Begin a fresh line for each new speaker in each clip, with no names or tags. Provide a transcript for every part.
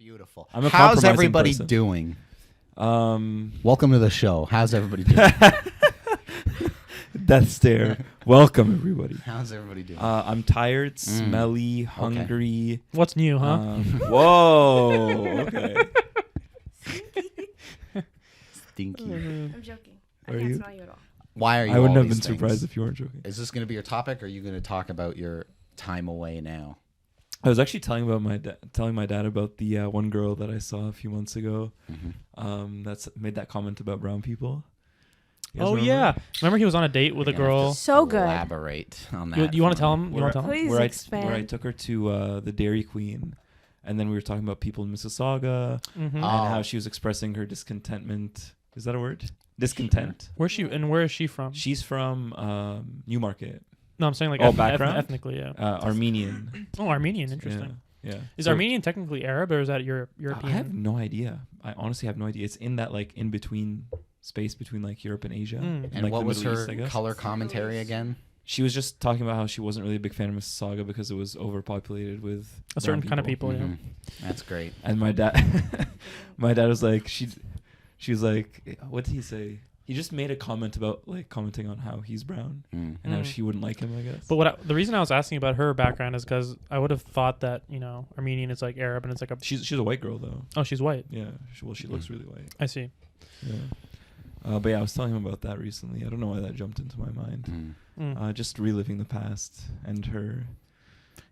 Beautiful.
I'm a
How's
compromising
everybody
person.
doing?
Um,
Welcome to the show. How's everybody doing?
Death stare. Welcome everybody.
How's everybody doing?
I'm tired, smelly, hungry.
What's new, huh?
Whoa. Okay.
Stinky.
I'm joking. I
Are
can't
you?
smell you at all.
Why are you
I wouldn't
all
have been
these things?
surprised if you weren't joking.
Is this going to be your topic, or are you going to talk about your time away now?
I was actually telling my dad about the one girl that I saw a few months ago. That's made that comment about brown people. You guys
Oh
remember?
yeah, remember he was on a date with a
You're gonna have
girl.
to
So good.
Elaborate on that.
You want to
for
tell
me.
him? You want to tell him?
Please
where I
expand.
took her to the Dairy Queen, and then we were talking about people in Mississauga
Mm-hmm.
and how she was expressing her discontentment. Is that a word? Discontent.
Where's she and where is she from?
She's from Newmarket.
No, I'm saying like
background?
ethnically. Yeah.
Armenian.
Oh, Armenian. Interesting.
Yeah.
Is
So-
Armenian technically Arab or is that European?
I have no idea. I honestly have no idea. It's in that like in between space between like Europe and Asia.
Mm.
And
like,
what
the
was
Middle
her
East, I guess.
color commentary again?
She was just talking about how she wasn't really a big fan of Mississauga because it was overpopulated with
A certain
brown
kind of people.
Mhm. That's great.
And my dad, my dad was like, she was like, what did he say? He just made a comment about like commenting on how he's brown
Mm.
and how
Mm.
she wouldn't like him, I guess.
But the reason I was asking about her background is because I would have thought that Armenian is like Arab and it's like a
she's a white girl though.
oh she's white.
Yeah. She looks really white.
I see.
Yeah. But yeah, I was telling him about that recently. I don't know why that jumped into my mind.
Mm.
Just reliving the past and her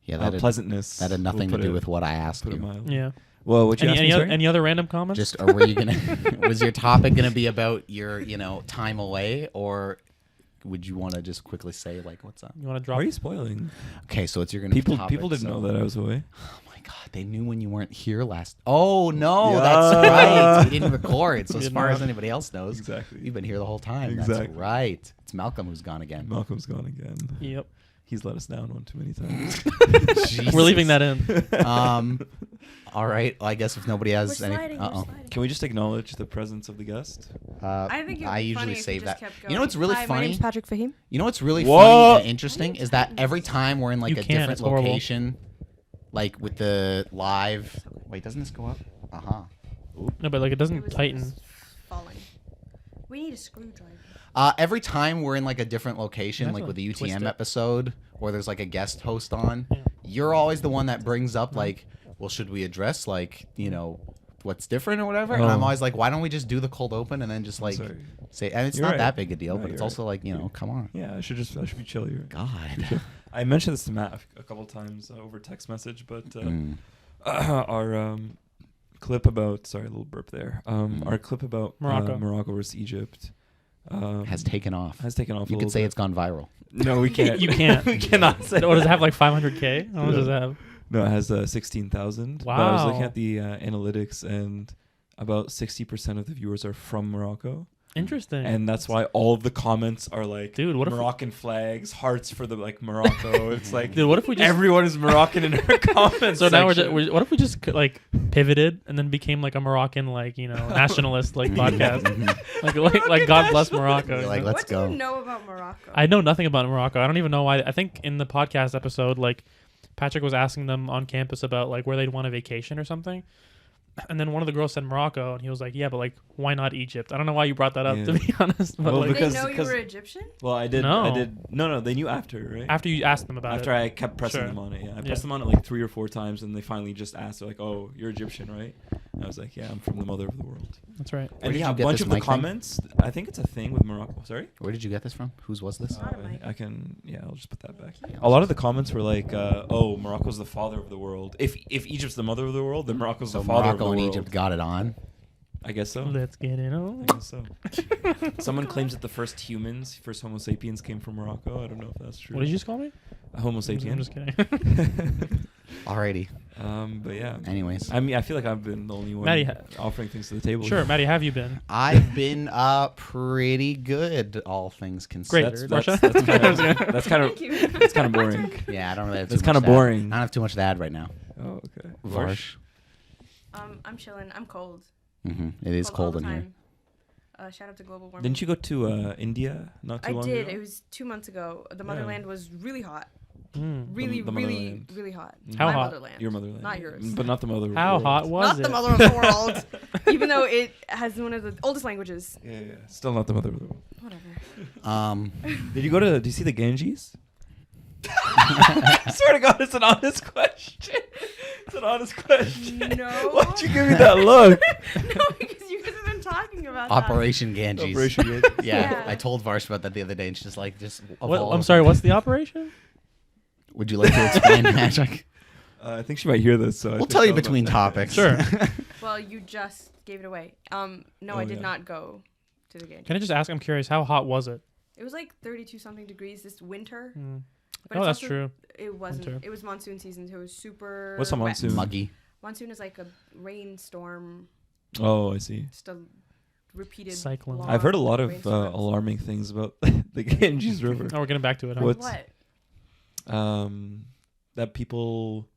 Yeah, that had,
pleasantness.
that had nothing to do with what I asked
Put it
you.
mild.
Yeah.
Well, what you asked me, sorry?
Any other random comments?
Just, or were you gonna? Was your topic gonna be about your, time away, or would you want to just quickly say like, what's up?
you want to
Why
drop?
are you spoiling?
Okay, so it's your gonna
People
topic,
didn't
so-
know that I was away.
Oh my god, they knew when you weren't here last. Oh no,
Yeah.
that's right. We didn't record. So
We
as
didn't
far
know.
as anybody else knows,
Exactly.
you've been here the whole time. That's
Exactly.
right. It's Malcolm who's gone again.
Malcolm's gone again.
Yep.
He's let us down one too many times.
We're leaving that in.
All right. Well, I guess if nobody
We're
has any,
sliding. We're sliding.
Can we just acknowledge the presence of the guest?
I think it would
I
be
usually
funny if
save
you just
that.
kept
You know what's really
Hi, my
funny?
name's Patrick Fahim.
You know what's really
Whoa.
funny and interesting is that every time we're in like
You
a
can't,
different
it's horrible.
location, like with the live. Wait, doesn't this go up?
No, but like it
It
doesn't
was
tighten.
falling. We need a screwdriver.
Every time we're in like a different location,
That's
like
a
with the
twist
UTM
it.
episode, or there's like a guest host on,
Yeah.
you're always the one that brings up like, well, should we address like, what's different or whatever? And I'm
Oh.
always like, why don't we just do the cold open and then just like
Sorry.
say, and it's
You're
not
right.
that big a deal,
No,
but it's
you're
also like, come on.
Yeah, I should be chill here.
God.
I mentioned this to Matt a couple times over text message, but our clip about a little burp there. Our clip about Morocco versus Egypt
Has taken off.
has taken off.
You could say it's gone viral.
No, we can't.
You can't.
we cannot say.
What does it have? Like 500K? How much does it have?
No, it has 16,000. But I was looking
Wow.
at the analytics, and about 60% of the viewers are from Morocco.
Interesting.
And that's why all of the comments are like,
Dude, what if-
Moroccan flags, hearts for the like Morocco. It's like,
Dude, what if we just
everyone is Moroccan in our comments.
so now
section.
what if we just like pivoted and then became like a Moroccan nationalist like podcast like God bless Morocco.
You're like,
you know?
let's
what
go.
do you know about Morocco?
I know nothing about Morocco. I don't even know why. I think in the podcast episode, like Patrick was asking them on campus about like where they'd want a vacation or something. And then one of the girls said Morocco, and he was like, "Yeah, but like, why not Egypt?" I don't know why you brought that up,
Yeah.
to be honest. But
Well,
like,
Did they
because-
know you
because-
were Egyptian?
Well, I did.
No.
I did. No, they knew after, right?
after you asked them about
After
it,
I kept pressing
Sure.
them on it, yeah. I
Yeah.
pressed them on it like 3 or 4 times, and they finally just asked, they're like, "Oh, you're Egyptian, right?" And I was like, "Yeah, I'm from the mother of the world."
that's right.
Where
And
did
yeah,
you
a
get
bunch
this
of the
mic thing?
comments. I think it's a thing with Morocco. Sorry.
Where did you get this from? Whose was this?
Not a mic.
I can. Yeah, I'll just put that back.
Yeah,
A lot of the comments were like, "Oh, Morocco's the father of the world. If Egypt's the mother of the world, then Morocco's
So
the father
Morocco
of the
and
world."
Egypt got it on.
I guess so.
Let's get it on.
I guess so. Someone claims that the first Homo sapiens came from Morocco. I don't know if that's true.
What did you just call me?
Homo
I'm
sapien?
just kidding.
Alrighty.
But yeah.
Anyways,
I mean, I feel like I've been the only one
Matty,
offering things to the table.
Sure, Matty, how have you been?
I've been pretty good, all things considered.
Great.
That's
Varshaa?
kind of that's kind of
Thank you.
that's kind of boring.
Yeah, I don't really have
That's
too much
kinda
to add.
boring.
I don't have too much to add right now.
Oh, okay.
Varsh.
I'm chilling. I'm cold.
It is cold
all
in
the
here.
time. Shout out to global warming.
Didn't you go to India not too
I
long
did.
ago?
It was 2 months ago. The motherland was really hot. Really,
the
really,
motherland.
really hot.
How
My
hot?
motherland.
Your motherland.
Not yours.
But not the mother.
How
world.
hot was
Not
it?
the mother of the world. Even though it has one of the oldest languages.
Yeah, yeah. Still not the mother of the world.
Whatever.
Did you see the Ganges? I swear to God, it's an honest question. It's an honest question.
No.
Why'd you give me that look?
No, because you guys have been talking about
Operation Ganges.
Operation Ganges.
Yeah,
Yeah.
I told Varshaa about that the other day, and she's like,
What, I'm sorry. What's the operation?
Would you like to explain, Patrick?
I think she might hear this, so I
We'll
think
tell you
I'll-
between topics.
Sure.
that. Well, you just gave it away. No,
Oh,
I did
yeah.
not go to the game.
Can I just ask? I'm curious. How hot was it?
It was like 32 something degrees this winter.
Mm.
But
Oh,
it's
that's
also-
true.
It wasn't.
Winter.
It was monsoon season, so it was super.
What's a
wet.
monsoon?
Muggy.
Monsoon is like a rainstorm,
Oh, I see.
just a repeated
Cyclone.
long
I've heard a lot of
rainstorms.
alarming things about the Ganges River.
Oh, we're getting back to it. Huh?
What?
What?
That people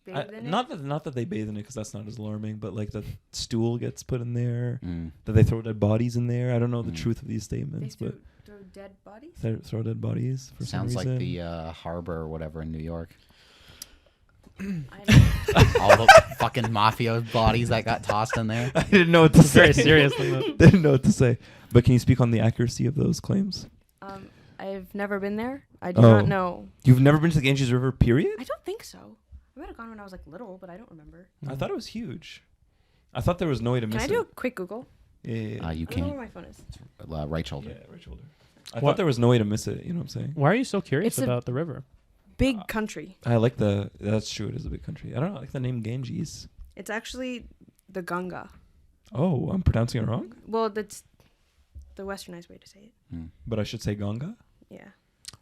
Bathed in it?
not that they bathe in it because that's not as alarming, but like that stool gets put in there,
Mm.
that they throw dead bodies in there. I don't know the
Mm.
truth of these
They
statements,
threw,
but
throw dead bodies?
they throw dead bodies for
Sounds
some
like
reason.
the harbor or whatever in New York.
I don't
All the fucking mafia bodies that got tossed in there.
I didn't know what to
It's
say.
very serious. Isn't it?
Didn't know what to say. But can you speak on the accuracy of those claims?
I've never been there. I do
Oh.
not know.
You've never been to the Ganges River, period?
I don't think so. I might have gone when I was like little, but I don't remember.
I thought it was huge. I thought there was no way to
Can
miss
I do a
it.
quick Google?
Yeah.
You
I don't know where
can't.
my phone is.
Right shoulder.
Yeah, right shoulder. I
What-
thought there was no way to miss it. You know what I'm saying?
Why are you so curious
It's a-
about the river?
Big country.
I like the. That's true. It is a big country. I don't know. I like the name Ganges.
It's actually the Ganga.
Oh, I'm pronouncing it wrong.
Well, that's the westernized way to say it.
Mm.
But I should say Ganga.
Yeah.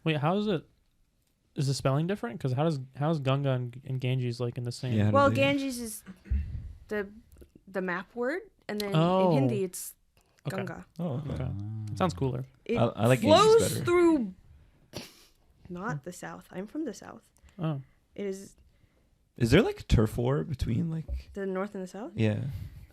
Wait, how is it? Is the spelling different? Because how is Ganga and Ganges like in the same?
Yeah.
Well,
they-
Ganges is the map word, and then
Oh.
in Hindi it's
Okay.
Ganga.
Oh, okay.
Okay. Sounds cooler.
It
I like Ganges
flows
better.
through not the south. I'm from the south.
Oh,
It is
Is there like turf war between like?
the north and the south.
Yeah.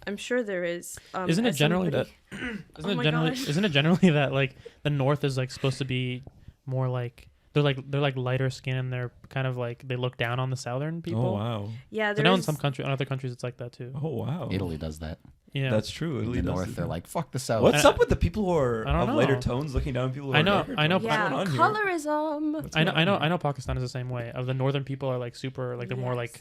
I'm sure there is.
Isn't it
as
generally
somebody-
isn't
Oh
it
my
generally
gosh.
isn't it generally that like the north is like supposed to be more like they're like lighter skin and they're kind of like they look down on the southern people.
Oh wow.
Yeah,
So
there
now in
is.
some country, in other countries, it's like that too.
Oh wow.
Italy does that.
Yeah,
That's true.
In
Italy
the
does
north,
do
they're
that.
like, fuck the south.
What's
I-
up with the people who are
I don't
of lighter
know.
tones looking down on people who
I
are
know-
darker
I know-
tones? What's
Yeah,
going on here?
colorism.
What's
I
going on
know
here?
Pakistan is the same way. Of the northern people are like super like they're more like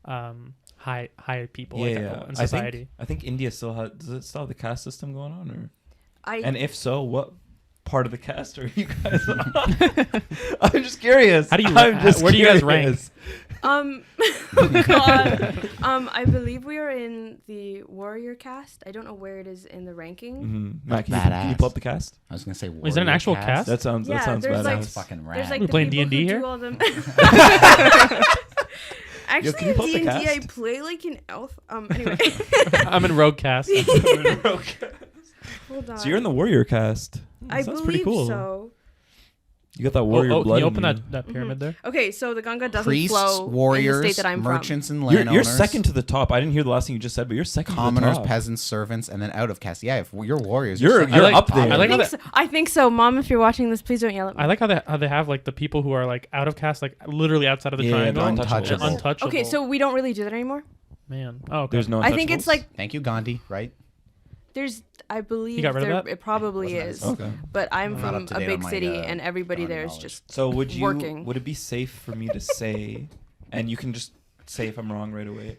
high people like in society.
I think India still has. Does it still have the caste system going on, or?
I
And if so, what part of the caste are you guys on? I'm just curious.
How do you
I'm
ra-
just
where do you guys rank?
curious.
oh God. I believe we are in the warrior caste. I don't know where it is in the ranking.
Mm-hmm. Matt, can you pull up the cast?
I was gonna say.
Is it an
warrior
actual
cast?
cast?
That sounds
Yeah, there's
badass.
like-
That's fucking rad.
There's like
We
the
playing
people
D&D
who
here?
do all them.
Yo,
Actually,
can you
in
pull up the
D&D, I
cast?
play like an elf. Anyway,
I'm in Rogue Cast.
hold on.
So you're in the warrior cast.
I
Sounds
believe
pretty cool.
so.
You got that warrior
Can
blood.
you
in
open
you.
that pyramid there?
Okay, so the Ganga doesn't
Priests,
flow in the
warriors,
state that I'm
merchants, and
You're
landowners.
second to the top. I didn't hear the last thing you just said, but you're second
commoners,
to the top.
peasants, servants, and then out of caste. Yeah, if you're warriors,
You're
second.
like-
up there.
I like
from.
how
I think so. Mom, if you're watching this, please don't yell at me.
I like how they have like the people who are like out of caste, like literally outside of the
Yeah,
triangle,
the
untouchable.
untouchable.
Okay, so we don't really do that anymore.
man, oh, okay.
There's no.
I think it's
untouchables?
like
Thank you, Gandhi. Right?
I believe
You got rid of
there
that?
it probably
Wasn't
is.
as-
Okay.
But I'm
Not
from
up to
a
date
big
on my,
city, and everybody
Gandhi
there is
knowledge.
just
So would
working.
it be safe for me to say, and you can just say if I'm wrong right away?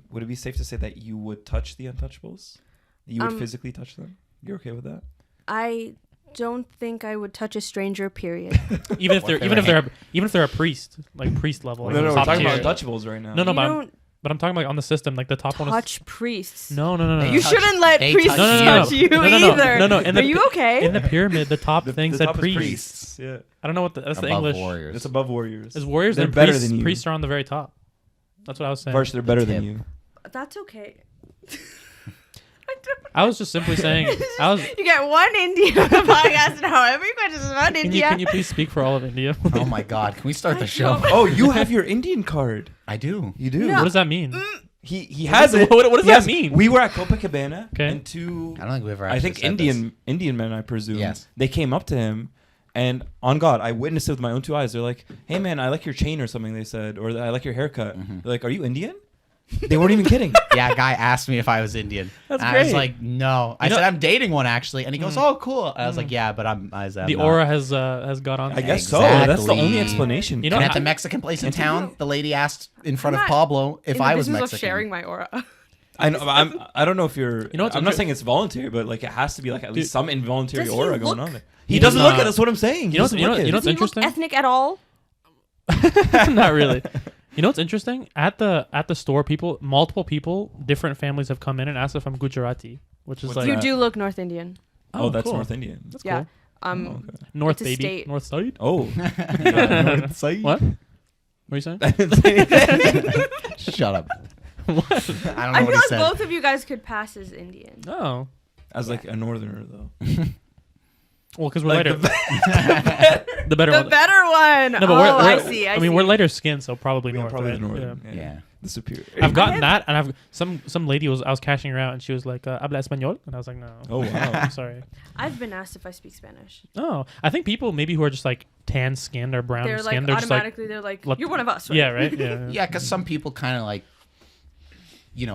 Would it be safe to say that you would touch the untouchables? That you would physically touch them? You're okay with that?
I don't think I would touch a stranger. Period.
even if
What
they're
if
even if
they
they're even if they're a priest, like priest level. Like
No, we're
top
talking
tier.
about untouchables right now.
No,
You
but
don't
I'm talking about on the system, like the top one is.
touch priests.
No.
You
touch-
shouldn't let
they
priests
touch
touch
you.
you
No.
either.
No. In
Are
the,
you okay?
In the pyramid, the top thing said
top is
priests.
Yeah,
I don't know what that's the
Above
English.
warriors.
it's above warriors.
Is warriors
They're
and
better
priests?
than you.
Priests are on the very top. That's what I was saying.
Varshaa, they're better than
Tip.
you.
That's okay.
I was just simply saying. I was.
You get one Indian on the podcast, and now every question is about India.
Can you please speak for all of India?
Oh my God! Can we start the
I
show?
don't-
Oh, you have your Indian card.
I do.
You do.
No.
What does that mean?
He has it.
What does
He
that
has-
mean?
We were at Copacabana,
Okay.
and two.
I don't think we've ever.
I
Actually
think
said this.
Indian men, I presume.
Yes.
They came up to him, And on God, I witnessed it with my own 2 eyes. They're like, "Hey man, I like your chain or something." They said, or "I like your haircut." They're like, "Are you Indian?" They weren't even kidding.
Yeah, a guy asked me if I was Indian.
That's
and
great.
I was like, no. I said I'm dating one actually, and he goes, "Oh, cool." I was like, "Yeah, but I'm
The
not."
aura has got on.
I guess
Exactly.
so. That's the only explanation.
You know,
And at the Mexican place in town, the lady asked in front of
not
Pablo if I was
in the business
Mexican.
of sharing my aura.
I know. I don't know if you're.
You know what's
I'm not saying it's voluntary, but like it has to be like at least some involuntary
Does he
aura going
look-
on there. He doesn't
does
look
not.
it. That's what I'm saying. He
You know
doesn't
what's-
look it.
you know
Does he look
interesting?
ethnic at all?
Not really. You know what's interesting? At the store, multiple people, different families have come in and asked if I'm Gujarati, which is
What's
like
You do look North Indian.
Oh, that's
cool.
North Indian.
That's
Yeah.
cool.
Oh, okay.
North
It's a
baby,
state.
North side.
Oh.
What? What are you saying?
Shut up.
What?
I don't know
I
what
feel
he
like
said.
both of you guys could pass as Indian.
Oh,
As like a northerner though.
well, because we're
Like
lighter. The better
The
one.
better one.
No, but
I see. I
mean, we're lighter skinned, so probably
Yeah,
north.
probably
right?
the northern.
Yeah.
Yeah.
The superior.
I've gotten that, and I've some lady I was cashing her out, and she was like, "Habla español," and I was like, "No."
Oh, wow.
I'm sorry.
I've been asked if I speak Spanish.
Oh, I think people maybe who are just like tan skinned or brown
They're like
skinned, they're just like,
automatically. They're like,
let-
you're one of us, right?
yeah, right, yeah.
Yeah, because some people kind of like,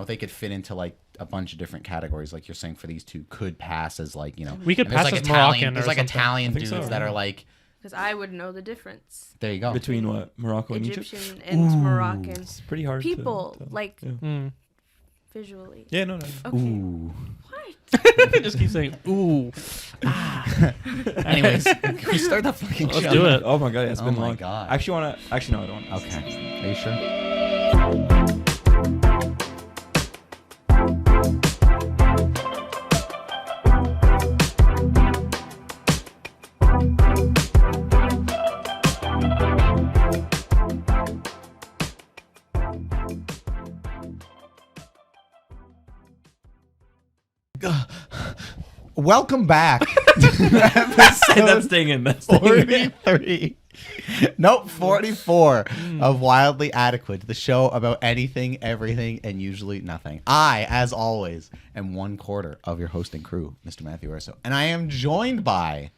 they could fit into like a bunch of different categories. Like you're saying, for these two, could pass as like
We could
and there's
pass
like
as
Italian.
Moroccan
There's
or
like
something.
Italian
I think
dudes
so,
that
yeah.
are like,
Because I would know the difference.
there you go.
Between what? Morocco and Egypt?
Egyptian and Moroccan
It's pretty hard
people,
to tell.
like
Yeah.
Mm.
visually.
Yeah, no.
Okay.
Ooh.
What?
Just keep saying, "Ooh."
Anyways, can we start the fucking
Let's
show?
do it.
Oh my god, yeah, it's
Oh
been
my
long.
God.
Actually, no, I don't want.
Okay. Are you sure? Welcome back to
That's
episode
staying in. That's staying in.
43. Nope, 44 of Wildly Adequate, the show about anything, everything, and usually nothing. I, as always, am 1/4 of your hosting crew, Mr. Matthew Urso, and I am joined by...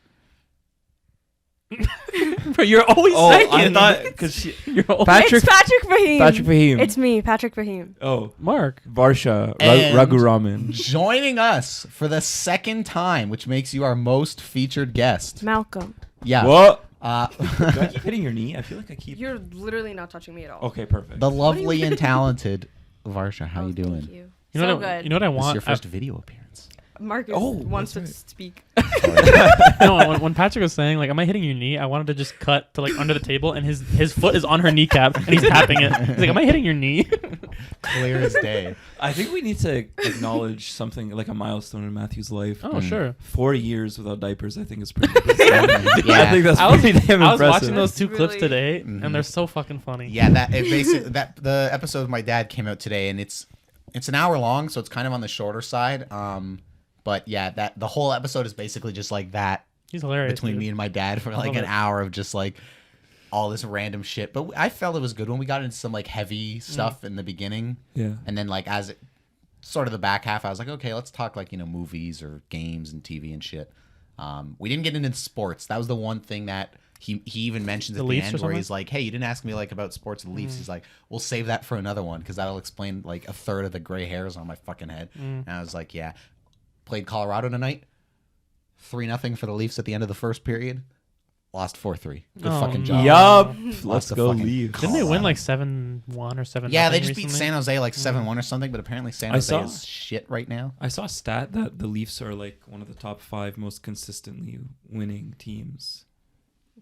But you're always
Oh,
saying
I thought because
you're always
Patrick.
It's Patrick Fahim.
Patrick Fahim.
It's me, Patrick Fahim.
Oh,
Mark.
Varshaa.
And-
Ragu Ramen.
Joining us for the second time, which makes you our most featured guest.
Malcolm.
Yeah.
What? Do
Uh,
I keep hitting your knee? I feel like I keep.
You're literally not touching me at all.
Okay, perfect.
the lovely and talented Varshaa. How you doing?
Thank you.
You know
So
what I,
good.
you know what I
This is
want?
your first video appearance.
Marcus
Oh,
wants to
that's right.
speak.
No, when Patrick was saying like, "Am I hitting your knee?" I wanted to just cut to like under the table, and his foot is on her kneecap, and he's tapping it. He's like, "Am I hitting your knee?"
Clear as day.
I think we need to acknowledge something like a milestone in Matthew's life.
Oh, sure.
4 years without diapers, I think is pretty impressive.
Yeah.
I think that's
I was,
pretty damn
I was
impressive.
watching those two
That's
clips
really-
today,
Mhm.
and they're so fucking funny.
Yeah, that it basically that the episode with my dad came out today, and it's an hour long, so it's kind of on the shorter side. But yeah, that the whole episode is basically just like that
He's hilarious.
between
dude.
me and my dad for like
love
an
it.
hour of just like all this random shit. But I felt it was good when we got into some like heavy stuff in the beginning,
Yeah.
and then like as it sort of the back half, I was like, okay, let's talk like movies or games and TV and shit. We didn't get into sports. That was the one thing that he even mentions
The
at the
Leafs or
end where
something?
he's like, hey, you didn't ask me like about sports and the Leafs. He's like, we'll save that for another one because that'll explain like a third of the gray hairs on my fucking head. And I was like, yeah. Played Colorado tonight. 3-0 for the Leafs at the end of the first period. Lost 4-3. Good
Oh,
fucking
no.
job.
Yup.
Lost
Let's
the
go
fucking
leave.
Didn't they win
Colorado.
like 7-1 or 7-0?
Yeah, they just beat
recently?
San Jose like 7-1 or something, but apparently San
I
Jose
saw-
is shit right now.
I saw a stat that the Leafs are like one of the top 5 most consistently winning teams,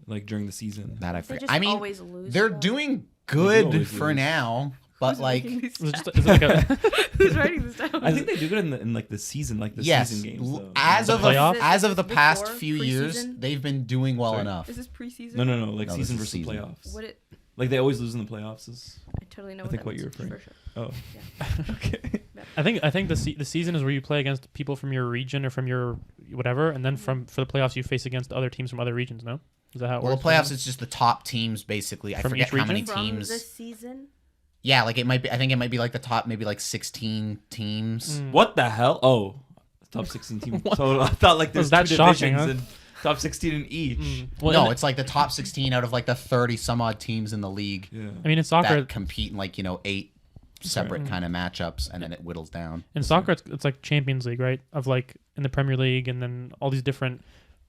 like during the season.
That I
They
forget.
just
I mean,
always lose.
they're
though.
doing
They
good
always
for
lose.
now, but
Who's
like,
writing these
Is it just,
down?
is it like a,
Who's writing this down?
I think they do good in like the season, like the
yes,
season games. Though.
as
The
of
playoffs?
as of the
Is this
past
before
few years,
preseason?
they've been doing well
Sorry.
enough.
Is this preseason?
No,
No,
like
this
season
is
versus
season.
playoffs.
What it?
Like they always lose in the playoffs. Is
I totally know.
I think
that
what you're
means,
referring-
for sure.
oh
Yeah.
okay.
I think the season is where you play against people from your region or from your whatever, and then for the playoffs you face against other teams from other regions. No, is that how it
Well,
works?
the playoffs, it's just the top teams basically. I
From
forget
each
how many
region?
From
teams.
this season.
Yeah, like it might be. I think it might be like the top, maybe like 16 teams.
Mm.
What the hell? Oh, top 16 team. So I thought like there's
Was that
two
shocking,
divisions. Top 16 in each.
Well,
No, it's like the top 16 out of like the 30 some odd teams in the league
Yeah.
I mean, in soccer,
that compete in like 8 separate kind of matchups, and then it whittles down.
in soccer, it's like Champions League, right? Of like in the Premier League, and then all these different,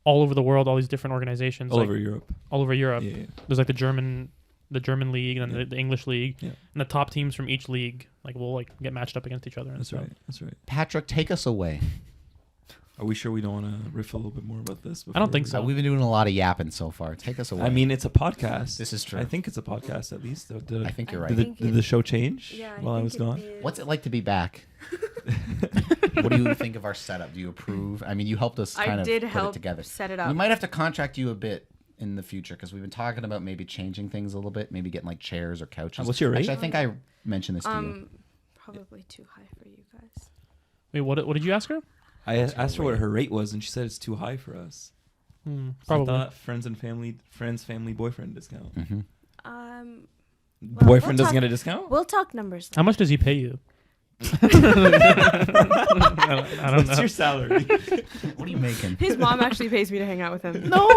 all over the world, all these different organizations,
All
like,
over Europe.
all over Europe.
Yeah.
There's like the German league, and then the English league,
Yeah.
and the top teams from each league like will like get matched up against each other. And
That's
stuff.
right. That's right.
Patrick, take us away.
Are we sure we don't want to riff a little bit more about this?
I don't think
before
so.
We've been doing a lot of yapping so far. Take us away.
I mean, it's a podcast.
This is true.
I think it's a podcast at least.
I think you're
I
right.
Did,
think
did the show change
Yeah,
while I
think
was
it
gone?
is.
What's it like to be back? What do you think of our setup? Do you approve? I mean, you helped us kind
I
of
did
put
help
it together.
set it
We
up.
might have to contract you a bit in the future because we've been talking about maybe changing things a little bit, maybe getting like chairs or couches.
What's your rate?
Actually, I think I mentioned this to you.
Probably too high for you guys.
Wait, what did you ask her?
I asked her what her rate was, and she said it's too high for us. So I
Probably.
thought family, boyfriend discount.
Mm-hmm.
Well,
Boyfriend
we'll
doesn't
talk-
get a discount?
We'll talk numbers.
How much does he pay you? I don't
What's
know.
your salary?
What are you making?
His mom actually pays me to hang out with him.
No,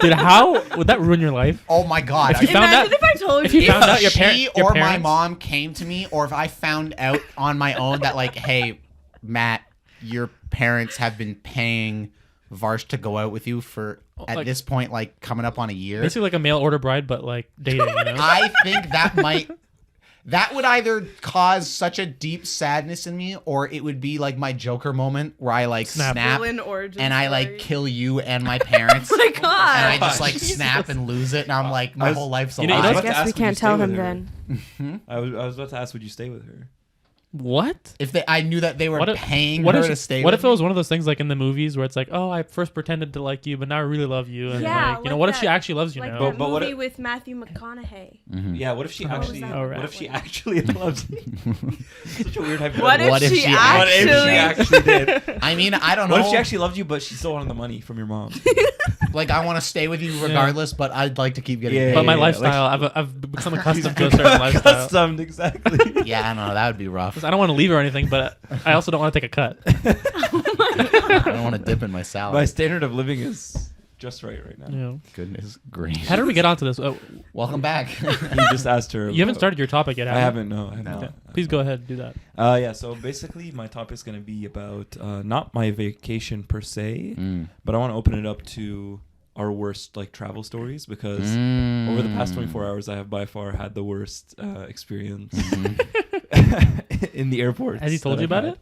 dude. How would that ruin your life?
Oh my God!
If you found
Imagine
out-
if I told
if you
you.
found out your
she
your
or my
parents-
mom came to me, or if I found out on my own that like, hey, Matt, your parents have been paying Varsh to go out with you for at
Like-
this point like coming up on a year.
Basically, like a mail order bride, but like dating. You know?
I think that would either cause such a deep sadness in me, or it would be like my Joker moment where I like snap
Villain origin
and I
story.
like kill you and my parents.
Oh my
And I
god.
just like snap and lose it, and I'm like, my whole life's a
You know,
lie.
you
I
know-
about to
guess
ask,
we
would you
can't
stay
tell
with
him
her?
then.
I was about to ask, would you stay with her?
What?
If I knew that they were paying
what
her
if,
to stay
what
with
if it was one of those things like in the movies where it's like, oh, I first pretended to like you, but now I really love you, and
Yeah,
like, you know,
like
what if she
that-
actually loves you
Like
now?
that
But what
movie
if-
with Matthew McConaughey.
Yeah, what if she
Oh,
actually?
that?
Oh, right.
What if she actually loves you? Such a weird hypothetical.
What if she
What if she actually did?
I mean, I don't know.
What if she actually loved you, but she still wanted the money from your mom?
Like, I want to stay with you regardless, but I'd like to keep getting
Yeah,
paid.
But my
yeah,
lifestyle, I've become accustomed to a certain lifestyle.
Customed, exactly.
Yeah, I don't know. That would be rough.
'Cause I don't want to leave or anything, but I also don't want to take a cut.
I don't want to dip in my salad.
My standard of living is just right now.
You know.
Goodness gracious.
How did we get onto this?
Welcome back.
You just asked her.
You haven't started your topic yet, have
I
you?
haven't. No, I have
No.
not.
Please go ahead, do that.
Yeah. So basically, my topic's gonna be about not my vacation per se, but I want to open it up to our worst like travel stories because over the past 24 hours, I have by far had the worst experience in the airport.
Has he told you about it?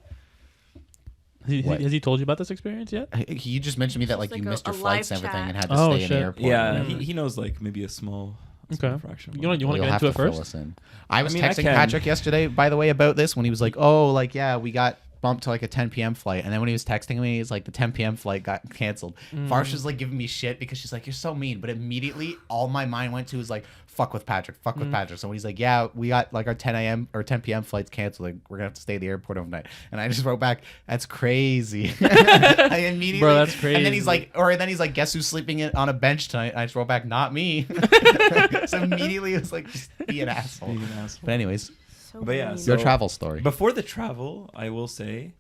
What?
Has he told you about this experience yet?
You just mentioned to me that like
It's
you
like
missed
a
your flights and
live
everything
chat.
and had to
Oh,
stay in the
shit.
airport.
Yeah,
Yeah.
he knows like maybe a small
Okay.
fraction.
You want to
Well,
get
you'll
into
have
it
to fill
first?
us in. I was
I mean, I
texting
can.
Patrick yesterday, by the way, about this when he was like, "Oh, like yeah, we got bumped to like a 10 p.m. flight," and then when he was texting me, he's like, "The 10 p.m. flight got canceled." Varsha's like giving me shit because she's like, "You're so mean," but immediately all my mind went to was like, "Fuck with Patrick, fuck with Patrick." So when he's like, "Yeah, we got like our 10 a.m. or 10 p.m. flights canceled, like we're gonna have to stay at the airport overnight," and I just wrote back, "That's crazy." I immediately,
Bro, that's
And then
crazy.
he's like, "Guess who's sleeping on a bench tonight?" And I just wrote back, "Not me." So immediately it was like, just be an asshole.
Being an asshole.
But anyways,
So
But yeah,
mean.
so-
your travel story.
Before the travel, I will say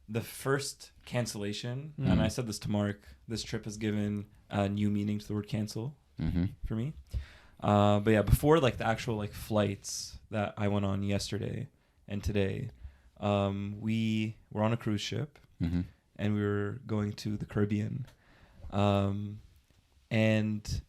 the first cancellation, and I said this to Mark, this trip has given a new meaning to the word cancel for me. But yeah, before like the actual like flights that I went on yesterday and today, we were on a cruise ship and we were going to the Caribbean. And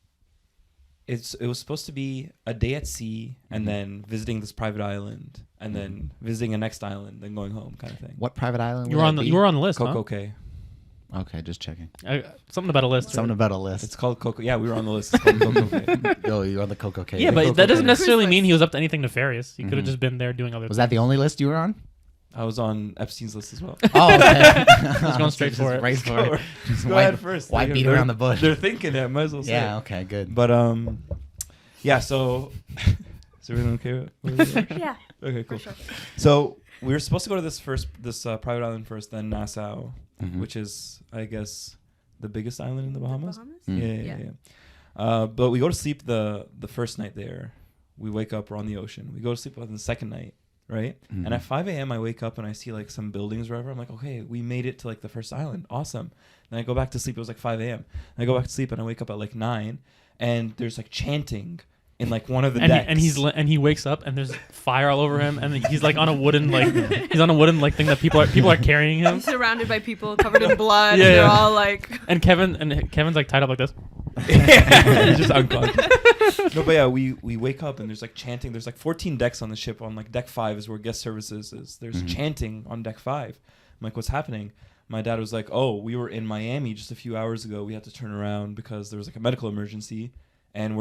it was supposed to be a day at sea and then visiting this private island and then visiting a next island, then going home kind of thing.
What private island?
You were on the list,
Coco
huh?
Cay.
Okay, just checking.
Something about a list.
Something about a list.
It's called Coco. Yeah, we were on the list. It's called Coco Cay.
Oh, you're on the Coco Cay.
Yeah, but
Coco
that doesn't
Cay.
necessarily
Cruise
mean
list.
he was up to anything nefarious. He could have just been there doing other
Was
things.
that the only list you were on?
I was on Epstein's list as well.
Oh, okay.
He's going straight for it.
Right for it. Just
Go
why-
ahead first.
Why
They're-
beat around the bush?
They're thinking it. Might as well say
Yeah.
it.
Okay. Good.
But yeah. So is everything okay?
Yeah,
Okay,
for
cool.
sure.
So we were supposed to go to this private island first, then Nassau, which is I guess the biggest island in the Bahamas. Yeah. But we go to sleep the first night there. We wake up, we're on the ocean. We go to sleep on the second night. right? And at 5 a.m. I wake up and I see like some buildings or whatever. I'm like, okay, we made it to like the first island. Awesome. Then I go back to sleep. It was like 5 a.m. And I go back to sleep and I wake up at like 9 and there's like chanting in like one of the decks.
And he wakes up and there's fire all over him and he's like on a wooden like thing that people are carrying him.
He's surrounded by people covered in blood.
Yeah,
and they're
yeah.
all like.
And Kevin's like tied up like this. He's just unconscious.
No, but yeah, we wake up and there's like chanting. There's like 14 decks on the ship. On like deck 5 is where guest services is. There's chanting on deck 5. I'm like, what's happening? My dad was like, oh, we were in Miami just a few hours ago. We had to turn around because there was like a medical emergency, and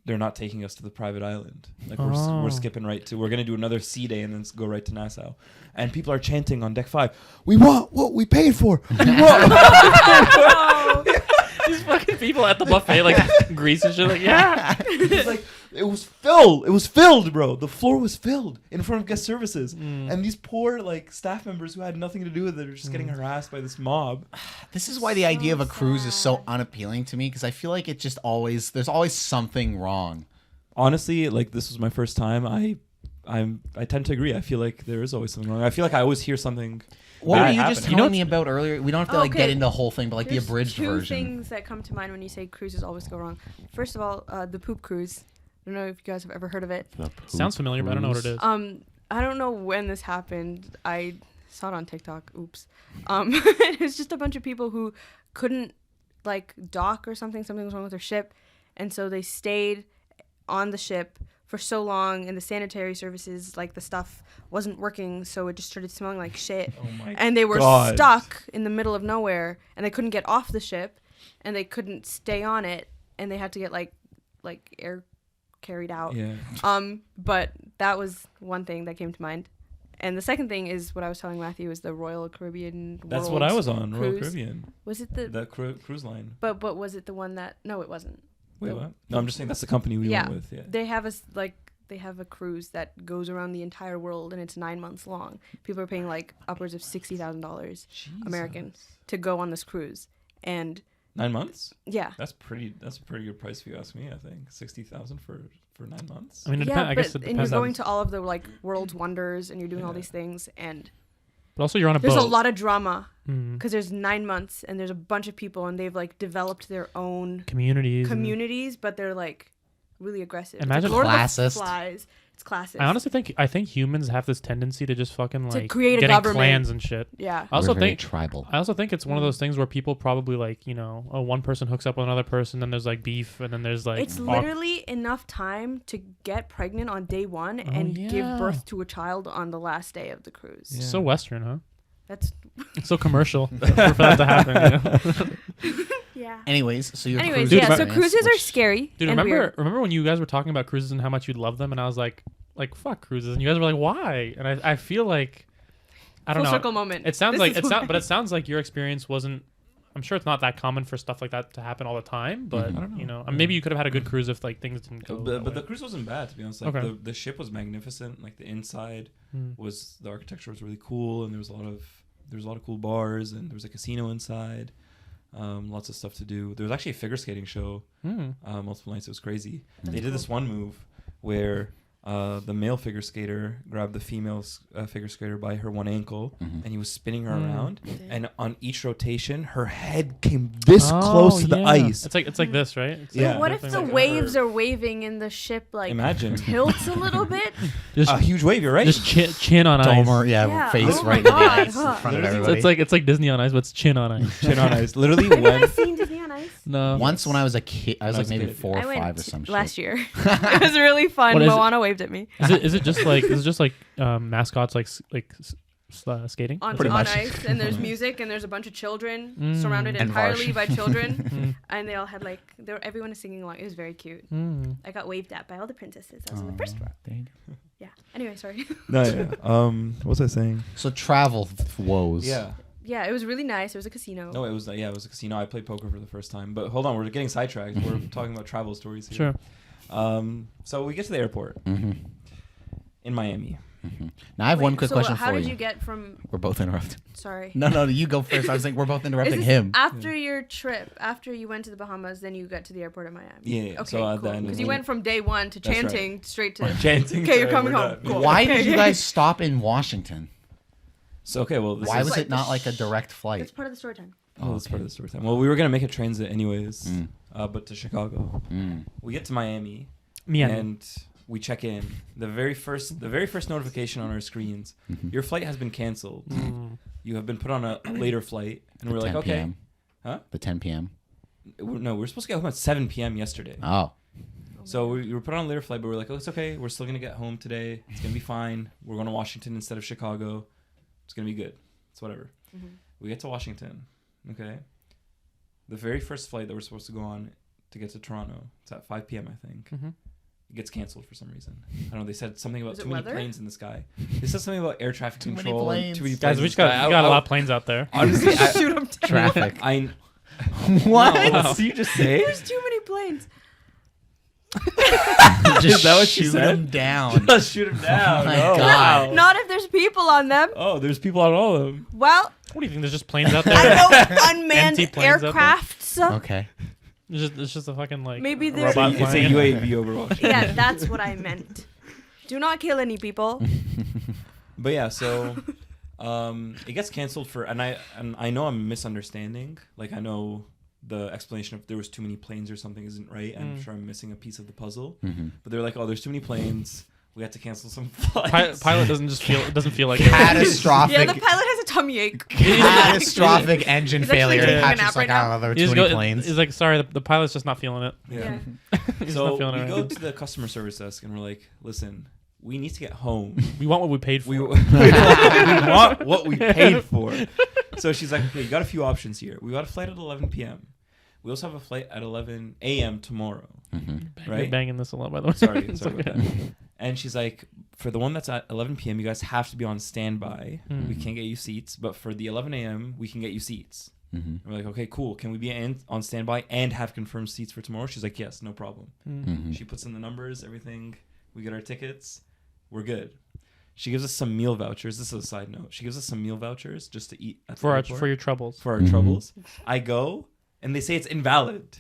they're not taking us to the private island. Like we're skipping right to. We're gonna do another sea day and then go right to Nassau. And people are chanting on deck 5. We want what we paid for. We want.
These fucking people at the buffet like grease and shit. Like yeah.
It's like it was filled. It was filled, bro. The floor was filled in front of guest services, and these poor like staff members who had nothing to do with it are just getting harassed by this mob.
This is why the idea of a cruise is so unappealing to me, because I feel like it just there's always something wrong.
Honestly, like this was my first time. I tend to agree. I feel like there is always something wrong. I feel like I always hear something.
What were you
happening.
just telling me about earlier? We don't have to like get into the whole thing, but like
There's
the abridged
two
version.
things that come to mind when you say cruises always go wrong. First of all, the poop cruise. I don't know if you guys have ever heard of it.
Sounds familiar, but I don't know what it is.
I don't know when this happened. I saw it on TikTok. Oops. It was just a bunch of people who couldn't like dock or something. Something was wrong with their ship, and so they stayed on the ship for so long, and the sanitary services, like the stuff wasn't working, so it just started smelling like shit.
Oh my
and they were
God.
stuck in the middle of nowhere, and they couldn't get off the ship, and they couldn't stay on it, and they had to get like air carried out.
Yeah.
But that was one thing that came to mind. And the second thing is what I was telling Matthew is the Royal Caribbean.
That's what I was on. Royal
cruise.
Caribbean.
Was it
the cruise line?
But was it the one that? No, it wasn't.
Wait, what? No, I'm just saying that's the company we went with. Yeah.
They have a cruise that goes around the entire world, and it's 9 months long. People are paying like upwards of $60,000 American to go on this cruise, and
9 months.
Yeah,
That's a pretty good price if you ask me. I think 60,000 for 9 months.
I mean, I guess it depends.
And you're going to all of the like world's wonders, and you're doing all these things, and
but also you're on a
there's
boat.
a lot of drama because there's 9 months, and there's a bunch of people, and they've like developed their own communities, but they're like really aggressive.
Imagine
Lord
classist.
Of the Flies. It's classist.
I honestly think humans have this tendency to just fucking like
create a
getting
government.
clans and shit.
Yeah.
I also
We're very
think
tribal.
I also think it's one of those things where people probably like, you know, one person hooks up with another person, then there's like beef, and then there's like
it's literally enough time to get pregnant on day 1 and give birth to a child on the last day of the cruise.
Yeah.
So Western, huh?
That's
It's so commercial for that to happen. You know?
yeah.
Anyways, so your
Anyways,
cruise
yeah. So
experience,
cruises are
which-
scary.
Dude,
and weird.
remember when you guys were talking about cruises and how much you love them, and I was like fuck cruises, and you guys were like, why? And I feel like I don't
Full
know.
circle moment.
It sounds
This
like
is
it sounds,
why.
but it sounds like your experience wasn't. I'm sure it's not that common for stuff like that to happen all the time, but
I don't know.
you know, maybe you could have had a good cruise if like things didn't go.
But
that
the
way.
cruise wasn't bad, to be honest. Like
Okay.
the ship was magnificent. Like the inside was, the architecture was really cool, and there was a lot of cool bars, and there was a casino inside. Lots of stuff to do. There was actually a figure skating show. Multiple nights. It was crazy. They did this one move where the male figure skater grabbed the female figure skater by her one ankle, and he was spinning her around. And on each rotation, her head came this close to the ice.
It's like this, right? It's
Yeah.
like
What if the
definitely
waves are waving and the ship like
Imagine.
tilts a little bit?
just
A huge wave. You're right.
just chin on ice.
Domer,
Yeah.
face
Oh
right
my
into the
God.
ice in
Huh.
front of
Literally,
everybody.
It's like Disney on ice, but it's chin on ice.
Chin on ice. Literally
Have you
when
guys seen Disney on Ice?
No.
Once when I was a kid, I was
That's
like maybe
good.
4
I
or
went
5 or some shit.
last year. It was really fun.
What is it?
Moana waved at me
Is it just like mascots like skating?
on
Pretty much.
ice, and there's music, and there's a bunch of children surrounded
And
entirely
Varshaa.
by children, and they all had like everyone is singing along. It was very cute.
Mm.
I got waved at by all the princesses. I was in the first row.
There you go.
Yeah. Anyway, sorry.
No, yeah. What was I saying?
So travel woes.
Yeah.
Yeah, it was really nice. It was a casino.
No, it was a casino. I played poker for the first time. But hold on, we're getting sidetracked. We're talking about travel stories here.
Sure.
So we get to the airport in Miami.
Now I have one quick question
how
for
did
you.
you get from?
We're both interrupted.
Sorry.
No, you go first. I was saying we're both
Is
interrupting
this
him.
after your trip, after you went to the Bahamas, then you got to the airport in Miami?
Yeah.
Okay,
So at the
cool.
end
Because
of
you
the-
went from day one to
That's right.
chanting straight to.
Chanting.
Okay, you're
to,
coming
we're
home.
done.
Cool.
Why did
Okay.
you guys stop in Washington?
So okay, well, this
Why
is,
was
like
it not
the
like a direct
That's
flight?
part of the story time.
oh, that's part of the story time. Well, we were gonna make a transit anyways,
Mm.
but to Chicago.
Mm.
We get to Miami.
Miami.
And we check in. The very first notification on our screens.
Mhm.
Your flight has been canceled.
Mm.
You have been put on a later flight, and we're like,
10
okay,
PM.
huh?
The 10 p.m.
No, we were supposed to get home at 7 p.m. yesterday.
Oh.
So we were put on a later flight, but we're like, oh, it's okay. We're still gonna get home today. It's gonna be fine. We're going to Washington instead of Chicago. It's gonna be good. It's whatever.
Mhm.
We get to Washington. Okay. The very first flight that we're supposed to go on to get to Toronto. It's at 5 p.m. I think.
Mm-hmm.
It gets canceled for some reason. I don't know. They said something about
Was it
too many
weather?
planes in the sky. They said something about air traffic
Too many
control. and
planes.
Too many
Guys,
planes
we
in
just
the sky.
got, we got a lot of planes out there.
Honestly,
Shoot them down.
Traffic.
I
What?
No, what did you just say?
There's too many planes.
Just
Is that what she
shoot
said?
him down.
Just shoot him down.
Oh my
Oh,
God.
wow.
Not if there's people on them.
Oh, there's people on all of them.
Well,
What do you think? There's just planes out there?
I know unmanned
Empty planes out there?
aircrafts.
Okay.
It's just a fucking like
Maybe
a
they're-
robot
It's a
flying.
UAV overwatch.
Yeah, that's what I meant. Do not kill any people.
But yeah, so it gets canceled for, and I know I'm misunderstanding. Like I know the explanation of there was too many planes or something isn't right. I'm sure I'm missing a piece of the puzzle.
Mhm.
But they're like, oh, there's too many planes. We had to cancel some flights.
Pilot doesn't feel like it.
Catastrophic.
Yeah, the pilot has a tummy ache.
Catastrophic engine
He's actually
failure.
taking
And
a
Patrick's
nap
like,
right
I don't know, there were
He's
too many planes.
He's like, sorry, the pilot's just not feeling it.
Yeah.
He's
So
not feeling
we
it.
go
Right.
to the customer service desk and we're like, listen, we need to get home.
We want what we paid for.
We want what we paid for. So she's like, okay, you got a few options here. We got a flight at 11 p.m. We also have a flight at 11 a.m. tomorrow.
Mhm.
You're
Right?
banging this a lot, by the way.
Sorry
It's
about
okay.
that. And she's like, for the one that's at 11 p.m., you guys have to be on standby.
Hmm.
We can't get you seats. But for the 11 a.m., we can get you seats.
Mhm.
And we're like, okay, cool. Can we be on standby and have confirmed seats for tomorrow? She's like, yes, no problem.
Mm.
Mhm.
She puts in the numbers, everything. We get our tickets. We're good. She gives us some meal vouchers. This is a side note. She gives us some meal vouchers just to eat at the airport
For your troubles.
for our
Mhm.
troubles. I go and they say it's invalid.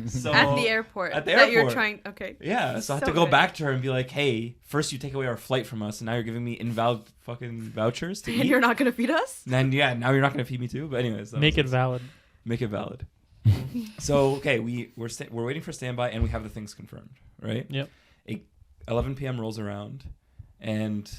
So
At the airport.
At the
That you're
airport.
trying. Okay.
Yeah, so I have
So
to go
good.
back to her and be like, "Hey, first you take away our flight from us, and now you're giving me invalid fucking vouchers to
And
eat."
you're not gonna feed us?
And yeah, now you're not gonna feed me too. But anyways, that
Make
was
it valid.
Make it valid. So okay, we're waiting for standby, and we have the things confirmed, right?
Yep.
11 p.m. rolls around, and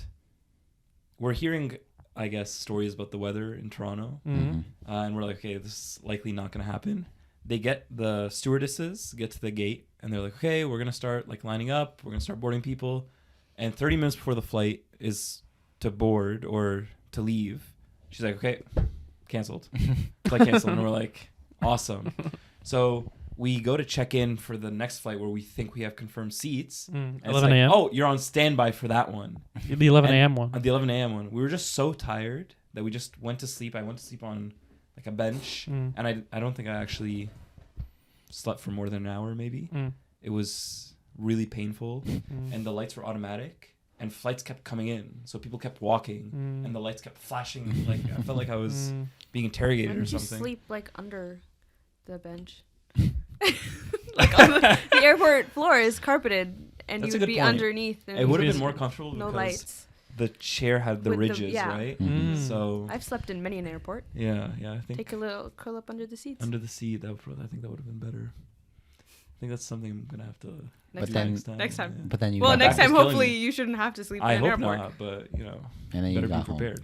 we're hearing, I guess, stories about the weather in Toronto,
Mm-hmm.
and we're like, okay, this is likely not gonna happen. The stewardesses get to the gate, and they're like, okay, we're gonna start like lining up. We're gonna start boarding people, and 30 minutes before the flight is to board or to leave, she's like, okay, canceled. Flight canceled, and we're like, awesome. So we go to check in for the next flight where we think we have confirmed seats. And it's
11
like,
a.m.
oh, you're on standby for that one.
The 11
And
a.m. one.
On the 11 a.m. one. We were just so tired that we just went to sleep. I went to sleep on like a bench,
Mm.
and I don't think I actually slept for more than an hour maybe.
Mm.
It was really painful,
Mm.
and the lights were automatic, and flights kept coming in, so people kept walking,
Mm.
and the lights kept flashing. Like I felt like I was
Mm.
being
Why
interrogated or
don't you
something.
sleep like under the bench? Like on the airport floor is carpeted, and
That's a
you would
good
be
point.
underneath. And
It would have
Yes.
been more comfortable
no
because
lights.
the chair had the
With the-
ridges,
yeah.
right?
Mhm.
Mm.
So
I've slept in many an airport.
yeah, I think
Take a little curl up under the seats.
under the seat. I think that would have been better. I think that's something I'm gonna have to
Next
do
time.
Next time.
yeah.
But then you
Well,
got
next
back
time,
was killing
hopefully,
me.
you shouldn't have to sleep
I
in an
hope
airport.
not, but you know,
and then you
better be
got home.
prepared.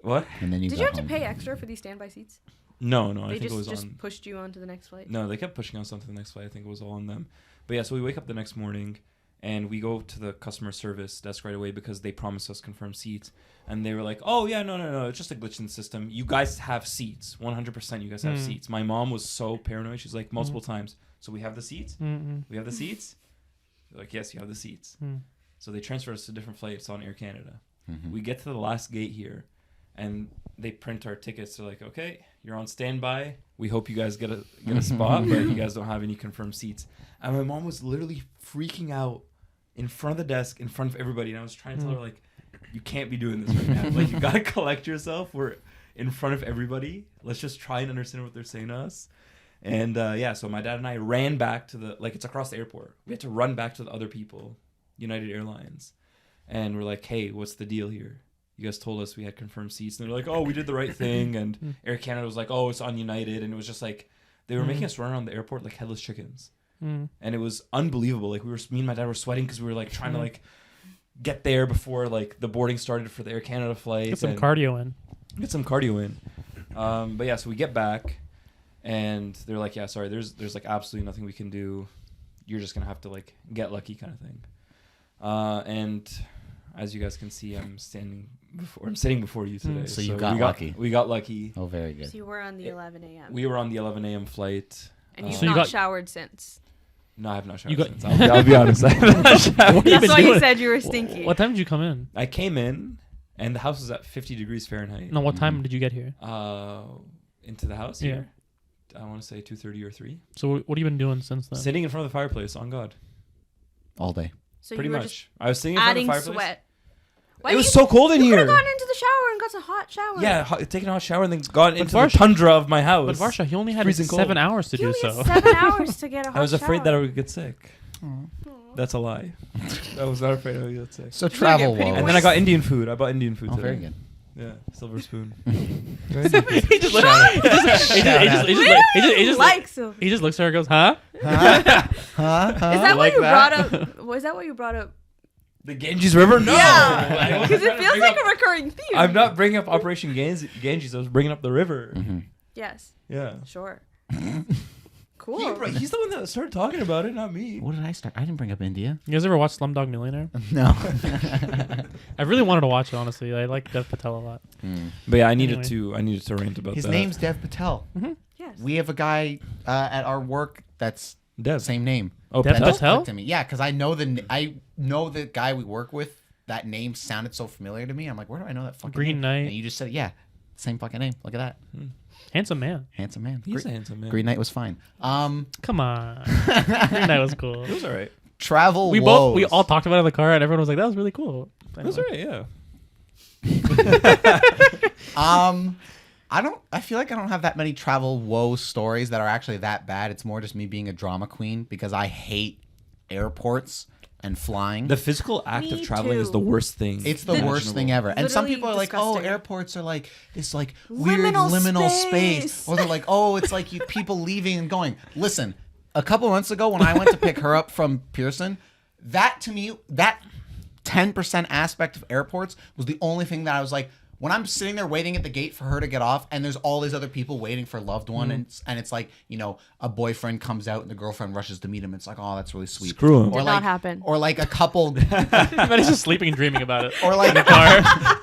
What?
And then you
Did
got
you have to
home.
pay extra for these standby seats?
No, I
They
think it was
just
on.
pushed you onto the next flight.
No, they kept pushing us onto the next flight. I think it was all on them. But yeah, so we wake up the next morning and we go to the customer service desk right away because they promised us confirmed seats. And they were like, oh, yeah, no. It's just a glitch in the system. You guys have seats. 100% you guys have
Mm.
seats. My mom was so paranoid. She's like, multiple times. So we have the seats?
Mm-mm.
We have the seats? They're like, yes, you have the seats.
Mm.
So they transfer us to different flights on Air Canada.
Mhm.
We get to the last gate here, and they print our tickets. They're like, okay, you're on standby. We hope you guys get a spot, but you guys don't have any confirmed seats. And my mom was literally freaking out in front of the desk, in front of everybody. And I was trying to tell her, like, you can't be doing this right now. Like, you got to collect yourself. We're in front of everybody. Let's just try and understand what they're saying to us. And so my dad and I ran back to the, like, it's across the airport. We had to run back to the other people, United Airlines. And we're like, hey, what's the deal here? You guys told us we had confirmed seats. And they're like, oh, we did the right thing. And Air Canada was like, oh, it's on United. And it was just like, they were making us run around the airport like headless chickens. And it was unbelievable. Like, me and my dad were sweating because we were like trying to like get there before like the boarding started for the Air Canada flight.
Get some cardio in.
But yeah, so we get back and they're like, yeah, sorry, there's like absolutely nothing we can do. You're just gonna have to like get lucky kind of thing. And as you guys can see, I'm sitting before you today.
So you got lucky.
We got lucky.
Oh, very good.
So you were on the 11 a.m.
We were on the 11 a.m. flight.
And you've
So you
not
got-
showered since.
No, I have not showered
You got-
since. I'll be honest. I have not showered.
That's why you said you were stinky.
What time did you come in?
I came in and the house was at 50 degrees Fahrenheit.
No, what time did you get here?
Into the house here. I want to say 2:30 or 3.
So what have you been doing since then?
Sitting in front of the fireplace, on God.
All day.
So
Pretty
you were
much.
just
I was sitting in front of
adding
the fireplace.
sweat.
It was so cold in
You could
here.
have gone into the shower and got some hot shower.
Yeah, taking a hot shower and then gone into the
Varshaa-
tundra of my house.
But Varshaa, he only had
Freezing
7
cold.
hours to
You
do
only
so.
had 7 hours to get a hot
I was afraid that I
shower.
would get sick. That's a lie. I was not afraid I would get sick.
So
gonna
travel
get pretty
woes.
And then I got Indian food. I bought Indian food
Oh,
today.
very good.
Yeah, silver spoon.
He just looks- he just
Like so.
he just looks at her and goes, huh?
Is that why
like
you
that?
brought up? Was that why you brought up?
The Ganges River? No.
Yeah, because it feels like a recurring theme.
I'm not bringing up Operation Ganges. I was bringing up the river.
Yes,
Yeah.
sure. Cool.
He's the one that started talking about it, not me.
What did I start? I didn't bring up India.
You guys ever watch Slumdog Millionaire?
No.
I really wanted to watch it, honestly. I like Dev Patel a lot.
But yeah, I needed
Anyway.
to rant about
His
that.
name's Dev Patel.
Yes.
We have a guy at our work that's
Dev.
same name.
Oh,
Dev
That
Patel?
just
Patel?
clicked to me. Yeah, because I know the guy we work with. That name sounded so familiar to me. I'm like, where do I know that fucking
Green
name?
Knight.
And you just said, yeah, same fucking name. Look at that.
Handsome man.
Handsome man.
He's a handsome man.
Green Knight was fine.
Come on. That was cool.
It was alright.
Travel
We
woes.
all talked about it in the car, and everyone was like, "That was really cool."
It was alright, yeah.
I feel like I don't have that many travel woe stories that are actually that bad. It's more just me being a drama queen because I hate airports and flying.
The physical act of
Me
traveling is
too.
the worst thing.
It's the worst thing ever. And some
Literally
people are like, oh,
disgusting.
airports are like this like weird
Liminal
liminal
space.
space. Or they're like, oh, it's like you people leaving and going. Listen, a couple months ago when I went to pick her up from Pearson, that to me, that 10% aspect of airports was the only thing that I was like, when I'm sitting there waiting at the gate for her to get off and there's all these other people waiting for a loved one and it's like, you know, a boyfriend comes out and the girlfriend rushes to meet him. It's like, oh, that's really sweet.
Screw him.
Or
Did
like,
not happen.
Or like a couple
Maddie's just sleeping and dreaming about it.
or like
in the car.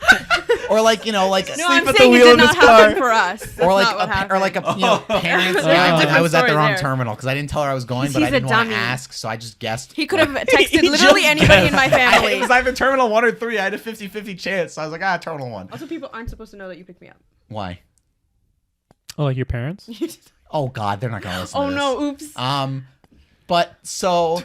or like, you know, like
No,
Sleep
I'm
at the
saying it
wheel
did
of
not
his
happen
car.
for us. That's
or like
not what happened.
or like a you know parents.
Yeah,
Yeah, I was at the
different
wrong
story there.
terminal because I didn't tell her I was going, but
He's
I didn't
a
want to
dummy.
ask, so I just guessed.
He could have texted
He
literally
just
anybody in my family.
It was either terminal 1 or 3. I had a 50-50 chance, so I was like, terminal 1.
Also, people aren't supposed to know that you picked me up.
Why?
Oh, like your parents?
Oh God, they're not gonna listen.
Oh
to
no!
this.
Oops.
But so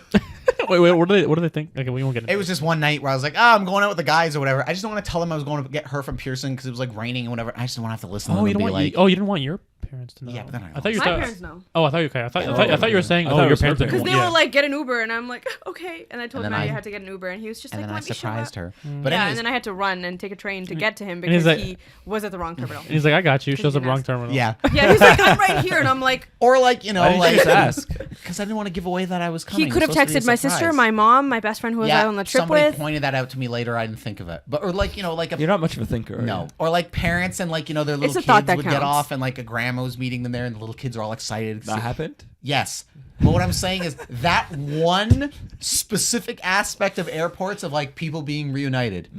wait, what do they think? Okay, we won't get into
it was just one night where I was like, I'm going out with the guys or whatever. I just don't want to tell them I was going to get her from Pearson because it was like raining and whatever. I just don't want to have to listen to
Oh,
them
you
and
don't
be
want
like,
you didn't want your parents to know.
Yeah, but they're not
I thought you
My
thought.
parents know.
Oh, I thought you. Okay, I thought you were saying.
I
Oh,
thought it
your
was her
parents.
parents.
Because
didn't
they
want-
were like, get an Uber, and I'm like, okay. And I told
And then
Matty I
I-
had to get an Uber, and he was just
and
like,
then I
let me show
surprised
up.
her. But
Yeah,
anyways,
and then I had to run and take a train to get to him
And he's
because
like-
he was at the wrong terminal.
And he's like, I got you.
Because
Shows
you
up
didn't
wrong
ask.
terminal.
yeah.
Yeah, he's like, I'm right here, and I'm like,
Or like, you know,
Why didn't you
like
just ask?
because I didn't want to give away that I was coming.
he could have
It was supposed to be
texted
a
my sister,
surprise.
my mom, my best friend who was out on the trip
somebody
with.
pointed that out to me later. I didn't think of it, but or like, you know, like a
You're not much of a thinker, are
no,
you?
or like parents and like, you know, their little
a thought
kids
that
would get
counts.
off and like a grandma was meeting them there and the little kids are all excited.
That happened?
Yes. But what I'm saying is that one specific aspect of airports of like people being reunited.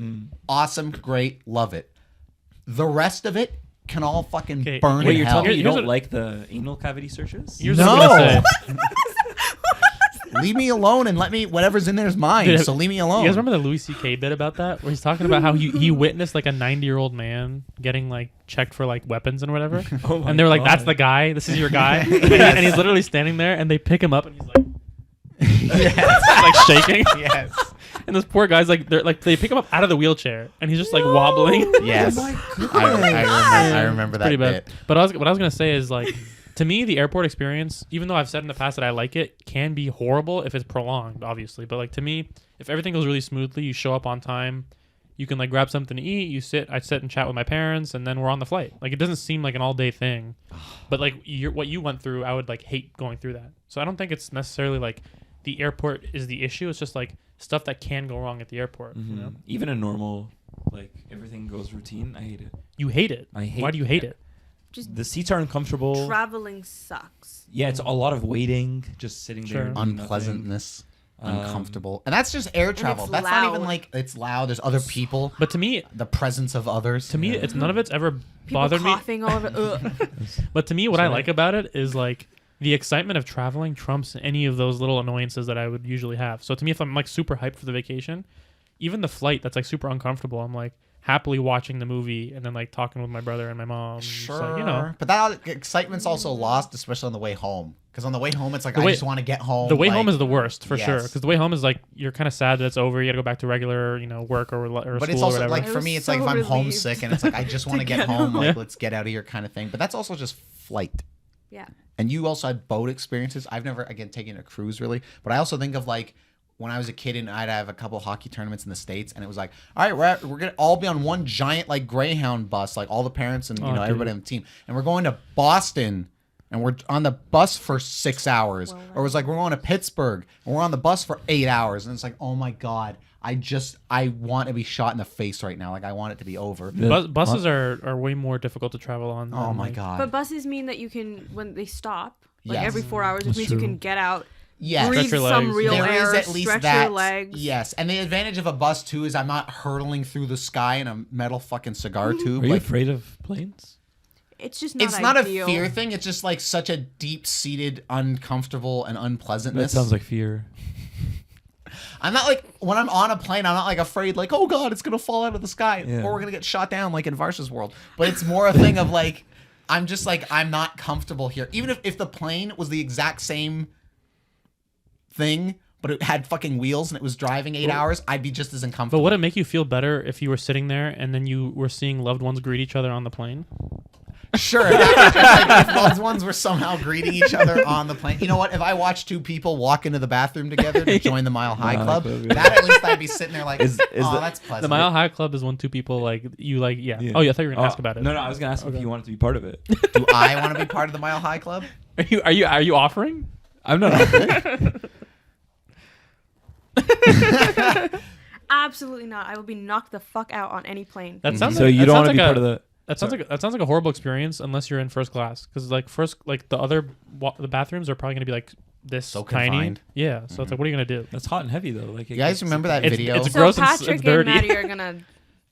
Awesome, great, love it. The rest of it can all fucking
Okay,
burn
Wait,
in
you're
hell.
telling me you
Here's
don't
what-
like the anal cavity searches?
Here's
No.
what I'm gonna say.
Leave me alone and let me whatever's in there is mine.
Dude,
so leave me alone.
You guys remember the Louis C.K. bit about that, where he's talking about how he witnessed like a 90-year-old man getting like checked for like weapons and whatever,
Oh my
and they're like,
God.
"That's the guy. This is your guy," and he's literally standing there, and they pick him up, and he's like, Like shaking.
Yes.
And this poor guy's like, they pick him up out of the wheelchair, and he's just like wobbling.
Yes.
Oh my
I remember that
Pretty bad.
bit.
But what I was gonna say is like, to me, the airport experience, even though I've said in the past that I like it, can be horrible if it's prolonged, obviously. But like to me, if everything goes really smoothly, you show up on time, you can like grab something to eat, I sit and chat with my parents, and then we're on the flight. Like it doesn't seem like an all day thing. But like what you went through, I would like hate going through that. So I don't think it's necessarily like the airport is the issue. It's just like stuff that can go wrong at the airport. You know?
Even a normal, like everything goes routine, I hate it.
You hate it. Why do you hate it?
Just
The seats are uncomfortable.
traveling sucks.
Yeah, it's a lot of waiting, just sitting
Sure.
there. doing nothing.
Unpleasantness. Uncomfortable. And that's just air travel.
it's
That's not even
loud.
like it's loud. There's other people.
But to me,
The presence of others.
it's none of it's ever
People
bothered me.
coughing all over. Ugh.
But to me, what I
Sorry.
like about it is like the excitement of traveling trumps any of those little annoyances that I would usually have. So to me, if I'm like super hyped for the vacation, even the flight that's like super uncomfortable, I'm like happily watching the movie and then like talking with my brother and my mom.
Sure.
So, you know,
But that excitement's also lost, especially on the way home. Because on the way home, it's like,
The
I
way-
just want to get home.
the way
like,
home is the worst for sure.
Yes.
Because the way home is like you're kind of sad that it's over. You got to go back to regular, work or
But
school
it's
or
also
whatever.
like
I
for
was
me, it's
so
like if I'm
relieved
homesick and it's like I just want to get
get
home,
home.
like
Yeah.
let's get out of here kind of thing. But that's also just flight.
Yeah.
And you also had boat experiences. I've never again taken a cruise really, but I also think of like when I was a kid and I'd have a couple hockey tournaments in the States, and it was like, all right, we're gonna all be on one giant like Greyhound bus, like all the parents and
Oh,
everybody
dude.
on the team, and we're going to Boston. And we're on the bus for 6 hours.
Well,
or it was like, we're going to Pittsburgh. And we're on the bus for 8 hours. And it's like, oh my God. I want to be shot in the face right now. Like, I want it to be over.
Buses are way more difficult to travel on.
Oh
than,
my
like-
God.
But buses mean that you can, when they stop, like
Yes.
every 4 hours, which
That's
means you
true.
can get out,
Yes.
breathe
Stretch your
some
legs.
real
There
air,
is at least
stretch
that.
your legs.
Yes. And the advantage of a bus, too, is I'm not hurtling through the sky in a metal fucking cigar tube.
Are you
Like,
afraid of planes?
It's just not
it's not a
ideal.
fear thing. It's just like such a deep-seated uncomfortable and unpleasantness.
That sounds like fear.
I'm not like when I'm on a plane, I'm not like afraid like, oh God, it's gonna fall out of the sky
Yeah.
or we're gonna get shot down like in Varsha's world. But it's more a thing of like I'm just like I'm not comfortable here. Even if the plane was the exact same thing, but it had fucking wheels and it was driving 8 hours, I'd be just as
But
uncomfortable.
would it make you feel better if you were sitting there and then you were seeing loved ones greet each other on the plane?
Sure. If those ones were somehow greeting each other on the plane. You know what? If I watched two people walk into the bathroom together to join the Mile High
Mile
Club,
High Club, yeah.
that at least I'd be sitting there like,
Is
oh,
the-
that's pleasant.
The Mile High Club is when two people like you like yeah.
Yeah.
Oh yeah, I thought you were gonna ask about it.
No, I was gonna ask if you wanted to be part of it.
Do I want to be part of the Mile High Club?
Are you offering?
I'm not.
Absolutely not. I will be knocked the fuck out on any plane.
That sounds
So
like,
you
that
don't
sounds
want to be
like
part of the.
That sounds like a horrible experience unless you're in first class because like the other the bathrooms are probably gonna be like this
So
tiny.
confined.
Yeah, so it's like what are you gonna do?
That's hot and heavy though. Like
You guys remember that
It's-
video?
it's
So
gross and
Patrick
it's dirty.
and Matty are gonna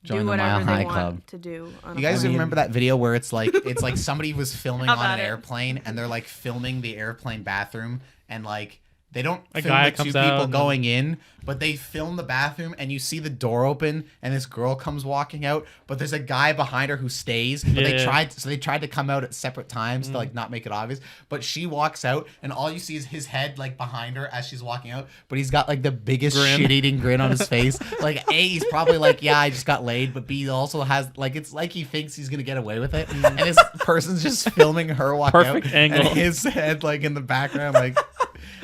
Join
do
the
whatever
Mile
they
High
want
Club.
to do. On
You
a
guys
plane.
remember that video where it's like somebody was filming
How
on an
about it?
airplane and they're like filming the airplane bathroom and like they don't
A
film
guy
the two
comes out
people
and-
going in, but they film the bathroom and you see the door open and this girl comes walking out, but there's a guy behind her who stays. But they
Yeah.
tried to come out at separate times to like not make it obvious. But she walks out and all you see is his head like behind her as she's walking out, but he's got like the biggest
Grin.
shit-eating grin on his face. Like A, he's probably like, yeah, I just got laid, but B also has like it's like he thinks he's gonna get away with it. And this person's just filming her walk
Perfect
out
angle.
and his head like in the background, like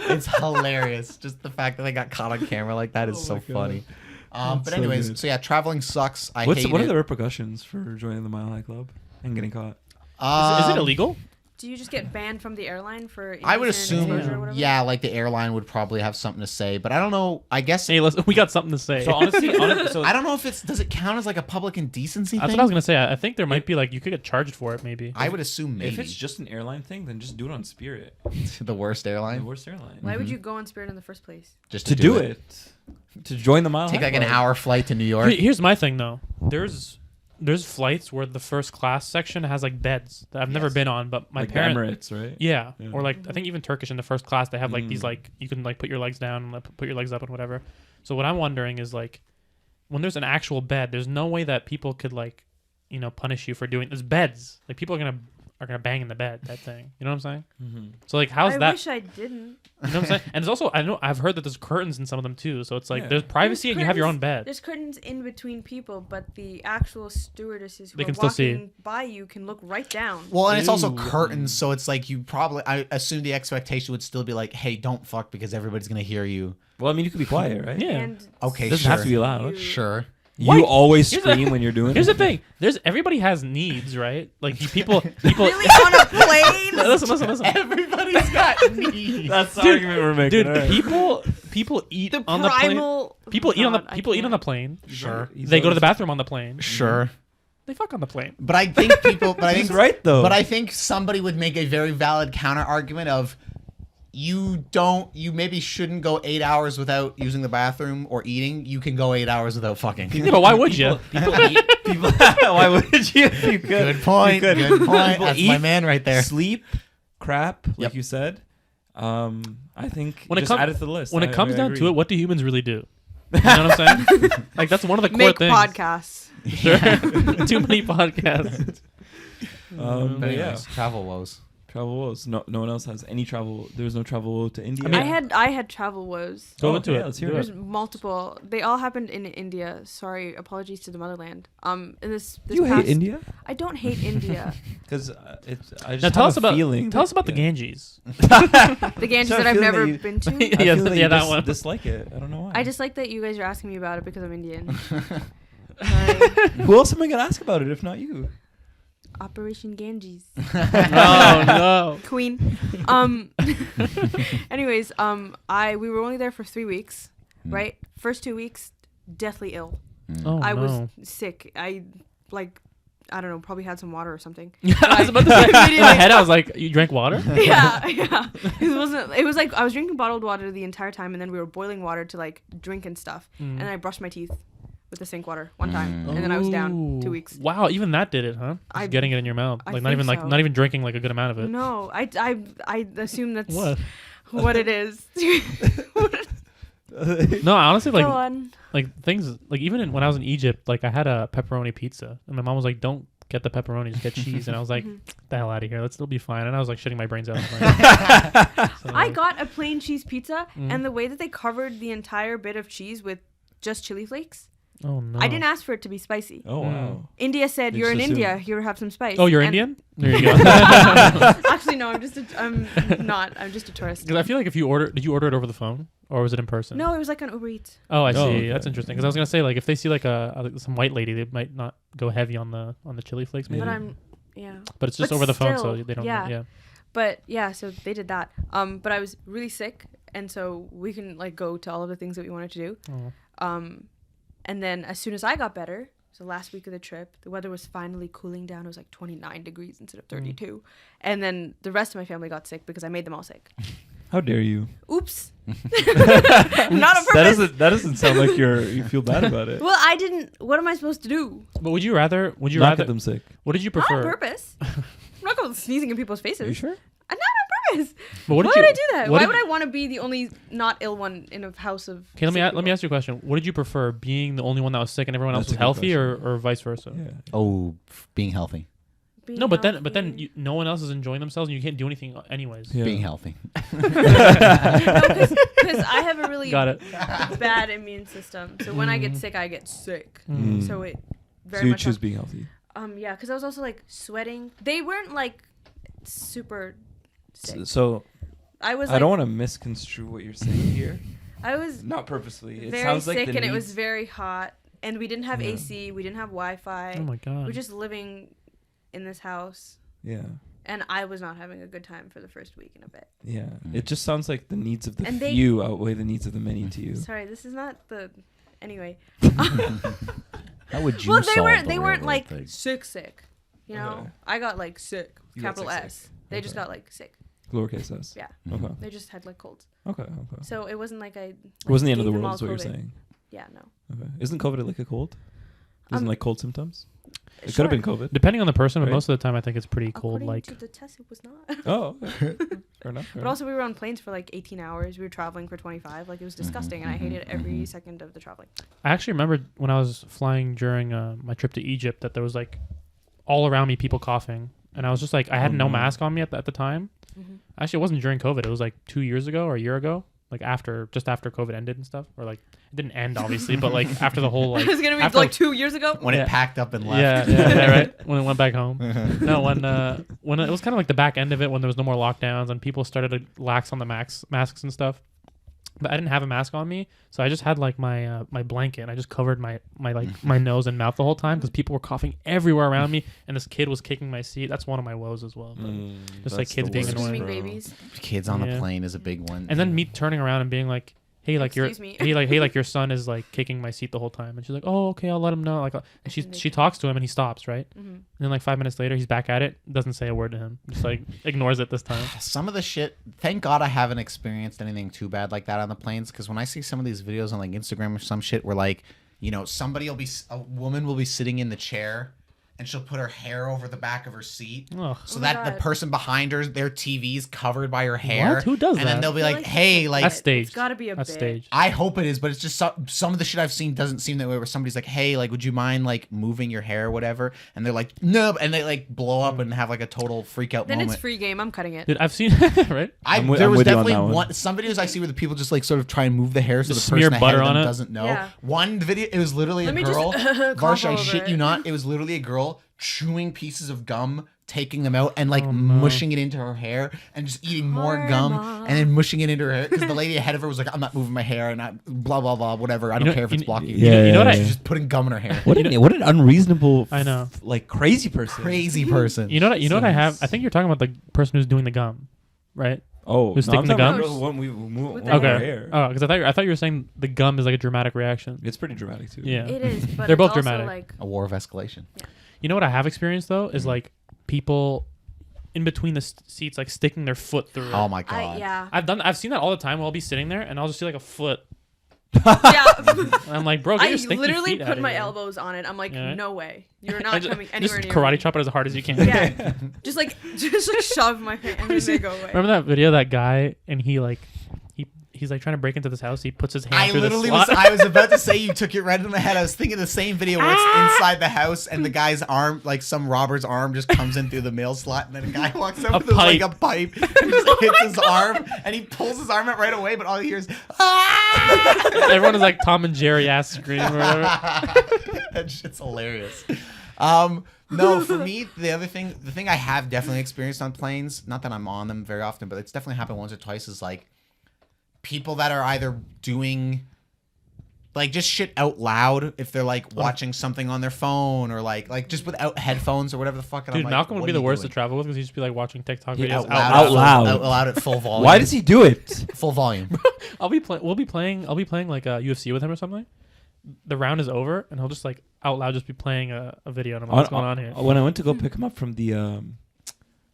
it's hilarious. Just the fact that they got caught on camera like that is so funny. But
so
anyways,
good.
so yeah, traveling sucks. I
What
hate
are
it.
the repercussions for joining the Mile High Club and getting caught?
Is it illegal?
Do you just get banned from the airline for
I would
indecent
assume,
exposure or whatever?
yeah, like the airline would probably have something to say, but I don't know. I guess
Hey, listen, we got something to say.
So honestly, so
I don't know if does it count as like a public indecency
That's
thing?
what I was gonna say. I think there might be like you could get charged for it. Maybe.
I would assume maybe
if it's just an airline thing, then just do it on Spirit,
the worst
the
airline
worst airline.
Why would you go on Spirit in the first place?
just
To do it, to join the Mile
Take
High
like an
Club.
hour flight to New York.
Here's my thing though. There's flights where the first class section has like beds that I've never
Yes.
been on, but my
like
parents.
Emirates, right?
Yeah.
Yeah.
Or like I think even Turkish in the first class they have like these like you can like put your legs down and like, put your legs up and whatever. So what I'm wondering is like when there's an actual bed, there's no way that people could like punish you for doing there's beds. Like people are are gonna bang in the bed. That thing. You know what I'm saying?
Mm-hmm.
So like, how's
I
that?
wish I didn't.
You know what I'm saying? And there's also I've heard that there's curtains in some of them too. So it's like
Yeah.
there's privacy
There's
and you have your own
curtains-
bed.
There's curtains in between people, but the actual stewardesses who
They
are
can still see.
walking by you can look right down.
Well, and it's also
Ew.
curtains, so it's like I assume the expectation would still be like, hey, don't fuck because everybody's gonna hear you.
Well, I mean, you could be quiet, right?
Yeah.
And
Okay,
It doesn't
sure.
have to be loud.
you-
Sure.
You
What?
always
Here's the-
scream when you're doing
Here's
it.
the thing. Everybody has needs, right? Like people.
Really on a plane?
listen.
Everybody's got needs.
That's the
Dude,
argument we're making.
Dude,
all right.
people eat
The
on the plane.
primal.
People eat on the
God, I
people eat on the
can't.
plane.
Sure.
They go to the bathroom on the plane.
Sure.
They fuck on the plane.
But I think people. But I think
He's right though.
But I think somebody would make a very valid counter argument of you maybe shouldn't go 8 hours without using the bathroom or eating. You can go 8 hours without fucking.
Yeah, but why would you?
People eat. People. Why would you? If you could.
Good point.
You could.
Good point.
People
That's my
eat,
man right there.
Sleep, crap, like
Yep.
you said. I think
When it
just
come-
add it to the list.
When it
I
comes down
agree.
to it, what do humans really do? You know what I'm saying? Like that's one of the core
Make
things.
podcasts.
Sure. Too many podcasts.
But
but yeah,
anyways, travel woes.
travel woes. No one else has any travel. There was no travel to India.
I had travel woes.
Go
Oh,
into
yeah,
it.
let's hear
Do
it.
There's multiple. They all happened in India. Sorry, apologies to the motherland. In this
you
past,
hate India?
I don't hate India.
Because it's. I just
Now tell
have
us
a
about
feeling.
tell us about the
yeah.
Ganges.
The Ganges
So I
that I've
feel
never
that you-
been to.
I
Yeah,
feel that
yeah,
you
that one.
dislike it. I don't know why.
I just like that you guys are asking me about it because I'm Indian. Sorry.
Who else am I gonna ask about it if not you?
Operation Ganges.
Oh no.
Queen. Anyways, we were only there for 3 weeks, right? First 2 weeks, deathly ill.
Oh
I
no.
was sick. I don't know, probably had some water or something.
I was about to say, in my head, I was like, "You drank water?"
yeah. It was like I was drinking bottled water the entire time, and then we were boiling water to like drink and stuff. And I brushed my teeth with the sink water one time, and then I was down 2 weeks.
Wow, even that did it, huh? Just getting it in your mouth,
I
like not
think
even like
so.
not even drinking like a good amount of it.
No, I assume that's
What?
what it is.
No, honestly,
Go
like
on.
things like even when I was in Egypt, like I had a pepperoni pizza, and my mom was like, "Don't get the pepperoni, just get cheese." And I was like, "Get the hell out of here, let's still be fine." And I was like shitting my brains out. So,
I got a plain cheese pizza, and the way that they covered the entire bit of cheese with just chili flakes,
oh no,
I didn't ask for it to be spicy.
Oh wow.
India said,
They
"You're in
just
India.
assumed.
Here, have some spice."
Oh, you're
And-
Indian? There you go.
Actually, no. I'm not. I'm just a tourist.
Because I feel like if you did you order it over the phone or was it in person?
No, it was like on Uber Eats.
Oh, I see.
okay.
That's interesting. Because I was gonna say like if they see like some white lady, they might not go heavy on the chili flakes, maybe.
But
But it's just
but
over the phone, so
still,
they don't.
yeah.
Yeah.
But yeah, so they did that. But I was really sick, and so we can like go to all of the things that we wanted to do.
Oh.
And then as soon as I got better, so last week of the trip, the weather was finally cooling down. It was like 29 degrees instead of 32. And then the rest of my family got sick because I made them all sick.
How dare you?
Oops. Not on purpose.
That doesn't sound like you feel bad about it.
Well, I didn't. What am I supposed to do?
But would you rather?
Not get them sick.
What did you
Not on
prefer?
purpose. I'm not going sneezing in people's faces.
Are you sure?
Not on purpose.
But
Why
what
would
did
I
you
do that?
what
Why
did
would
you-
I want to be the only not ill one in a house of?
Okay, let me
sick
let me
people?
ask you a question. What did you prefer, being the only one that was sick and everyone else
That's
was
a good
healthy, or vice versa?
Yeah.
Oh, being healthy.
Being
No, but then
healthy.
you, no one else is enjoying themselves, and you can't do anything anyways.
Yeah.
Being healthy.
Because I have a really
Got it.
bad immune system. So when I get sick, I get sick.
Mm.
So it very
So you
much.
choose being healthy.
Yeah, because I was also like sweating. They weren't like super sick.
So
I was.
I don't want to misconstrue what you're saying here.
I was
Not purposely. It
very
sounds like
sick,
the
and it was
needs-
very hot, and we didn't have
Yeah.
AC. We didn't have Wi-Fi.
Oh my
We
god.
were just living in this house,
Yeah.
and I was not having a good time for the first week and a bit.
Yeah. It just sounds like the needs of the
And they-
few outweigh the needs of the many to you.
Sorry, this is not the. Anyway.
How would you
Well,
solve
they
the
weren't
railroad
like
thing?
sick. You know,
Okay.
I got like sick,
You got
capital
sick,
S.
sick.
They just
Okay.
got like sick.
Lowercase s.
Yeah,
Mhm.
Okay.
they just had like colds.
Okay. Okay.
So it wasn't like I.
It wasn't the end of the
gave them
world,
all
is what you're
COVID.
saying.
Yeah, no.
Okay. Isn't COVID like a cold? Isn't like cold symptoms? It could
Sure.
have been COVID.
Depending on the person, but
Right.
most of the time, I think it's pretty cold.
According
Like
to the test, it was not.
Oh, okay. Fair enough.
But also, we were on planes for like 18 hours. We were traveling for 25. Like, it was disgusting, and I hated every second of the traveling.
I actually remember when I was flying during my trip to Egypt that there was like all around me people coughing, and I was just like, I had no
no.
mask on me at the time.
Mhm.
Actually, it wasn't during COVID. It was like 2 years ago or a year ago, like just after COVID ended and stuff, or like it didn't end obviously, but like after the whole like
It was gonna be
after-
like 2 years ago.
When
Yeah.
it packed up and left.
yeah, right. When it went back home. No, when it was kind of like the back end of it, when there was no more lockdowns and people started to lax on the masks and stuff. But I didn't have a mask on me, so I just had like my my blanket. And I just covered my my nose and mouth the whole time because people were coughing everywhere around me, and this kid was kicking my seat. That's one of my woes as well. But just like
That's
kids
the
being
worst,
annoying.
Screaming
bro.
babies.
Kids on the
Yeah.
plane is a big one.
And then me turning around and being like, "Hey, like
Excuse me.
hey, like your son is like kicking my seat the whole time." And she's like, "Oh, okay, I'll let him know." Like, and
And they
she
do.
talks to him and he stops, right?
Mhm.
And then like 5 minutes later, he's back at it. Doesn't say a word to him. Just like ignores it this time.
some of the shit, thank God I haven't experienced anything too bad like that on the planes, because when I see some of these videos on like Instagram or some shit where like, you know, a woman will be sitting in the chair and she'll put her hair over the back of her seat
Ugh.
so
Oh my
that the
God.
person behind her, their TV's covered by her hair.
What? Who does
and
that?
then they'll be
I feel
like,
like
hey,
it's
like
That's staged.
It's gotta be a
That's
bit.
staged.
I hope it is, but it's just some of the shit I've seen doesn't seem that way, where somebody's like, hey, like, would you mind like moving your hair or whatever? And they're like, no, and they like blow up and have like a total freak out
Then
moment.
it's free game. I'm cutting it.
Dude, I've seen right.
I'm
there was
with you on
definitely
that one.
some videos I see where the people just like sort of try and move the hair so
Just
the person
smear butter
ahead of
on
them
it?
doesn't know.
Yeah.
One video, it was literally
Let
a
me just
girl.
combo
Varshaa, I
over
shit
it.
you not, it was literally a girl chewing pieces of gum, taking them out and like
Oh, no.
mushing it into her hair and just eating more gum
Karma.
and then mushing it into her hair because the lady ahead of her was like, I'm not moving my hair and I blah blah blah whatever. I don't
know-
care if it's
you-
blocking.
Yeah,
you know what I-
She's just putting gum in her hair.
What an unreasonable,
I know.
like crazy person.
Crazy person.
You know what I have? I think you're talking about the person who's doing the gum, right?
Oh,
Who's
no, I'm
sticking the
talking
gum?
about when we move
With
our
the
Okay.
hair.
Oh, because I thought you were saying the gum is like a dramatic reaction.
It's pretty dramatic too.
Yeah.
It is, but
They're
it's
both
also
dramatic.
like
A war of escalation.
You know what I have experienced though is like people in between the seats like sticking their foot through it.
Oh my god.
yeah.
I've seen that all the time. Where I'll be sitting there and I'll just see like a foot.
Yeah.
And I'm like, bro, get
I
your stinky
literally
feet
put
outta
my
here.
elbows on it. I'm like,
Yeah.
no way. You're
I
not
ju-
coming anywhere
just
near
karate
me.
chop it as hard as you can.
Yeah. just like shove my face and then they go away.
Remember that video of that guy and he's like trying to break into this house. He puts his hand
I
through
literally
the slot.
I was about to say, you took it right in the head. I was thinking the same video where it's inside the house and the guy's arm, like some robber's arm, just comes in through the mail slot, and then a guy walks over with like a pipe and just hits his arm, and he pulls his arm out right away, but all he hears, ah!
Everyone is like Tom and Jerry ass scream or whatever.
That shit's hilarious. No, for me, the thing I have definitely experienced on planes, not that I'm on them very often, but it's definitely happened once or twice, is like people that are either doing like just shit out loud if they're like watching something on their phone or like just without headphones or whatever the fuck. And
Dude,
I'm like,
Malcolm would
what
be
are
the
you
worst
doing?
to travel with because he'd just be like watching TikTok
Yeah,
videos
Out loud.
out loud at full volume.
Why does he do it?
full volume?
I'll be playing like a UFC with him or something. The round is over and he'll just like out loud just be playing a video and I'm like, what's going on here?
When I went to go pick him up from the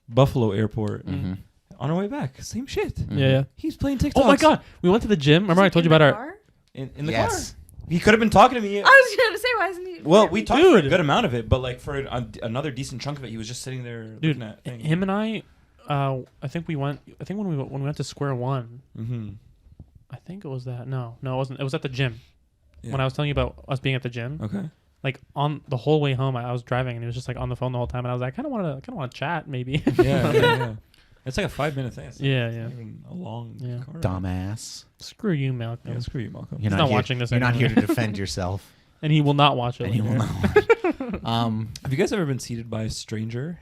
Buffalo airport,
Mm-hmm.
on our way back, same shit.
Yeah.
He's playing TikTok.
Oh my god, we went to the gym. Remember I told you about our
In the
Yes.
car. He could have been talking to me.
I was gonna say, why isn't he?
Well, we talked for a
Dude.
good amount of it, but like for another decent chunk of it, he was just sitting there
dude.
looking at things.
Him and I think when we went to Square One,
Mm-hmm.
I think it was that. No, it wasn't. It was at the gym.
Yeah.
When I was telling you about us being at the gym,
Okay.
like on the whole way home, I was driving and he was just like on the phone the whole time, and I was like, I kind of want to chat, maybe.
Yeah. It's like a 5-minute thing. It's
Yeah,
not
yeah.
even a long
Yeah.
car.
Dumbass.
Screw you, Malcolm.
Yeah, screw you, Malcolm.
You're
He's not watching this
You're not
anymore.
here to defend yourself,
And he will not watch it.
and you will
later.
not.
Have you guys ever been seated by a stranger?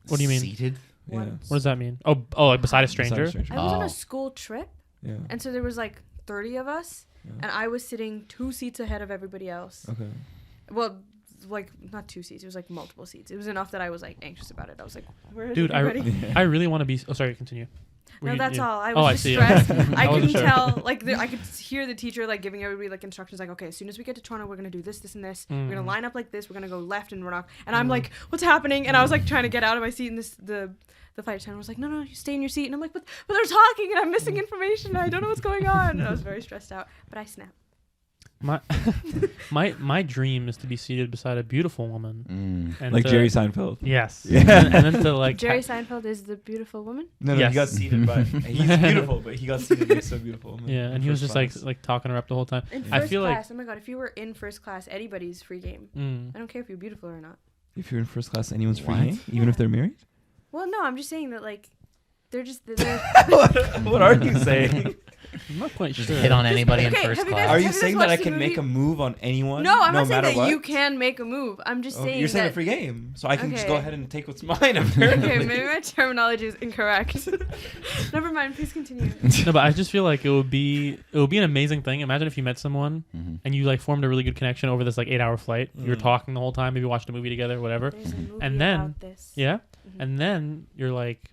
What do you mean?
Seated?
Yeah.
Once.
What does that mean? Oh, like beside a stranger.
I was on
Oh.
a school trip,
Yeah.
and so there was like 30 of us,
Yeah.
and I was sitting 2 seats ahead of everybody else.
Okay.
Well, like not 2 seats. It was like multiple seats. It was enough that I was like anxious about it. I was like, "Where is
Dude,
everybody?"
I really want to be. Oh, sorry. Continue. Were
No,
you-
that's
you-
all. I
Oh, I
was
see.
just stressed. I
wasn't
couldn't
sure.
tell. Like, I could hear the teacher like giving everybody like instructions. Like, okay, as soon as we get to Toronto, we're gonna do this, this, and this. We're gonna line up like this. We're gonna go left and run off. And I'm like, what's happening? And I was like trying to get out of my seat, and the flight attendant was like, no, you stay in your seat. And I'm like, but they're talking, and I'm missing information. And I don't know what's going on. And I was very stressed out, but I snapped.
My dream is to be seated beside a beautiful woman. And
Like
to-
Jerry Seinfeld.
Yes.
Yeah.
And then to like.
Jerry Seinfeld is the beautiful woman.
No,
Yes.
he got seated by. He's beautiful, but he got seated next to a beautiful woman.
Yeah, and he was just like talking her up the whole time.
In
I
first
feel like.
class, oh my god, if you were in first class, anybody's free game.
Mm.
I don't care if you're beautiful or not.
If you're in first class, anyone's free,
What?
game, even if they're married.
Well, no, I'm just saying that like they're just.
What are you saying?
I'm not quite
Just
sure.
hit on anybody in
okay,
first
have you
class.
guys-
Are you
Have you
saying
guys
that I
watched the
can make a
movie?
move on anyone?
No, I'm not saying
matter
that
what?
you can make a move. I'm just saying
You're saying
that.
a free game, so I can just go
Okay.
ahead and take what's mine. Apparently.
Okay, maybe my terminology is incorrect. Never mind. Please continue.
No, but I just feel like it would be an amazing thing. Imagine if you met someone and you like formed a really good connection over this like 8-hour flight. You were talking the whole time, maybe watched a movie together, whatever.
There's a movie
And then-
about this.
Yeah.
Mhm.
And then you're like,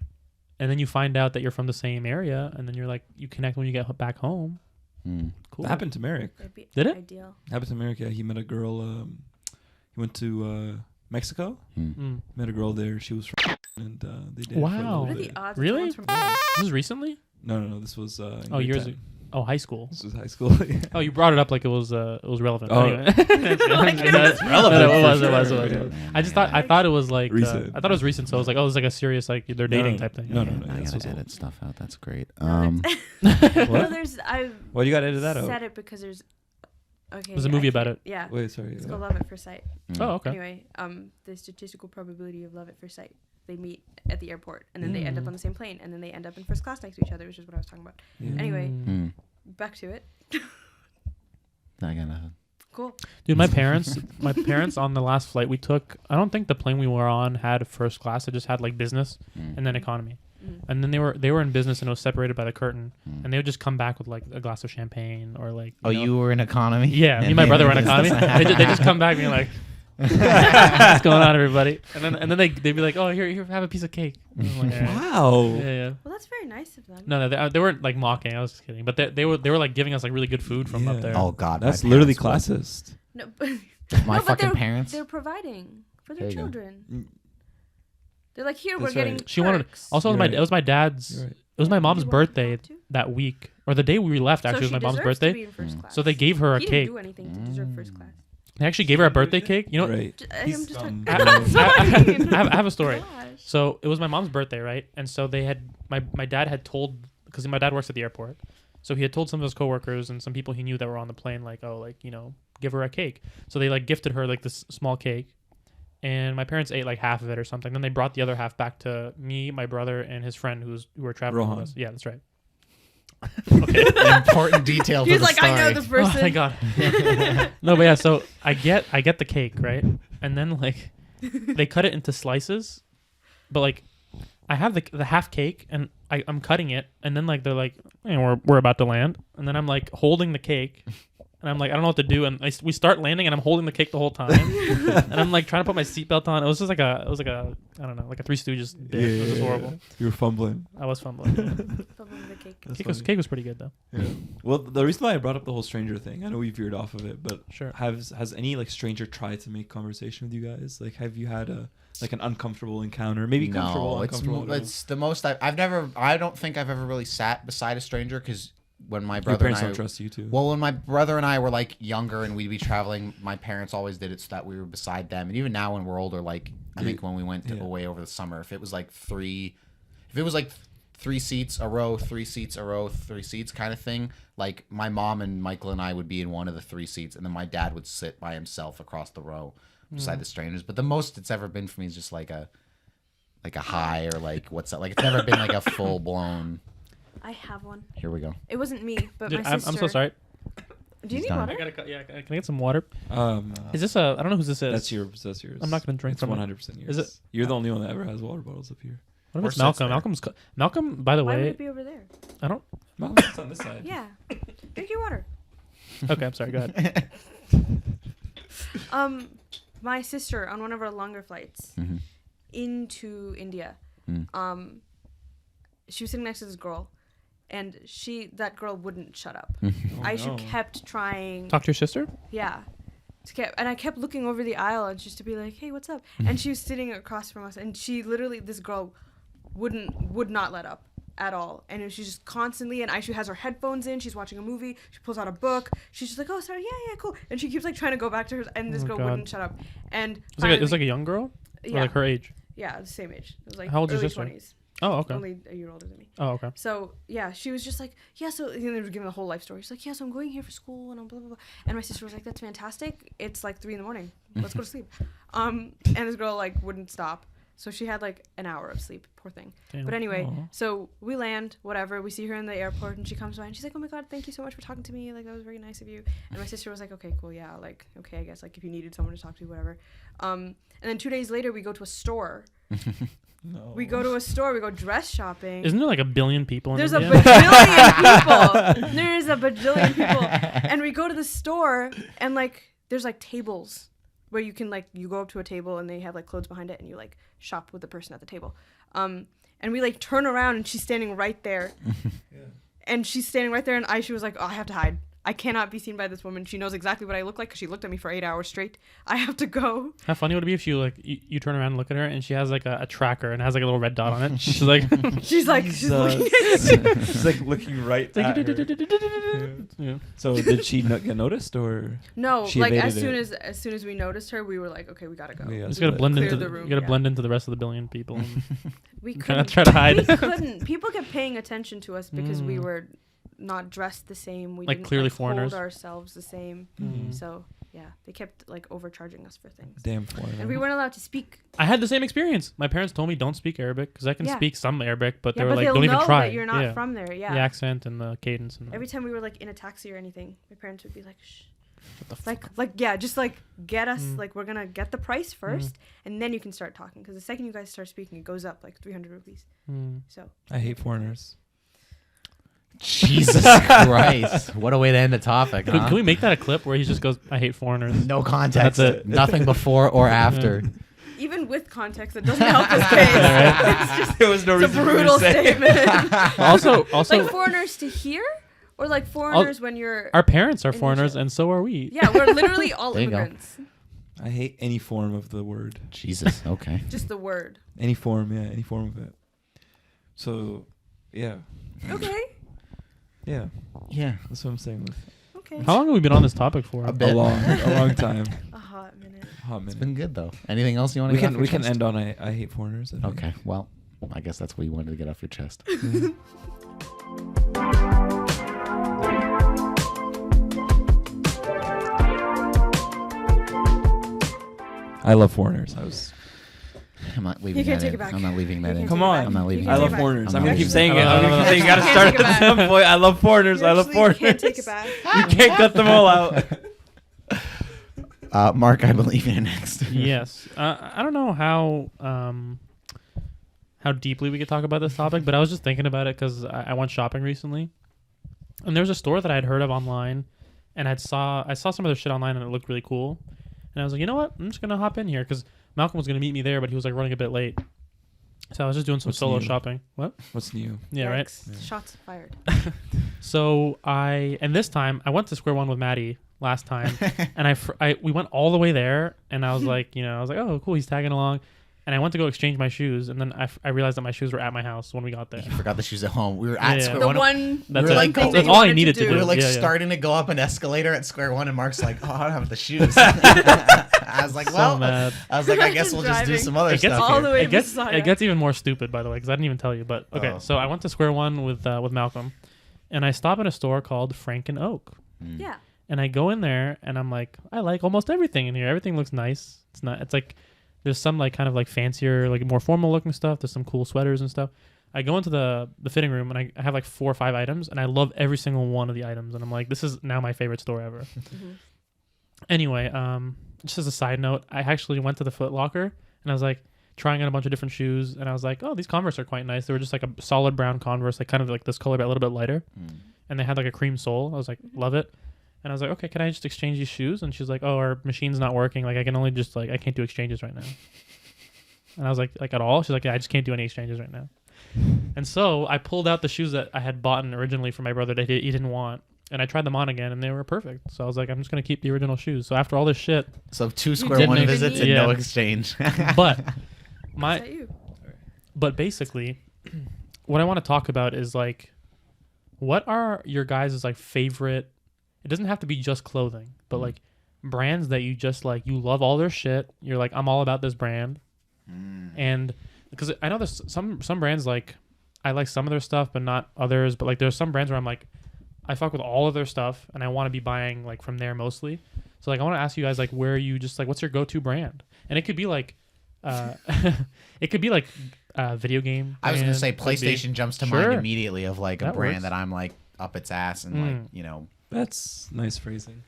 and then you find out that you're from the same area, and then you're like, you connect when you get back home. Cool.
That happened to Merrick.
That'd be
Did it?
Ideal.
Happened to Merrick. Yeah, he met a girl. He went to Mexico.
Mm.
Met a girl there. She was from, and they dated for a
Wow.
little
What are
bit.
the odds?
Really?
That someone's from
This was recently?
No. This was. In
Oh,
grade
years
10.
ago. Oh, high school.
This was high school. Yeah.
Oh, you brought it up like it was relevant.
Oh.
Anyway.
Like it was
relevant.
for
It was.
sure.
I just thought it was like
Recent.
I thought it was recent, so I was like, oh, it was like a serious like they're dating type thing.
No.
I
This
gotta
was
edit
old.
stuff out. That's great.
No,
What?
there's. I
Why do you got to edit that
said
out?
it because there's. Okay.
There's a movie about it.
Yeah.
Wait, sorry.
It's called Love at First Sight.
Oh, okay.
Anyway, the statistical probability of love at first sight. They meet at the airport, and then they end up on the same plane, and then they end up in first class next to each other, which is what I was talking about.
Yeah.
Anyway,
Mm.
back to it.
I got nothing.
Cool.
Dude, my parents on the last flight we took, I don't think the plane we were on had first class. It just had like business and then economy. And then they were in business and it was separated by the curtain. And they would just come back with like a glass of champagne or like.
Oh, you were in economy?
Yeah, me
And
and my brother were in
this
economy.
doesn't
They just come back being like, "What's going on, everybody?" And then they'd be like, "Oh, here, have a piece of cake." And I'm like,
Wow.
yeah.
Well, that's very nice of them.
No, they weren't like mocking. I was just kidding. But they were like giving us like really good food from up
Yeah.
there.
Oh God,
That's
my
literally
parents would.
classist.
No, but
My
no, but
fucking
they're-
parents.
They're providing for their
There you go.
children.
Mm.
They're like, here,
That's
we're getting.
right.
She wanted.
perks.
Also,
You're right.
it was my dad's.
You're right.
It was my
Yeah,
mom's
you wanted
birthday
that too?
that week, or the day we left. Actually,
So
was my
she
mom's
deserves to
birthday.
be in first class.
So they gave her a
He
cake.
didn't do anything to deserve first class.
They actually gave her a birthday cake. You know,
Right.
I'm
He's
just
dumb.
talking.
I have a story.
Gosh.
So it was my mom's birthday, right? And so they had my dad had told, because my dad works at the airport, so he had told some of his coworkers and some people he knew that were on the plane, like, oh, like, you know, give her a cake. So they like gifted her like this small cake, and my parents ate like half of it or something. Then they brought the other half back to me, my brother, and his friend who were traveling
Rohan.
with us. Yeah, that's right.
An important detail to
He's
the
like,
story.
I know this
Oh,
person.
thank God. No, but yeah, so I get the cake, right? And then like they cut it into slices, but like I have the half cake and I'm cutting it, and then like they're like, hey, we're about to land, and then I'm like holding the cake. And I'm like, I don't know what to do. And we start landing, and I'm holding the cake the whole time. And I'm like trying to put my seatbelt on. It was just like I don't know, like a Three Stooges bit. It was just horrible.
You were fumbling.
I was fumbling.
Fumbling the cake.
That's
Cake
funny.
was pretty good though.
Yeah. Well, the reason why I brought up the whole stranger thing, I know we veered off of it, but
Sure.
has any like stranger tried to make conversation with you guys? Like, have you had an uncomfortable encounter? Maybe comfortable,
No,
uncomfortable. I don't know.
it's the most. I don't think I've ever really sat beside a stranger because when my
Your
brother
parents
and I,
don't trust you too.
well, when my brother and I were like younger and we'd be traveling, my parents always did it so that we were beside them. And even now when we're older, like I think when we went away over the summer, if it was like three seats a row, 3 seats a row, 3 seats kind of thing, like my mom and Michael and I would be in one of the 3 seats, and then my dad would sit by himself across the row beside the strangers. But the most it's ever been for me is just like a high or like what's that? Like it's never been like a full blown.
I have one.
Here we go.
It wasn't me, but
Dude,
my
I'm
sister.
so sorry.
Do you
He's
need
done.
water?
Can I get some water?
Is
Is this I don't know who this is.
that's yours? That's yours.
I'm not gonna drink
It's
from it.
100% yours.
Is it?
You're the only one that ever has water bottles up here.
What if
Or
it's
sits
Malcolm?
there.
Malcolm, by the
Why would
way,
it be over there?
I don't.
Well, it's on this side.
Yeah. Drink your water.
Okay, I'm sorry. Go ahead.
My sister on one of our longer flights
Mhm.
into India,
Mm.
she was sitting next to this girl, and that girl wouldn't shut up.
Oh,
Aisha
no.
kept trying.
Talk to your sister.
Yeah. And I kept looking over the aisle and just to be like, hey, what's up? And she was sitting across from us, and she literally, this girl would not let up at all. And she's just constantly, and Aisha has her headphones in, she's watching a movie, she pulls out a book, she's just like, oh, sorry, yeah, cool. And she keeps like trying to go back to her, and this
Oh,
girl
God.
wouldn't shut up. And
It was like a young girl, or
yeah,
like her age.
yeah, the same age. It was like
How old's your
early
sister?
20s.
Oh, okay.
Only a year older than me.
Oh, okay.
So yeah, she was just like, yeah. So and they were giving the whole life story. She's like, yeah. So I'm going here for school and I'm blah blah blah. And my sister was like, that's fantastic. It's like 3 a.m. Let's go to sleep. And this girl like wouldn't stop. So she had like an hour of sleep, poor thing.
Damn.
But anyway,
Aw.
so we land, whatever. We see her in the airport, and she comes by, and she's like, "Oh my god, thank you so much for talking to me. Like, that was very nice of you." And my sister was like, "Okay, cool, yeah, like, okay, I guess like if you needed someone to talk to, whatever." And then 2 days later, we go to a store.
No.
We go to a store. We go dress shopping.
Isn't there like a billion people in
There's a
India?
bajillion people. There's a bajillion people. And we go to the store, and like there's like tables where you can like you go up to a table and they have like clothes behind it, and you like shop with the person at the table. And we like turn around, and she's standing right there. And she's standing right there, and she was like, "Oh, I have to hide. I cannot be seen by this woman. She knows exactly what I look like because she looked at me for 8 hours straight. I have to go."
How funny would it be if you turn around and look at her and she has like a tracker and has like a little red dot on it. She's like,
she's looking at you.
She's like looking right at her.
yeah.
So did she not get noticed or?
No,
She
like
evaded
as soon as we noticed her, we were like, "Okay, we gotta go."
Yeah,
Just
so
gotta blend
clear
into
the
the
room,
you gotta
yeah.
blend into the rest of the billion people. And
We
kinda
couldn't
try to hide.
We couldn't. People kept paying attention to us because we were not dressed the same. We
Like,
didn't
clearly
hold
foreigners.
ourselves the same.
Mm.
So yeah, they kept like overcharging us for things,
Damn foreigner.
and we weren't allowed to speak.
I had the same experience. My parents told me don't speak Arabic because I can
Yeah.
speak some Arabic, but
Yeah,
they were
but
like,
they'll
don't
know
even try.
that you're not
yeah.
from there. Yeah.
The accent and the cadence. And
Every time we were like in a taxi or anything, my parents would be like, "Shh."
what the fuck?
Like yeah, just like get us
Mm.
like we're gonna get the price first, and then you can start talking. Because the second you guys start speaking, it goes up like 300 rupees.
Mm.
So
I hate foreigners.
Jesus Christ. What a way to end the topic, huh?
Can we make that a clip where he just goes, "I hate foreigners"?
No context.
That's it.
Nothing before or after.
even with context, it doesn't help his case. It's just
There was no
it's a
reason for me
brutal
to say.
statement.
also,
Like foreigners to hear, or like foreigners when you're.
our parents are
in
foreigners,
Asia.
and so are we.
Yeah, we're literally all
There you go.
immigrants.
I hate any form of the word.
Jesus. Okay.
Just the word.
Any form, yeah, any form of it. So, yeah,
Okay.
yeah,
Yeah.
that's what I'm saying. With
Okay.
How long have we been on this topic for?
A bit.
a long time,
A hot minute.
hot
It's
minute.
been good though. Anything else you want to
We
get
can
off
we
your
can
chest?
end on I hate foreigners. I think.
Okay. Well, I guess that's what you wanted to get off your chest.
I love foreigners. I was.
I'm not leaving
You can't
that
take
in.
it back.
I'm not leaving that
You
in.
can't
Come
take it
on.
back.
I'm not leaving
You
I
that
can't
love
take it back.
foreigners.
I'm
I'm
not
gonna keep
leaving
saying it.
that.
I'm gonna keep saying. You gotta
You
start
can't take it
at
back.
some point. I love foreigners. I love
You
foreigners.
can't take it back.
You can't cut them all out.
Mark, I believe you're next.
Yes. I don't know how deeply we could talk about this topic, but I was just thinking about it because I went shopping recently, and there was a store that I had heard of online, and I saw some of their shit online, and it looked really cool, and I was like, you know what, I'm just gonna hop in here because Malcolm was gonna meet me there, but he was like running a bit late, so I was just doing some
What's
solo
new?
What?
What's new?
Yeah, right.
Yikes.
Yeah.
Shots fired.
So this time I went to Square One with Matty last time, and we went all the way there, and I was like, oh cool, he's tagging along, and I went to go exchange my shoes, and then I realized that my shoes were at my house when we got there.
You forgot the shoes at home. We were at
Yeah.
Square
The
One.
one.
That's
were
it.
like,
thing
that's
that you
all I
wanted
needed to
We
do.
were like
Yeah, yeah.
starting to go up an escalator at Square One, and Mark's like, "Oh, I don't have the shoes." I was like,
So
"Well,"
mad.
I was like, "I guess we'll just do
Driving.
some other
It gets
stuff."
all
here.
the way
It gets
Messiah.
it gets even more stupid, by the way, because I didn't even tell you. But okay,
Oh.
so I went to Square One with Malcolm, and I stop in a store called Frank and Oak,
Yeah.
and I go in there, and I'm like, I like almost everything in here. Everything looks nice. It's not. It's like there's some like kind of like fancier, like more formal looking stuff. There's some cool sweaters and stuff. I go into the fitting room, and I have like 4 or 5 items, and I love every single one of the items, and I'm like, this is now my favorite store ever.
Mhm.
Anyway, just as a side note, I actually went to the Foot Locker, and I was like trying on a bunch of different shoes, and I was like, oh, these Converse are quite nice. They were just like a solid brown Converse, like kind of like this color, but a little bit lighter, and they had like a cream sole. I was like, love it. And I was like, okay, can I just exchange these shoes? And she's like, oh, our machine's not working. Like I can only just like, I can't do exchanges right now. And I was like at all? She's like, yeah, I just can't do any exchanges right now. And so I pulled out the shoes that I had bought originally for my brother that he didn't want. And I tried them on again, and they were perfect. So I was like, I'm just going to keep the original shoes. So after all this shit,
So 2 Square
didn't
One
even
visits and
need-
no
Yeah.
exchange.
but
Is
my
that you?
But basically, what I want to talk about is like, what are your guys' like favorite? It doesn't have to be just clothing, but like brands that you just like, you love all their shit. You're like, I'm all about this brand, and because I know there's some brands like I like some of their stuff, but not others. But like there's some brands where I'm like, I fuck with all of their stuff, and I want to be buying like from there mostly. So like I want to ask you guys like, where you just like, what's your go-to brand? And it could be like It could be like video game.
I was gonna
brand,
say
could be-
PlayStation jumps to
Sure.
mind immediately of like a
That
brand
works.
that I'm like up its ass and like, you know,
That's nice phrasing.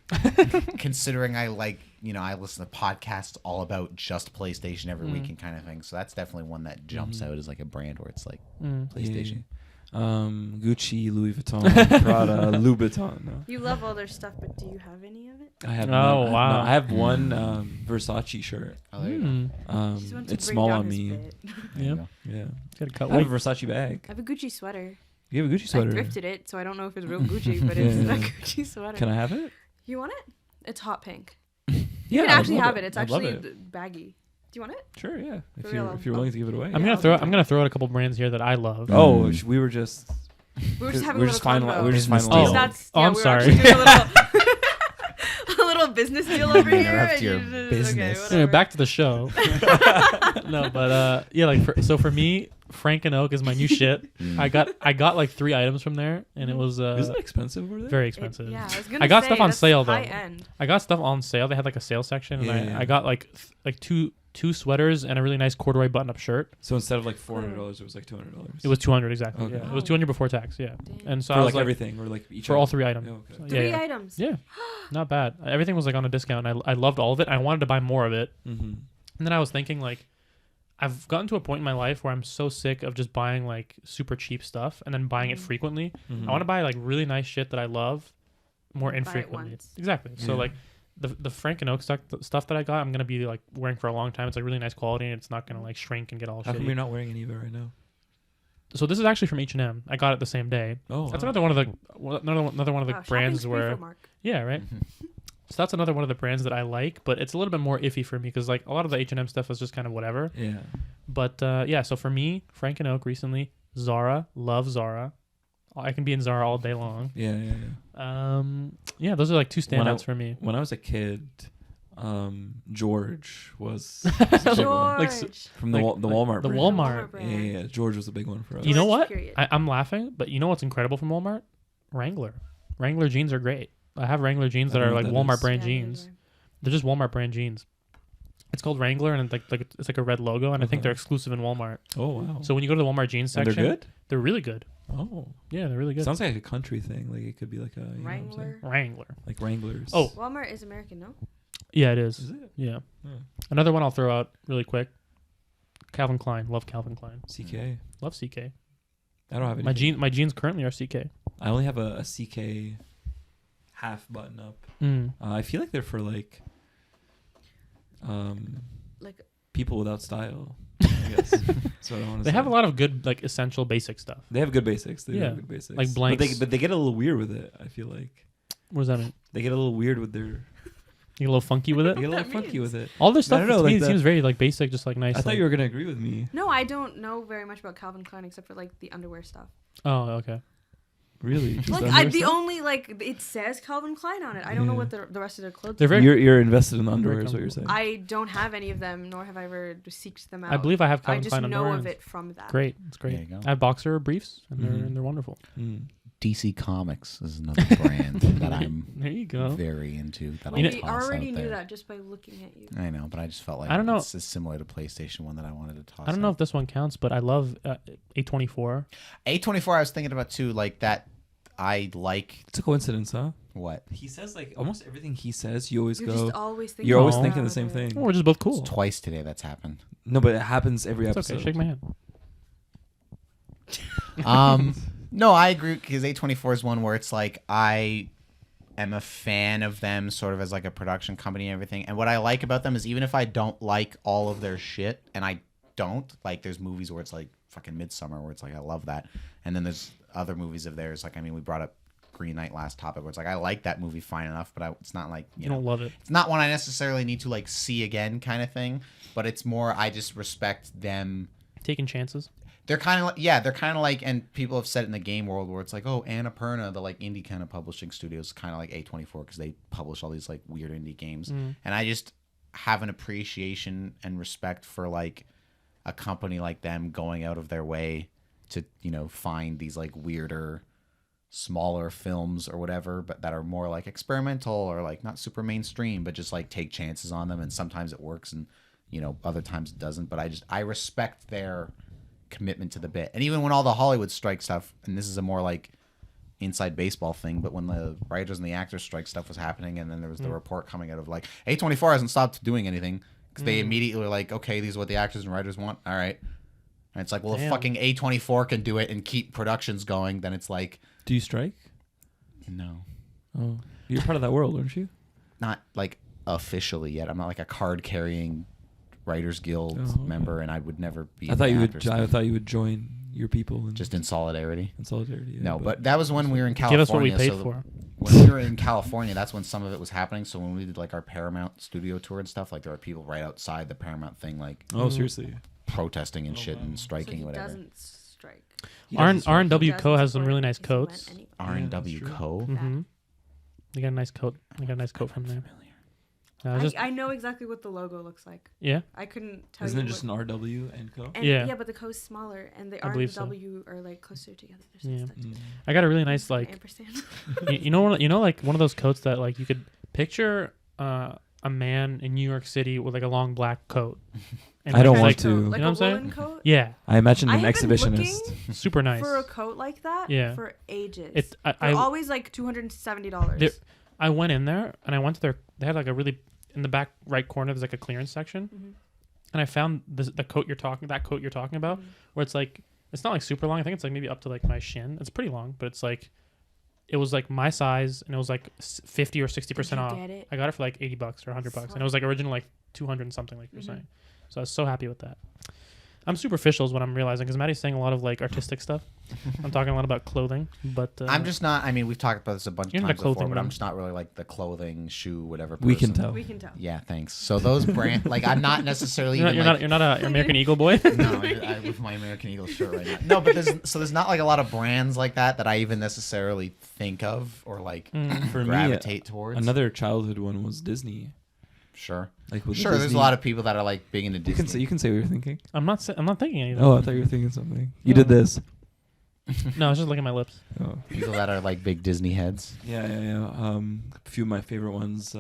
considering I like, you know, I listen to podcasts all about just PlayStation every
Mm.
weekend kind of thing. So that's definitely one that jumps out as like a brand where it's like
Mm.
PlayStation.
Gucci, Louis Vuitton, Prada, Louboutin. No.
You love all their stuff, but do you have any of it?
I have.
Oh,
none.
wow.
I have one Versace shirt.
Oh, there you go.
Mm.
Just wanted to
It's
bring
small
down
on
his
me.
bit.
There you
Yeah.
go.
Yeah.
Gotta cut
I have
weight.
a Versace bag.
I have a Gucci sweater.
You have a Gucci
I
sweater.
thrifted it, so I don't know if it's real Gucci, but it's
Yeah.
a Gucci sweater.
Can I have it?
You want it? It's hot pink.
Yeah,
You can
I'd
actually
love
have it. It's
I'd love
actually
it.
baggy. Do you want it?
Sure, yeah.
For
If
real,
you're willing to give it away.
I'm
Yeah,
gonna
I'll
I'm gonna throw out a couple brands here that I love.
Oh, we were just.
We were just having
we're
a
just
little
finalizing.
convo.
We're just
Business
finalizing.
deal.
That's,
Oh,
yeah,
I'm
we were
sorry.
actually doing a little business deal over here.
Interrupt
and
your
you just-
business.
Okay,
Anyway,
whatever.
back to the show. No, but yeah, like for me, Frank and Oak is my new shit. I got like 3 items from there, and it was
Is it expensive over there?
very
It-
expensive.
yeah, I was gonna
I got
say,
stuff on
that's
sale, though.
high end.
I got stuff on sale. They had like a sale section, and
Yeah.
I got like two sweaters and a really nice corduroy button-up shirt.
So instead of like $400, it was like $200.
It was $200 exactly.
Okay.
Yeah, it was $200 before tax. Yeah,
Damn.
and so
for
I
like,
was like
everything, or like each
for all
item?
3 items.
Yeah, okay.
So,
Three
yeah,
items.
yeah, not bad. Everything was like on a discount. And I loved all of it. I wanted to buy more of it,
Mm-hmm.
and then I was thinking like, I've gotten to a point in my life where I'm so sick of just buying like super cheap stuff and then buying it frequently.
Mm-hmm.
I want to buy like really nice shit that I love more
Buy it
infrequently.
once.
Exactly. So
Yeah.
like the Frank and Oak stuff that I got, I'm gonna be like wearing for a long time. It's like really nice quality and it's not gonna like shrink and get all
How come
shitty.
you're not wearing any of it right now?
So this is actually from H&M. I got it the same day.
Oh,
That's
wow.
another one of the
Wow,
brands
shopping's free
where
for Mark.
yeah, right. So that's another one of the brands that I like, but it's a little bit more iffy for me because like a lot of the H&M stuff is just kind of whatever.
Yeah.
But yeah, so for me, Frank and Oak recently, Zara, love Zara. I can be in Zara all day long.
Yeah, yeah, yeah.
Yeah, those are like 2
When I-
standouts for me.
When I was a kid, George was a big one.
Like,
George.
From the
like-
Walmart
the
brand.
Walmart.
brand.
Yeah, yeah, yeah. George was a big one for us.
You know
George,
what?
period.
I'm laughing, but you know what's incredible from Walmart? Wrangler. Wrangler jeans are great. I have Wrangler jeans that
I
are
don't
like
know what that
Walmart
is.
brand
Yeah,
jeans. They're just Walmart brand jeans. It's called Wrangler, and it's like a red logo, and I think
Okay.
they're exclusive in Walmart.
Oh wow.
So when you go to the Walmart jeans
and
section,
they're good.
they're really good.
Oh,
Yeah, they're really good.
sounds like a country thing. Like it could be like a you know what I'm saying?
Wrangler.
Wrangler.
Like Wranglers.
Oh.
Walmart is American, no?
Yeah, it is.
Is it?
Yeah.
Yeah.
Another one I'll throw out really quick. Calvin Klein. Love Calvin Klein.
CK.
Love CK.
I don't have any.
My jeans currently are CK.
I only have a CK half button up.
Mm.
I feel like they're for like
Like
people without style. I guess. So I don't want to.
They have a lot of good like essential basic stuff.
They have good basics. They
Yeah.
have good basics.
Like blanks.
But they get a little weird with it. I feel like
What does that mean?
they get a little weird with their.
You get a little funky with
They
it.
get a little
that
funky
means.
with it.
All this stuff
don't know,
to me
like the-
seems very like basic, just like nice.
I thought
like-
you were gonna agree with me.
no, I don't know very much about Calvin Klein except for like the underwear stuff.
Oh, okay.
Really? Just
Like
underwear
the
stuff?
only like it says Calvin Klein on it. I don't know
Yeah.
what the rest of their clothes.
They're
are.
very.
You're invested in the
Very
underwear, is what you're saying.
I don't have any of them, nor have I ever seeked them out.
I believe I have
I
Calvin
just
Klein
know
underwear.
of
and
it from that.
Great, it's
There
great.
you go.
I have boxer briefs, and
Mhm.
they're wonderful.
Mm.
DC Comics is another brand that I'm
There you go.
very into. That
Well,
I'll
we
toss
already
out
knew
there.
that just by looking at you.
I know, but I just felt like
I don't know-
it's similar to PlayStation one that I wanted to toss.
I don't know
out.
if this one counts, but I love A24.
A24 I was thinking about too, like that. I like
It's a coincidence, huh?
what?
He says like almost everything he says. You always
You're
go.
just always thinking.
You're always
Oh.
thinking the
about
same
it.
thing.
Oh, we're just both cool.
It's twice today that's happened.
No, but it happens every
It's
episode.
okay. Shake my hand.
No, I agree because A24 is one where it's like I am a fan of them sort of as like a production company and everything. And what I like about them is even if I don't like all of their shit, and I don't, like there's movies where it's like fucking Midsummer where it's like I love that. And then there's other movies of theirs, like I mean we brought up Green Knight last topic where it's like I like that movie fine enough, but it's not like
You don't love it.
it's not one I necessarily need to like see again kind of thing, but it's more I just respect them.
Taking chances.
They're kind of like, yeah, they're kind of like, and people have said it in the game world where it's like, oh, Annapurna, the like indie kind of publishing studios, kind of like A24 because they publish all these like weird indie games. And I just have an appreciation and respect for like a company like them going out of their way to, you know, find these like weirder, smaller films or whatever, but that are more like experimental or like not super mainstream, but just like take chances on them. And sometimes it works and other times it doesn't. But I respect their commitment to the bit. And even when all the Hollywood strike stuff, and this is a more like inside baseball thing, but when the writers and the actors strike stuff was happening, and then there was the report coming out of like A24 hasn't stopped doing anything because they immediately were like, okay, these are what the actors and writers want. All right. And it's like, well, if fucking A24 can do it and keep productions going, then it's like,
Do you strike?
no,
Oh, you're part of that world, aren't you?
not like officially yet. I'm not like a card carrying Writers Guild member, and I would never be.
I thought you would join your people and
just in solidarity.
in solidarity. Yeah,
No, but that was when we were in
Give
California.
us what we paid
so
for.
When we were in California, that's when some of it was happening. So when we did like our Paramount studio tour and stuff, like there were people right outside the Paramount thing, like
Oh, seriously.
protesting and shit and
So
striking,
he
whatever.
doesn't strike.
R&W
He
Co
doesn't
has some
support
really nice
because he went
coats.
anyway.
R&W
that's true.
Co.
Mm-hmm. They got a nice coat. They got a nice coat from there. Just,
I know exactly what the logo looks like.
yeah.
I couldn't tell
Isn't
you.
it just an RW and Co?
And
Yeah.
but the co's smaller, and the
I
R and
believe
the
so.
W are like closer together. They're
Yeah.
so stuck together.
I got a really nice like
Ampersand.
you know like one of those coats that like you could picture a man in New York City with like a long black coat. And
I don't
like,
want
like,
to.
Like
You know what I'm
a
saying?
woolen coat.
Yeah,
I imagine
I
an
have been
exhibitionist.
super nice.
for a coat like that.
Yeah.
For ages.
It's
They're always like $270.
There- I went in there and I went to their. They had like a really in the back right corner. There's like a clearance section, and I found the coat you're talking about, where it's like it's not like super long. I think it's like maybe up to like my shin. It's pretty long, but it's like it was like my size, and it was like 50 or 60% off.
Get it?
I got it for like $80 or $100, and it was like original like 200 and something, like you're saying. So I was so happy with that. I'm superficial is what I'm realizing because Matty's saying a lot of like artistic stuff. I'm talking a lot about clothing, but
I'm just not. I mean, we've talked about this a bunch of
You're not a
times before,
clothing
but I'm
man.
just not really like the clothing, shoe, whatever.
We can
person.
tell.
We can tell.
Yeah, thanks. So those brand, like, I'm not necessarily.
you're
even,
not
like,
you're not a American Eagle boy.
No, I with my American Eagle shirt right now. No, but there's not like a lot of brands like that I even necessarily think of or like
For me,
gravitate towards.
another childhood one was Disney.
Sure.
Like with the
Sure, there's a
Disney-
lot of people that are like big into Disney.
You can say what you're thinking.
I'm not thinking anything.
Oh, I thought you were thinking something. You did this.
No, I was just looking at my lips.
Oh.
People that are like big Disney heads.
Yeah. A few of my favorite ones,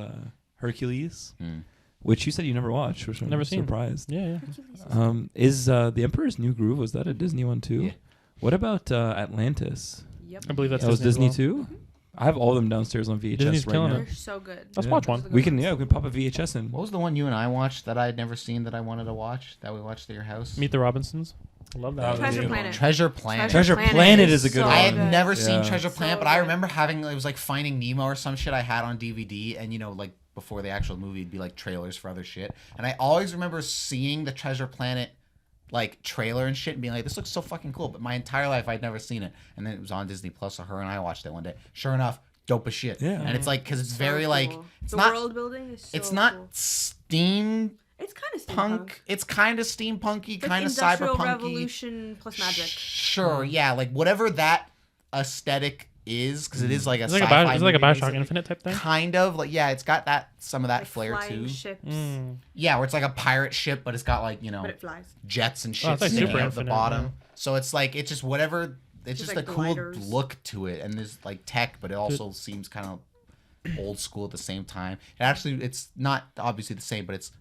Hercules,
Hmm.
which you said you never watched, which I'm
Never seen.
surprised.
Yeah.
Hercules
Is The Emperor's New Groove, was that a Disney one too?
Yeah.
What about Atlantis?
Yep.
I believe that's
That was
Disney
Disney
as well.
too? I have all of them downstairs on VHS
Disney's
right
killing
now.
it.
They're so good.
Let's
Yeah.
watch one.
Those are the
We
good
can
ones.
we can pop a VHS in.
What was the one you and I watched that I had never seen that I wanted to watch that we watched at your house?
Meet the Robinsons. I love that.
Treasure
Treasure Planet.
Treasure Planet.
Treasure Planet is a good
so
one.
I had
good.
never seen
Yeah.
Treasure
So
Planet, but I
good.
remember having it was like Finding Nemo or some shit I had on DVD, and like before the actual movie, it'd be like trailers for other shit, and I always remember seeing the Treasure Planet like trailer and shit and being like, this looks so fucking cool. But my entire life I'd never seen it, and then it was on Disney Plus, so her and I watched it one day. Sure enough, dope as shit.
Yeah.
And it's like because it's
So
very like
cool.
it's
the
not
world building is so
it's not
cool.
steampunk.
It's kind of steampunk.
It's kind of steampunky,
Like
kind of
Industrial
cyberpunky.
Revolution plus magic.
Sure, yeah, like whatever that aesthetic is, because it is like a
It's like
sci-fi
it's like a
movie,
Bioshock
basically.
Infinite type thing.
Kind of like it's got some of that
Like
flair
flying
too.
ships,
Yeah, where it's like a pirate ship, but it's got like
but it flies.
jets and shit
it's like
sticking
Super
out the
Infinite,
bottom.
yeah.
So it's like it's just whatever. It's just
like
a cool
gliders.
look to it, and there's like tech, but it also seems kind of old school at the same time. It's not obviously the same, but it's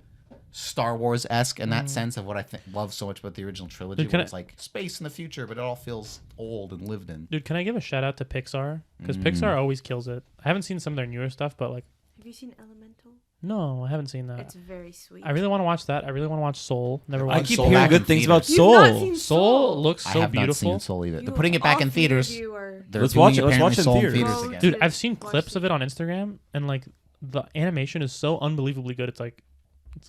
Star Wars esque in that sense of what I love so much about the original trilogy.
Dude, can
where it's like space in the future, but it all feels old and lived in.
Dude, can I give a shout out to Pixar? Because Pixar always kills it. I haven't seen some of their newer stuff, but like,
Have you seen Elemental?
no, I haven't seen that.
It's very sweet.
I really want to watch that. I really want to watch Soul. Never
I
watched
keep
Soul
hearing
back
good
in
things
theaters.
about
You've not
Soul.
seen
Soul looks
I
so
have not
beautiful.
seen Soul either.
You-
They're putting it back
all
in
three of
theaters.
you are-
They're
Let's
doing
watch it. Let's
apparently
watch it in
Soul
theaters.
Go
again.
Dude,
to
I've seen
watch
clips
it.
of it on Instagram, and like the animation is so unbelievably good. It's like,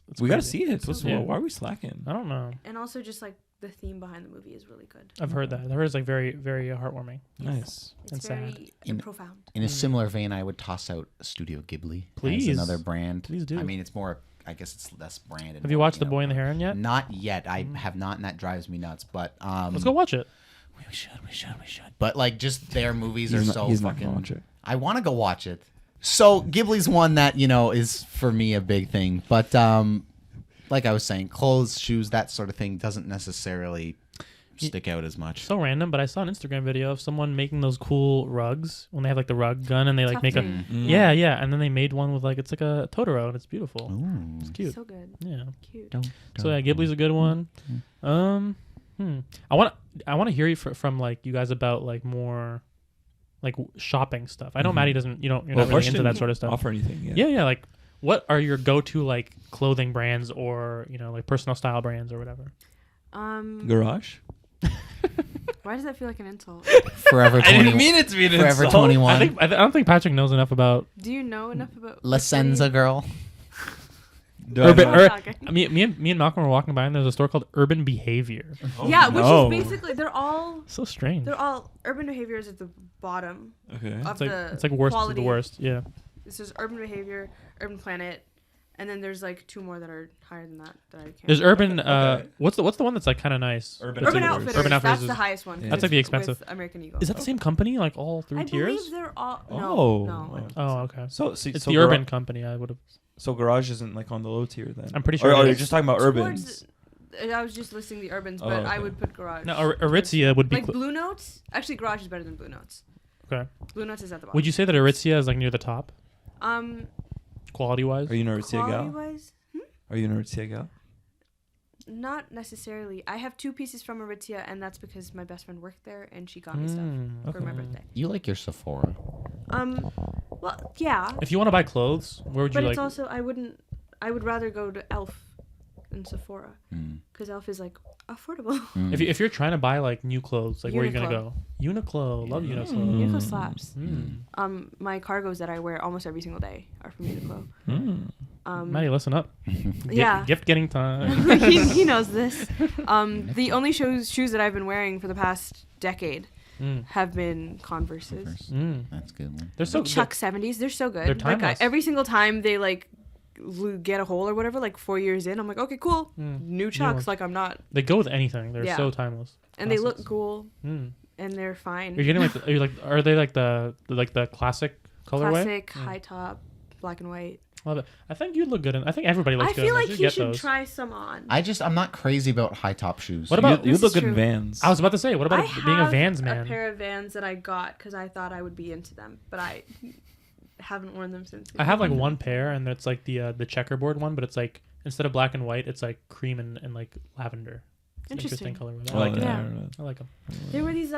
it's
We gotta
crazy.
see it.
Yeah.
Why are we slacking?
I don't know.
And also just like the theme behind the movie is really good.
I've heard that. I've heard it's like very, very heartwarming.
Nice.
It's
And
very
sad.
In-
profound.
In a similar vein, I would toss out Studio Ghibli
Please.
as another brand.
Please do.
I mean, it's more. I guess it's less branded.
Have you watched The Boy and the Heron yet?
Not yet. I have not, and that drives me nuts. But
Let's go watch it.
We should. But like, just their movies are so
He's not
fucking.
gonna watch it.
I want to go watch it. So Ghibli's one that is for me a big thing. But like I was saying, clothes, shoes, that sort of thing doesn't necessarily stick out as much.
So random, but I saw an Instagram video of someone making those cool rugs when they have like the rug gun and they like make a yeah, and then they made one with like it's like a Totoro and it's beautiful.
Ooh.
It's cute.
So good.
Yeah.
Cute.
So yeah, Ghibli's a good one. I want to hear you from like you guys about like more like shopping stuff. I know Matty doesn't. You're not really into that sort of stuff.
Offer anything?
Yeah. Like, what are your go-to like clothing brands or like personal style brands or whatever?
Garage.
Why does that feel like an insult?
Forever 20.
I didn't mean it to be an
Forever
insult.
21.
I don't think Patrick knows enough about
Do you know enough about
La Senza girl.
Me and Malcolm were walking by and there's a store called Urban Behavior.
Yeah, which
no.
is basically they're all
So strange.
Urban Behavior is at the bottom
Okay.
of
It's like worst
quality.
of the worst. Yeah.
This is Urban Behavior, Urban Planet, and then there's like 2 more that are higher than that I can't.
There's Urban.
Okay.
What's the one that's like kind of nice?
Urban
Urban
Outfitters.
Outfitters.
Urban Outfitters
That's
is-
the highest one.
Yeah.
That's like the
with
expensive.
American Eagle.
Is that the same company? Like all 3
I
tiers?
believe they're all.
Oh.
No.
Oh, okay.
So
It's
so
the Urban company. I would have.
So Garage isn't like on the low tier then.
I'm pretty sure
Or
it
you're
is.
just talking about Urbans.
I was just listing the Urbans,
Oh,
but I
okay.
would put Garage.
No, Aritzia would be.
Like Blue Notes. Actually, Garage is better than Blue Notes.
Okay.
Blue Notes is at the bottom.
Would you say that Aritzia is like near the top,
Um,
quality wise?
Are you an Aritzia gal?
quality-wise,
Are you an Aritzia gal?
not necessarily. I have 2 pieces from Aritzia, and that's because my best friend worked there, and she got me stuff for my birthday.
You like your Sephora.
Well, yeah,
If you want to buy clothes, where would you
but
like?
it's also I would rather go to Elf than Sephora
Mm.
because Elf is like affordable.
If you're trying to buy like new clothes, like where are you gonna go? Uniqlo. Love Uniqlo.
Uniqlo slaps.
Mm.
My cargos that I wear almost every single day are from Uniqlo.
Maddie, listen up.
Yeah.
Gift getting time.
he knows this. The only shoes that I've been wearing for the past decade have been Converses.
That's a good one.
They're so
Chuck 70s. They're so good.
They're
Like
timeless.
every single time they like get a hole or whatever, like 4 years in, I'm like, okay, cool, new Chucks.
ones.
Like I'm not,
They go with anything. They're
Yeah.
so timeless.
and they look
Classics.
cool,
Mm.
and they're fine.
Are you getting are they like the classic colorway?
Classic high top, black and white.
Love it. I think you look good. I think everybody looks
I
good.
feel
in
like
those.
he
Get
should
those.
try some on.
I'm not crazy about high top shoes.
What about?
you
This
look
is
good in
true.
Vans.
I was about to say. What about
I
being a
have
Vans
a
man?
pair of Vans that I got because I thought I would be into them, but I haven't worn them since.
I have like one pair, and it's like the checkerboard one, but it's like instead of black and white, it's like cream and like lavender. It's an interesting
Interesting.
colorway.
Oh,
I like it.
Yeah.
I don't know.
I like them.
There were these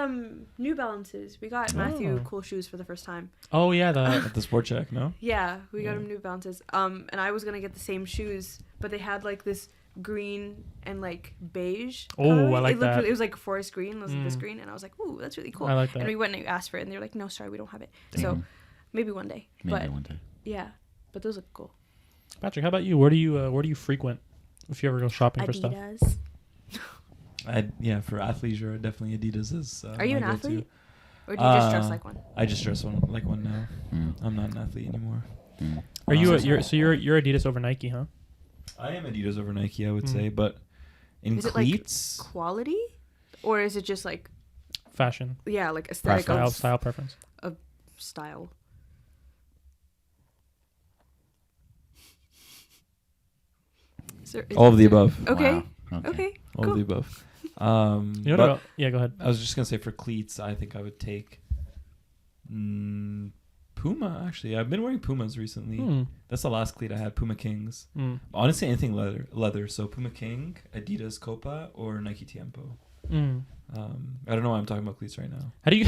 New Balances. We got Matthew
Oh.
cool shoes for the first time.
Oh yeah, the
At the Sport Check, no?
Yeah, we got him New Balances. And I was gonna get the same shoes, but they had like this green and like beige.
Oh,
colorway.
I like
it looked
that.
Really, it was like forest green. It was like this green, and I was like, "Ooh, that's really cool."
I like that.
And we went and asked for it, and they were like, "No, sorry, we don't have it."
Damn.
So maybe one day.
Maybe
but
one day.
yeah, but those look cool.
Patrick, how about you? Where do you frequent if you ever go shopping for stuff?
Adidas.
For athleisure, definitely Adidas is.
Are you an
my go-to.
athlete, or do you just dress like one?
I just dress like one now. I'm not an athlete anymore.
Are you?
Sorry.
You're Adidas over Nike, huh?
I am Adidas over Nike, I would say, but in
Is it like
cleats,
quality, or is it just like
Fashion,
like aesthetic
style preference.
style?
all of the above.
Okay.
Wow.
Okay.
All
Cool.
of the above.
You know
but
what about, yeah, go ahead.
I was just gonna say for cleats, I think I would take Puma. Actually, I've been wearing Pumas recently. That's the last cleat I had. Puma Kings. Honestly, anything leather. So Puma King, Adidas Copa, or Nike Tiempo. I don't know why I'm talking about cleats right now.
How do you?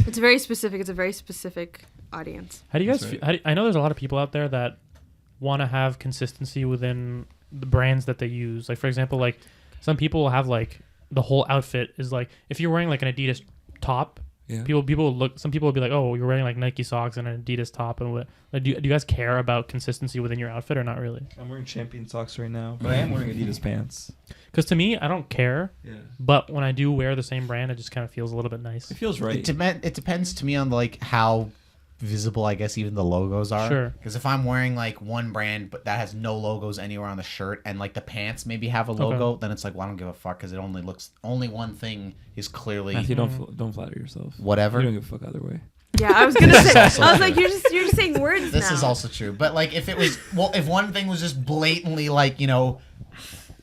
It's very specific. It's a very specific audience.
How do you guys?
That's
I know there's a lot of people out there that want to have consistency within the brands that they use. Like for example, like some people will have like the whole outfit is like if you're wearing like an Adidas top,
Yeah.
people will look. Some people will be like, oh, you're wearing like Nike socks and an Adidas top, and what? Like, do you guys care about consistency within your outfit or not really?
I'm wearing Champion socks right now, but I am wearing Adidas pants.
Because to me, I don't care,
Yeah.
but when I do wear the same brand, it just kind of feels a little bit nice.
It feels right.
It depends to me on like how visible I guess even the logos are.
Sure.
Because if I'm wearing like one brand but that has no logos anywhere on the shirt and like the pants maybe have a logo, then it's like, well, I don't give a fuck because it only one thing is clearly
Matthew, don't flatter yourself.
whatever.
You don't give a fuck either way.
Yeah, I was gonna say.
also
I was like,
true.
you're just saying words
This
now.
is also true. But like if it was if one thing was just blatantly like,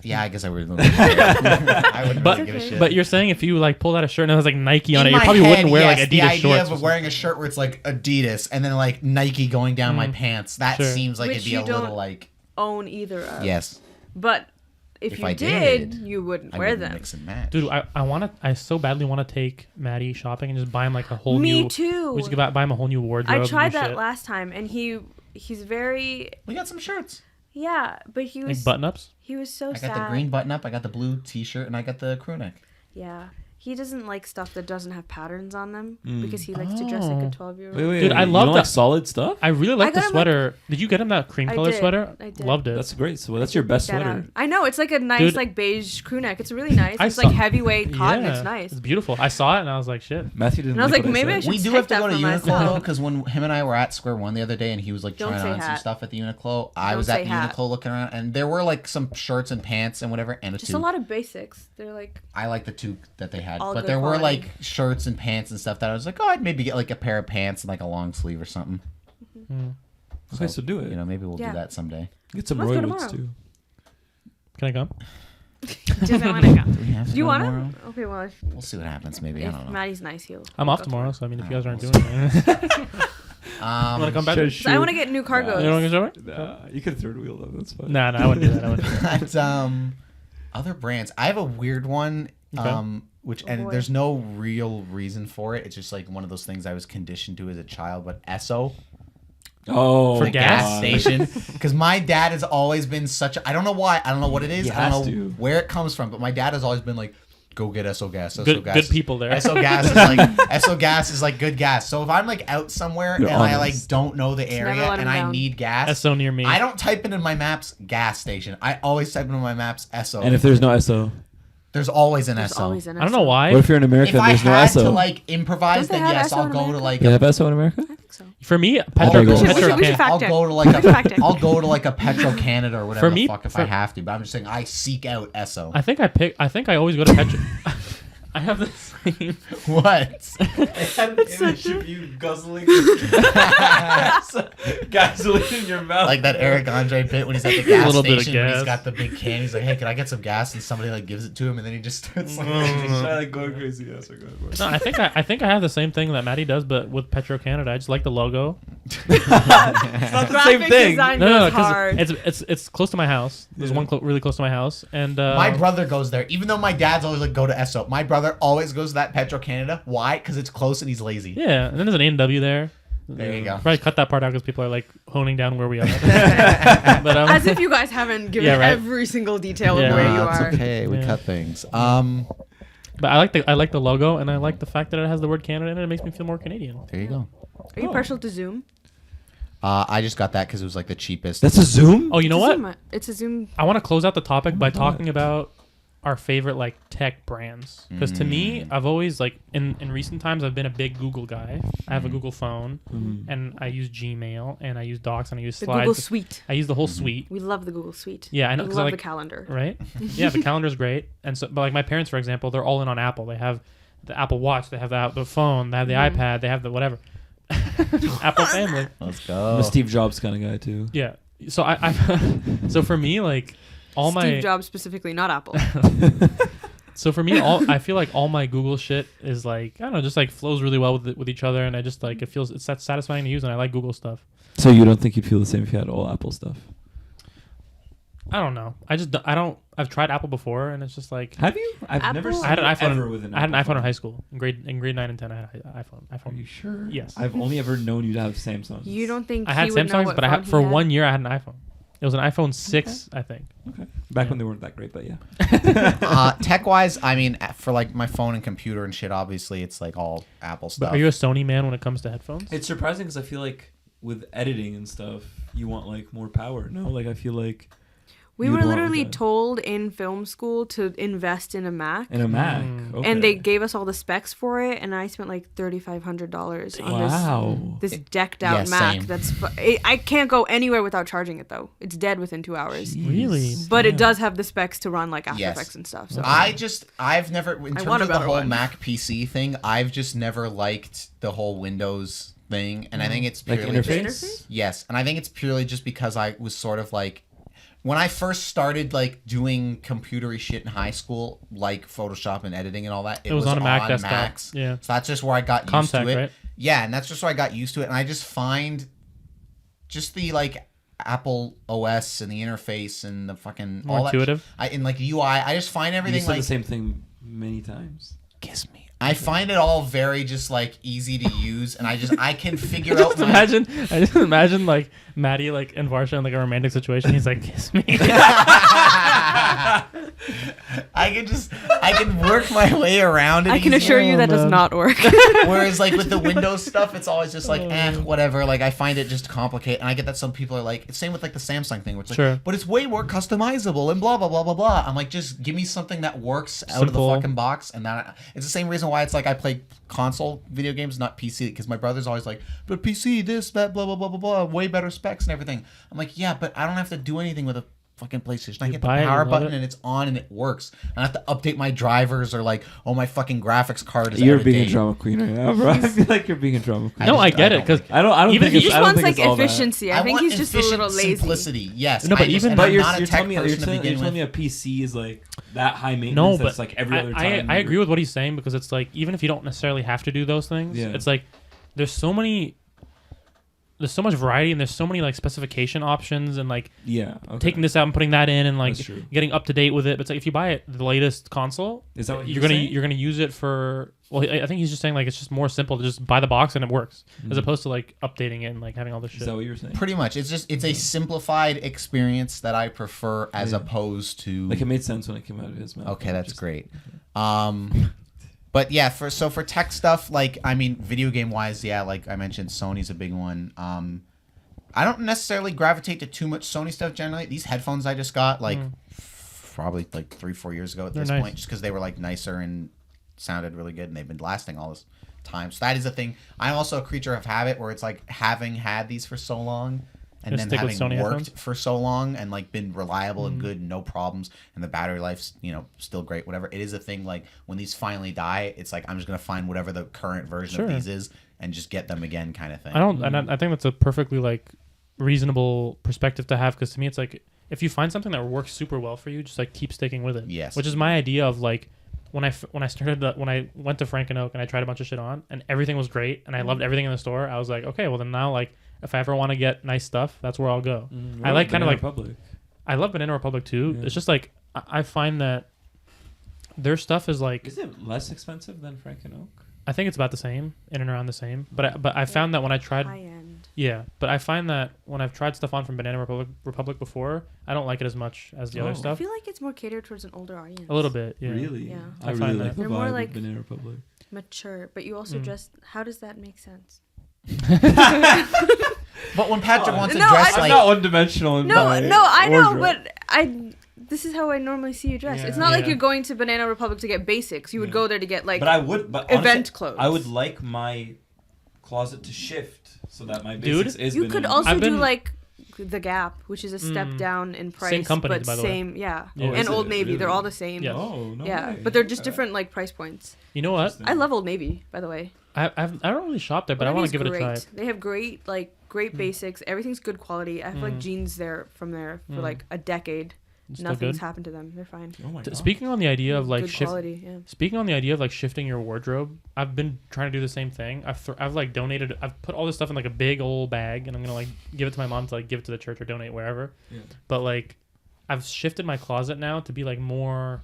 Yeah, I guess I would. I wouldn't
But
really give a shit.
but you're saying if you like pulled out a shirt and it was like Nike on
In
it, you
my
probably
head,
wouldn't wear
yes,
like Adidas
the idea
shorts.
of wearing a shirt where it's like Adidas and then like Nike going down my pants. That
Sure.
seems like
Which
it'd be
you
a little
don't
like
own either of.
yes.
But if
If
you
I
did,
did,
you wouldn't
I
wear
would
them.
mix and match.
Dude, I so badly want to take Matty shopping and just buy him like a whole
Me
new.
too.
We just buy him a whole new wardrobe.
I tried
new
that
shit.
last time, and he's very
We got some shirts.
but he was
Like button ups.
he was so
I got
sad.
the green button up. I got the blue T-shirt, and I got the crew neck.
Yeah. He doesn't like stuff that doesn't have patterns on them because he likes to dress like
Oh.
a 12-year-old.
Wait,
Dude, I
you
love
don't like
that-
solid stuff.
I really like
I
the
got him,
sweater. Did you get him that cream
I
color
did.
sweater?
I did.
Loved it.
That's great. So that's your best
That
sweater.
I know it's like a nice
Dude.
like beige crew neck. It's really nice.
I
It's
saw-
like heavyweight cotton.
Yeah,
It's nice.
It's beautiful. I saw it and I was like, shit.
Matthew didn't.
And I was like,
what
maybe I
said.
should
We do
take
have to
that
go to
for
Uniqlo
myself.
though, because when him and I were at Square One the other day, and he was like
Don't
trying
say
on some
hat.
stuff at the Uniqlo, I
Don't
was
say
at
hat.
Uniqlo looking around, and there were like some shirts and pants and whatever, and a
Just
tube.
a lot of basics. They're like
I like the two that they had,
All
but
good
there were
quality.
like shirts and pants and stuff that I was like, oh, I'd maybe get like a pair of pants and like a long sleeve or something.
Okay, so do it.
You know, maybe we'll
Yeah.
do that someday.
Get some
Let's go
Roy Woods
tomorrow.
too.
Can I come?
doesn't want to go.
Do we have to
Do you
go
want
tomorrow?
to? Okay, well,
We'll see what happens. Maybe I
if
don't know.
Maddie's nice, he'll.
I'm
he'll
off
go
tomorrow, so I mean, if you guys aren't
we'll
doing it, you want to come back?
Sure,
I want to get new cargos.
You don't want to go?
Nah, you can third wheel though. That's fine.
Nah, I wouldn't do that. I wouldn't. Do that.
But, other brands. I have a weird one.
Okay.
Which
Oh,
and
boy.
there's no real reason for it. It's just like one of those things I was conditioned to as a child. But Esso.
Oh,
For
The
gas
gas station, because my dad has always been such a, I don't know why, I don't know what it is,
He
I don't
has
know
to.
where it comes from, but my dad has always been like, go get Esso gas. Esso
Good-
gas.
good people there.
Esso gas is like Esso gas is like good gas. So if I'm like out somewhere
You're
and I like
honest.
don't know the
never
area
let
and
him
I
down.
need gas,
Esso near me.
I don't type in my maps gas station. I always type in my maps Esso.
And if there's no SO,
there's always an
There's
Esso.
always an
I don't know why.
what if you're in America
If
and
I
there's no
had
SO?
to like improvise,
Don't they
then
have
yes,
Esso
I'll
in
go to
America?
like
They have SO in America?
I think so.
For me,
I'll
Petro,
go,
We should-
Petro
we should
Can-
fact
I'll
check.
go to like
We should fact check.
I'll go to like a Petro Canada or whatever
For me-
the fuck if
for-
I have to. But I'm just saying I seek out Esso.
I think I always go to Petro. I have the same.
What?
image of you guzzling gasoline in your mouth.
Like that Eric Andre bit when he's at the gas
little bit of
station when
gas.
he's got the big can. He's like, "Hey, can I get some gas?" And somebody like gives it to him, and then he just starts like.
like going crazy. Yes,
No, I think I have the same thing that Matty does, but with Petro Canada. I just like the logo.
It's not the same
Graphic
thing.
design
No,
goes
because
hard.
it's close to my house. There's one really close to my house, and
My brother goes there, even though my dad's always like, "Go to Esso." My brother always goes to that Petro Canada. Why? Because it's close and he's lazy.
yeah, and then there's an A&W there.
There you go.
Probably cut that part out because people are like honing down where we are. But
As if you guys haven't given
Yeah, right.
every single detail
Yeah.
of where you
Nah, it's
are.
okay. We
Yeah.
cut things.
but I like the logo, and I like the fact that it has the word Canada in it. It makes me feel more Canadian.
There you go.
Are you partial to Zoom?
I just got that because it was like the cheapest.
That's a Zoom?
Oh, you know
It's a
what?
Zoom. It's a Zoom.
I want to close out the topic by
God.
talking about our favorite like tech brands, because to me, I've always like in recent times I've been a big Google guy. I have a Google phone, and I use Gmail, and I use Docs, and I use
The
Slides.
Google Suite.
I use the whole suite.
We love the Google Suite.
Yeah, I know,
We
'cause I
love
like-
the calendar.
Right? Yeah, the calendar's great. And so, but like my parents, for example, they're all in on Apple. They have the Apple Watch, they have the phone, they have the iPad, they have the whatever. Apple family.
Let's
I'm
go.
a Steve Jobs kind of guy too.
Yeah. So I so for me, like all
Steve
my
Jobs specifically, not Apple.
so for me, I feel like all my Google shit is like I don't know, just like flows really well with each other, and I just like it's that satisfying to use, and I like Google stuff.
So you don't think you'd feel the same if you had all Apple stuff?
I don't know. I've tried Apple before, and it's just like
Have you? I've
Apple?
never seen
I had an
you
iPhone.
ever with an
I had an
Apple
iPhone in
phone.
high school. In grade 9 and 10, I had an iPhone.
Are you sure?
Yes.
I've only ever known you to have Samsung.
You don't think
I had
he would know
Samsungs,
what
but
phone he
for
had?
1 year I had an iPhone. It was an iPhone 6, I think.
Okay. Back
Yeah.
when they weren't that great, but yeah.
Tech wise, I mean, for like my phone and computer and shit, obviously it's like all Apple stuff.
But are you a Sony man when it comes to headphones?
It's surprising because I feel like with editing and stuff, you want like more power. No, like I feel like
We
you'd
were
want
literally
like a-
told in film school to invest in a Mac.
in a Mac. Okay.
And they gave us all the specs for it, and I spent like $3,500 on
Wow.
this decked out
Yeah,
Mac.
same.
That's I can't go anywhere without charging it though. It's dead within 2 hours.
Really?
But it does have the specs to run like After
Yes.
Effects and stuff. So
I've never, in terms
want a
of the
better
whole
one.
Mac PC thing, I've just never liked the whole Windows thing. And I think it's
Like
purely
interface?
just- yes. And I think it's purely just because I was sort of like, when I first started like doing computery shit in high school, like Photoshop and editing and all that, it was on a Mac desktop. Macs. Yeah. So that's just where I got used to it. Right? Yeah, and that's just where I got used to it. And I just find just the like Apple OS and the interface and the fucking
more
all
intuitive.
In like UI, I just find everything
you said
like
the same thing many times.
Kiss me. I find it all very just like easy to use, and I can figure out.
I just imagine like Matty like in Varshaa in like a romantic situation. He's like, kiss me.
I can work my way around it.
I can assure you that does not work.
Whereas like with the Windows stuff, it's always just like whatever. Like I find it just complicated, and I get that some people are like, same with like the Samsung thing, where it's like,
sure.
But it's way more customizable and blah blah blah blah blah. I'm like, just give me something that works out of the fucking box, and that it's the same reason why it's like I play console video games, not PC, because my brother's always like, but PC, this, that, blah blah blah blah blah, way better specs and everything. I'm like, yeah, but I don't have to do anything with a fucking PlayStation. I get the power button and it's on and it works. I don't have to update my drivers or like, oh, my fucking graphics card is
You're being a drama queen right now, bro. I feel like you're being a drama queen.
No, I get it, because
I don't
even
think
he just wants like efficiency. I think he's just a little lazy.
Simplicity, yes.
No, but
you're
telling me a PC is like that high maintenance.
No, but
it's like every other time.
I agree with what he's saying, because it's like even if you don't necessarily have to do those things, it's like there's so much variety, and there's so many like specification options, and like taking this out and putting that in, and like getting up to date with it. But it's like if you buy the latest console,
is that what
you're gonna use it for? Well, I think he's just saying like it's just more simple to just buy the box and it works, as opposed to like updating it and like having all this shit.
Is that what you're saying?
Pretty much, it's a simplified experience that I prefer as opposed to
like it made sense when it came out of his mouth.
Okay, that's great. But yeah, for tech stuff, like I mean, video game wise, yeah, like I mentioned, Sony's a big one. I don't necessarily gravitate to too much Sony stuff generally. These headphones I just got, like probably like 3-4 years ago at this point, just because they were like nicer and sounded really good, and they've been lasting all this time. So that is a thing. I'm also a creature of habit, where it's like having had these for so long. And then having worked headphones for so long and like been reliable and good, no problems, and the battery life's still great, whatever. It is a thing like when these finally die, it's like I'm just gonna find whatever the current version of these is and just get them again, kind of thing.
I think that's a perfectly like reasonable perspective to have, because to me it's like if you find something that works super well for you, just like keep sticking with it.
Yes. Which
is my idea of like when I went to Frank and Oak and I tried a bunch of shit on and everything was great and I loved everything in the store. I was like, okay, well then now like if I ever want to get nice stuff, that's where I'll go. I like kind of like
Republic.
I love Banana Republic too. Yeah. It's just like I find that their stuff is like.
Is it less expensive than Frank and Oak?
I think it's about the same, in and around the same. But I found that when I tried.
High end.
Yeah, but I find that when I've tried stuff on from Banana Republic before, I don't like it as much as the other stuff.
I feel like it's more catered towards an older audience.
A little bit, yeah.
Really?
Yeah.
I really like the
They're
vibe
more like
of Banana Republic.
Mature, but you also dress. How does that make sense?
But when Patrick wants to dress
I'm
like
not one-dimensional.
I know, but this is how I normally see you dress. It's not like you're going to Banana Republic to get basics. You would go there to get like.
But I would. But honestly,
event clothes.
I would like my closet to shift so that my basics is.
You could also do like the Gap, which is a step down in price,
same company,
but
by the
same,
way.
yeah.
Oh,
and Old Navy,
really?
they're all the same.
Yes.
Oh no.
Yeah,
way.
but they're just different like price points.
You know what?
I love Old Navy, by the way.
I don't really shop there, but I want to give it a try.
They have great basics. Everything's good quality. I have like jeans there from there for like a decade. Nothing's happened to them. They're fine.
Oh my God.
Speaking on the idea of like
quality,
shifting your wardrobe, I've been trying to do the same thing. I've like donated. I've put all this stuff in like a big old bag, and I'm gonna like give it to my mom to like give it to the church or donate wherever. Yeah. But like, I've shifted my closet now to be like more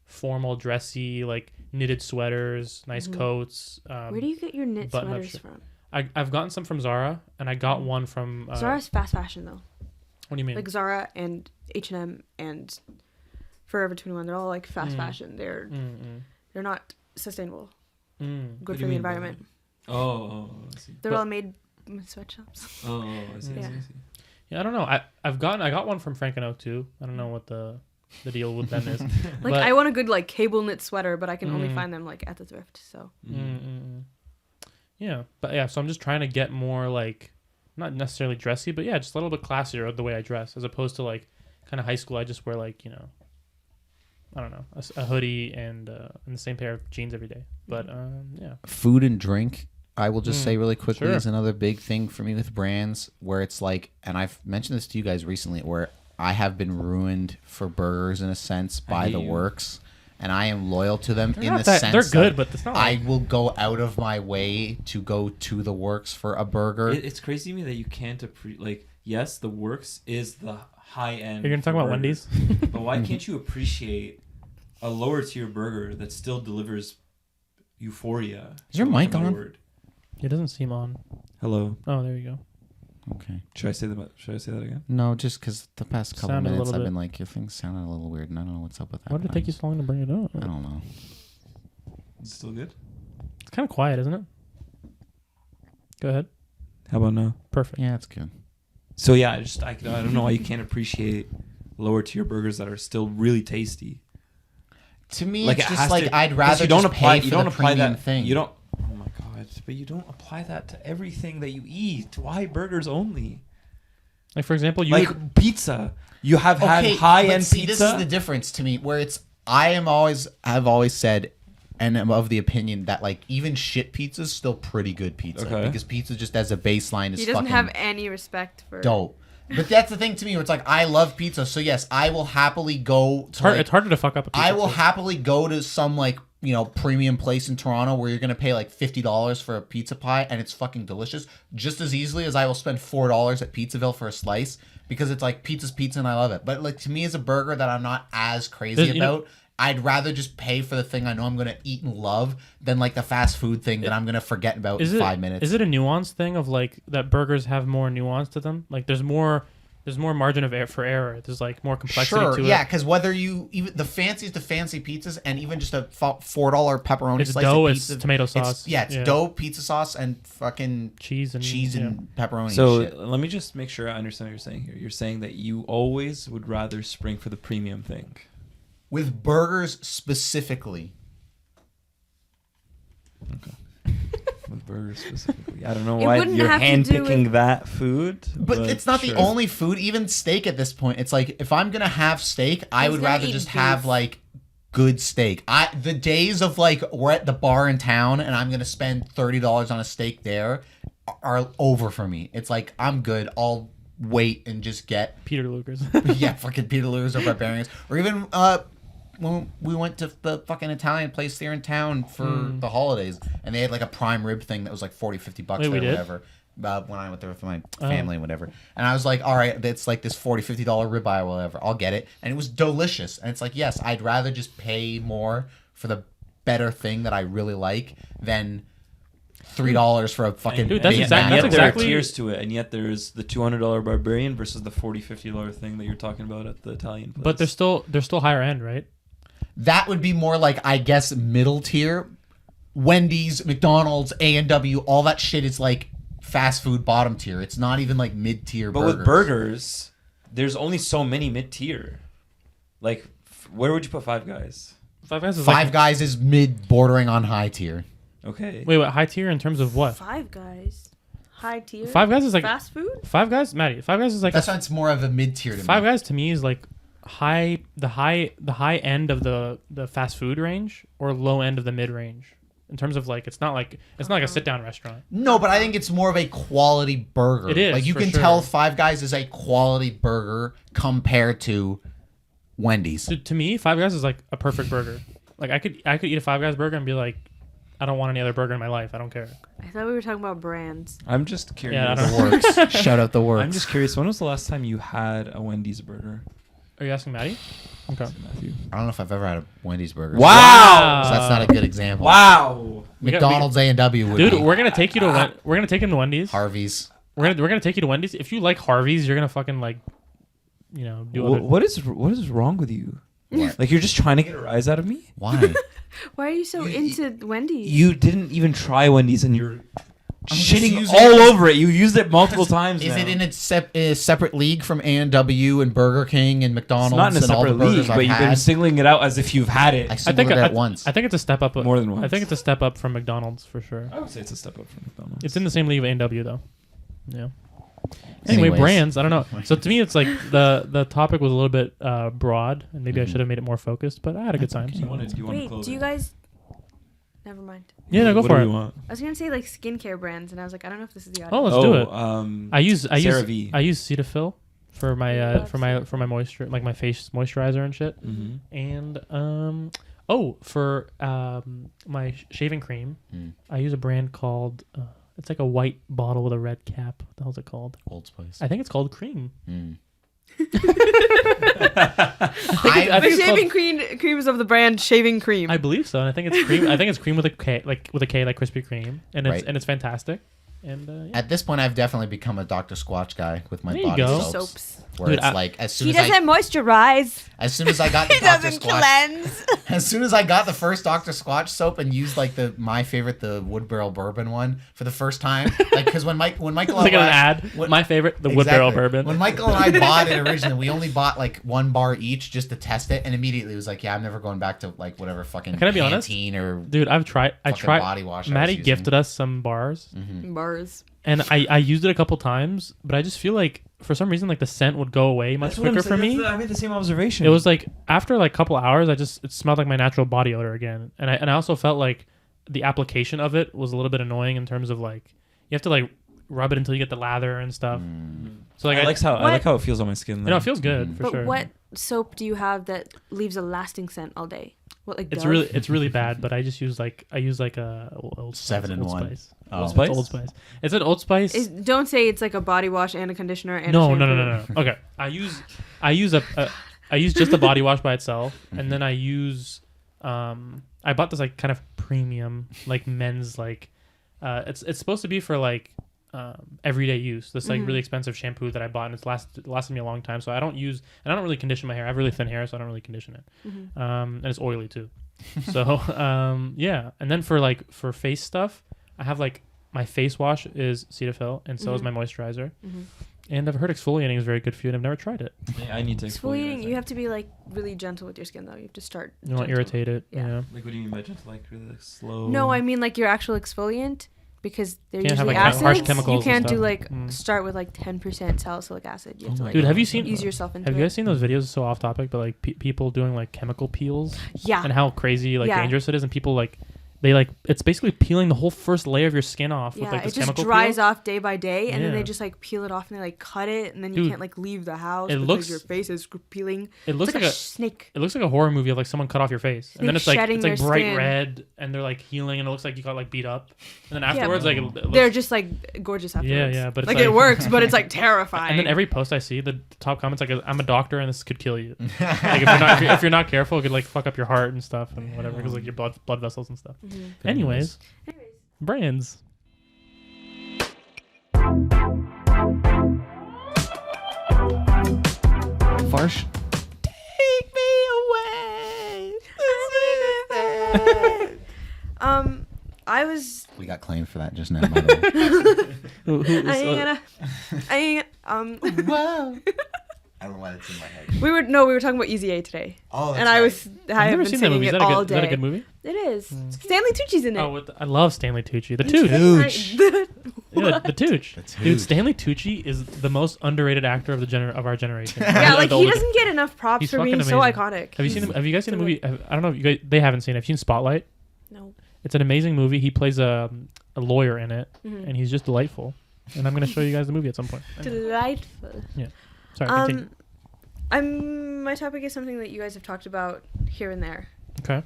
formal, dressy, like knitted sweaters, nice coats.
Where do you get your knit sweaters from?
I've gotten some from Zara, and I got one from
Zara's fast fashion though.
What do you mean?
Like Zara and H&M and Forever 21, they're all like fast fashion. They're not sustainable. Good for the environment.
Oh, I see.
They're all made in sweatshops.
Oh, I see.
Yeah, I don't know. I got one from Frank and Oak too. I don't know what the deal with them is.
Like I want a good like cable knit sweater, but I can only find them like at the thrift. So.
Yeah, but yeah, so I'm just trying to get more like. Not necessarily dressy, but yeah, just a little bit classier the way I dress, as opposed to like kind of high school. I just wear like I don't know, a hoodie and the same pair of jeans every day. But yeah,
food and drink. I will just say really quickly is another big thing for me with brands, where it's like, and I've mentioned this to you guys recently, where I have been ruined for burgers in a sense by
hate
the
you.
works, and I am loyal to them
They're
in
not
the
that-
sense
they're good,
that
but it's not
I
like-
will go out of my way to go to the works for a burger.
It's crazy to me that you can't yes, the works is the high end.
You're gonna talk
for
about
burgers.
Wendy's?
But why can't you appreciate a lower tier burger that still delivers euphoria?
Is your mic on?
Word.
It doesn't seem on.
Hello.
Oh, there you go.
Okay.
Should I say that again?
No, just because the past couple
Sounded a
minutes
little
I've
bit-
been like, your thing sounded a little weird, and I don't know what's up with that.
Why did it take you so long to bring it up?
I don't know.
Is it still good?
It's kind of quiet, isn't it? Go ahead.
How about now?
Perfect.
Yeah, it's good.
So yeah, I don't know why you can't appreciate lower tier burgers that are still really tasty.
To me,
Like,
it's
it
just
has
like
to-
I'd
'cause
rather
you don't
just
apply
pay
you
for
don't
the
apply
premium
that
thing.
You don't. Oh my god! But you don't apply that to everything that you eat. Why burgers only?
Like for example, you
Like pizza. You have had high end
see,
pizza.
This is the difference to me, where it's I've always said, and I'm of the opinion that like even shit pizza is still pretty good pizza
Okay.
because pizza just as a baseline is
He doesn't
fucking
have any respect for.
dope. But that's the thing to me, where it's like I love pizza, so yes, I will happily go to. Like,
it's harder to fuck up. A pizza
I will
too.
happily go to some like premium place in Toronto where you're gonna pay like $50 for a pizza pie and it's fucking delicious, just as easily as I will spend $4 at Pizzaville for a slice because it's like pizza's pizza and I love it. But like to me, as a burger that I'm not as crazy
There's- you know-
about, I'd rather just pay for the thing I know I'm gonna eat and love than like the fast food thing that I'm gonna forget about in 5 minutes.
Is it a nuance thing of like that burgers have more nuance to them? Like there's more margin of for error. There's like more complexity
Sure,
to
yeah,
it.
because whether you even the fanciest of fancy pizzas and even just a $4 pepperoni
It's
slice
dough,
of
it's
pizza,
tomato sauce.
It's
Yeah.
dough, pizza sauce, and fucking
cheese and
pepperoni.
So
and shit.
let me just make sure I understand what you're saying here. You're saying that you always would rather spring for the premium thing.
With burgers specifically,
With burgers specifically. I don't know
It
why
wouldn't
you're
have to do
handpicking
with-
that food.
but it's not
sure.
the only food. Even steak at this point, it's like if I'm gonna have steak, I
He's
would
gonna
rather
eat
just
beef.
have like good steak. The days of like we're at the bar in town and I'm gonna spend $30 on a steak there are over for me. It's like I'm good. I'll wait and just get
Peter Luger's.
yeah, fucking Peter Luger's or Barbarians, or even when we went to the fucking Italian place there in town for the holidays, and they had like a prime rib thing that was like $40-50
Wait,
there
we
or
did?
whatever. When I went there with my family and whatever, and I was like, all right, it's like this $40-50 ribeye or whatever. I'll get it, and it was delicious. And it's like, yes, I'd rather just pay more for the better thing that I really like than $3 for a fucking
Dude, that's
Big
exactly-
Mac.
that's
there
exactly-
are tiers to it, and yet there's the $200 barbarian versus the $40-50 thing that you're talking about at the Italian place.
But they're still higher end, right?
That would be more like, I guess, middle tier. Wendy's, McDonald's, A&W, all that shit is like fast food bottom tier. It's not even like mid tier.
But with burgers, there's only so many mid tier. Like, where would you put Five Guys?
Five Guys is
Five
like,
Guys is mid, bordering on high tier.
Okay.
Wait, high tier in terms of what?
Five Guys, high tier.
Five Guys is like
fast food.
Five Guys, Matty. Five Guys is like
That's why it's more of a mid tier to
Five
me.
Guys to me is like the high end of the fast food range or low end of the mid range in terms of like it's not like a sit down restaurant.
No, but I think it's more of a quality burger.
It is,
Like you
for
can
sure.
tell Five Guys is a quality burger compared to Wendy's.
To me, Five Guys is like a perfect burger. Like I could eat a Five Guys burger and be like, I don't want any other burger in my life. I don't care.
I thought we were talking about brands.
I'm just curious.
Yeah, I
The
don't know.
works. Shout out the works.
I'm just curious. When was the last time you had a Wendy's burger,
Are you asking Matty? Okay.
Matthew?
I don't know if I've ever had a Wendy's burger.
Wow.
So that's not a good example.
Wow.
McDonald's, A&W would
Dude,
be.
we're gonna take you to we're gonna take him to Wendy's.
Harvey's.
We're gonna take you to Wendy's. If you like Harvey's, you're gonna fucking like, do other.
What is wrong with you?
What?
Like you're just trying to get a rise out of me?
Why?
Why are you so into Wendy's?
You didn't even try Wendy's and you're
just
shitting
using
all
it-
over it. You used it multiple times.
Is
now.
it in a separate league from A&W and Burger King and
It's
McDonald's
not in a
and all the
separate
burgers
league,
I've
but you've been
had?
singling it out as if you've had it.
I
I
singled
think
it out once.
I think it's a step up.
More than once.
I think it's a step up from McDonald's for sure.
I would say it's a step up from McDonald's.
It's in the same league with A&W though. Yeah. Anyway,
Anyways.
brands. I don't know. So to me, it's like the topic was a little bit broad, and maybe I
Mm-hmm.
should have made it more focused. But I had a good time.
Do you
So.
want to
Wait, do you guys? Never mind.
Yeah, no, go
what
for
do
it.
you want?
I was gonna say like skincare brands, and I was like, I don't know if this is the audience.
Oh, let's do it.
Um,
I use
Sarah V.
I use Cetaphil. for my moisture, like my face moisturizer and shit.
Mm-hmm.
And for my shaving cream, I use a brand called it's like a white bottle with a red cap. What the hell's it called?
Old Spice.
I think it's called Cream.
The
it's
shaving cream is of the brand Shaving Cream.
I believe so, and I think it's cream. I think it's cream with a K, like Krispy Kreme, and it's
Right.
it's fantastic. And
At this point, I've definitely become a Dr. Squatch guy with my
There you
body
go.
soaps. Where
Dude,
it's like as soon
He
as
doesn't moisturize.
I got the
He
Dr.
doesn't
Squatch,
cleanse.
as soon as I got the first Dr. Squatch soap and used like my favorite, the Wood Barrel Bourbon one for the first time, like because when Michael
it's
and
like an
I,
ad. My favorite, the Wood Barrel Bourbon.
When Michael and I bought it originally, we only bought like one bar each just to test it, and immediately it was like, yeah, I'm never going back to like whatever fucking
Can I be honest?
Pantene or
Dude, I tried.
body wash. I was
Maddie
using.
gifted us some bars,
Bars.
and I used it a couple times, but I just feel like for some reason like the scent would go away much quicker for me.
I made the same observation.
It was like after like a couple hours, it smelled like my natural body odor again, and I also felt like the application of it was a little bit annoying in terms of like you have to like rub it until you get the lather and stuff. So like
I like how it feels on my skin.
it feels good for
But
sure.
what soap do you have that leaves a lasting scent all day? What, like
It's
Dove?
really bad, but I use like a Old Spice,
7-in-1.
Old Spice.
Oh.
Old Spice?
It's Old Spice. It's an Old Spice.
Don't say it's like a body wash and a conditioner and
No.
a shampoo.
Okay, I use just the body wash by itself, and then I use I bought this like kind of premium like men's like it's supposed to be for like everyday use. This like really expensive shampoo that I bought, and it's lasted me a long time. So I don't really condition my hair. I have really thin hair, so I don't really condition it. And it's oily too. So yeah. And then for face stuff, I have like my face wash is Cetaphil, and so is my moisturizer. And I've heard exfoliating is very good for you, and I've never tried it.
Yeah, I need to
Exfoliating, you have to be like really gentle with your skin though. You have to start.
You don't
gentle.
irritate it.
Yeah.
Yeah.
Like, what do you mean by gentle? Like, really slow?
No, I mean like your actual exfoliant, because they're
Can't have,
usually
like,
acids.
harsh chemicals
You
and
can't do
stuff.
like start with like 10% salicylic acid. You have to like
Dude, have you seen?
ease yourself into
Have you
it.
guys seen those videos? So off topic, but like people doing like chemical peels
Yeah.
and how crazy like
Yeah.
dangerous it is, and people like they like it's basically peeling the whole first layer of your skin off with
Yeah,
like
it
this
just
chemical
dries
peel.
off day by day, and then
Yeah.
they just like peel it off and they like cut it, and then you
Dude,
can't like leave the house
it
because
looks-
your face is peeling.
It looks
It's
like
like
a
snake.
it looks like a horror movie of like someone cut off your face, and then
Snake
it's like
shedding
bright
their skin.
red, and they're like healing, and it looks like you got like beat up, and then afterwards like it looks,
They're just like gorgeous afterwards.
yeah, but it's
like
like-
it works, but it's like terrifying.
and then every post I see, the top comments like, "I'm a doctor, and this could kill you." Like if you're not careful, it could like fuck up your heart and stuff and whatever, because like your blood vessels and stuff. Anyways, brands.
Varsh.
Take me away. I was.
We got claimed for that just now. By the way.
I ain't gonna.
Whoa. I don't know why that's in my head.
We were talking about Easy A today.
Oh, that's
and I
right.
was. I
I've
have
never
been
seen that
singing
movie. Is
it
that,
all
is
day.
that a good movie?
It is. Stanley Tucci's in it.
Oh, I love Stanley Tucci. The Tooch. Yeah, the Tooch.
The
Dude,
Tooch.
Stanley Tucci is the most underrated actor of of our generation.
Yeah, like
The
he
older-
doesn't get enough props
He's
for being
fucking
so
amazing.
iconic.
Have you seen? Have you guys seen the
He's
movie? I don't know. If you guys, they haven't seen it. Have you seen Spotlight?
No.
It's an amazing movie. He plays a lawyer in it,
Mm-hmm.
and he's just delightful. And I'm going to show you guys the movie at some point. Anyway,
Delightful.
sorry, continue.
My topic is something that you guys have talked about here and there.
Okay.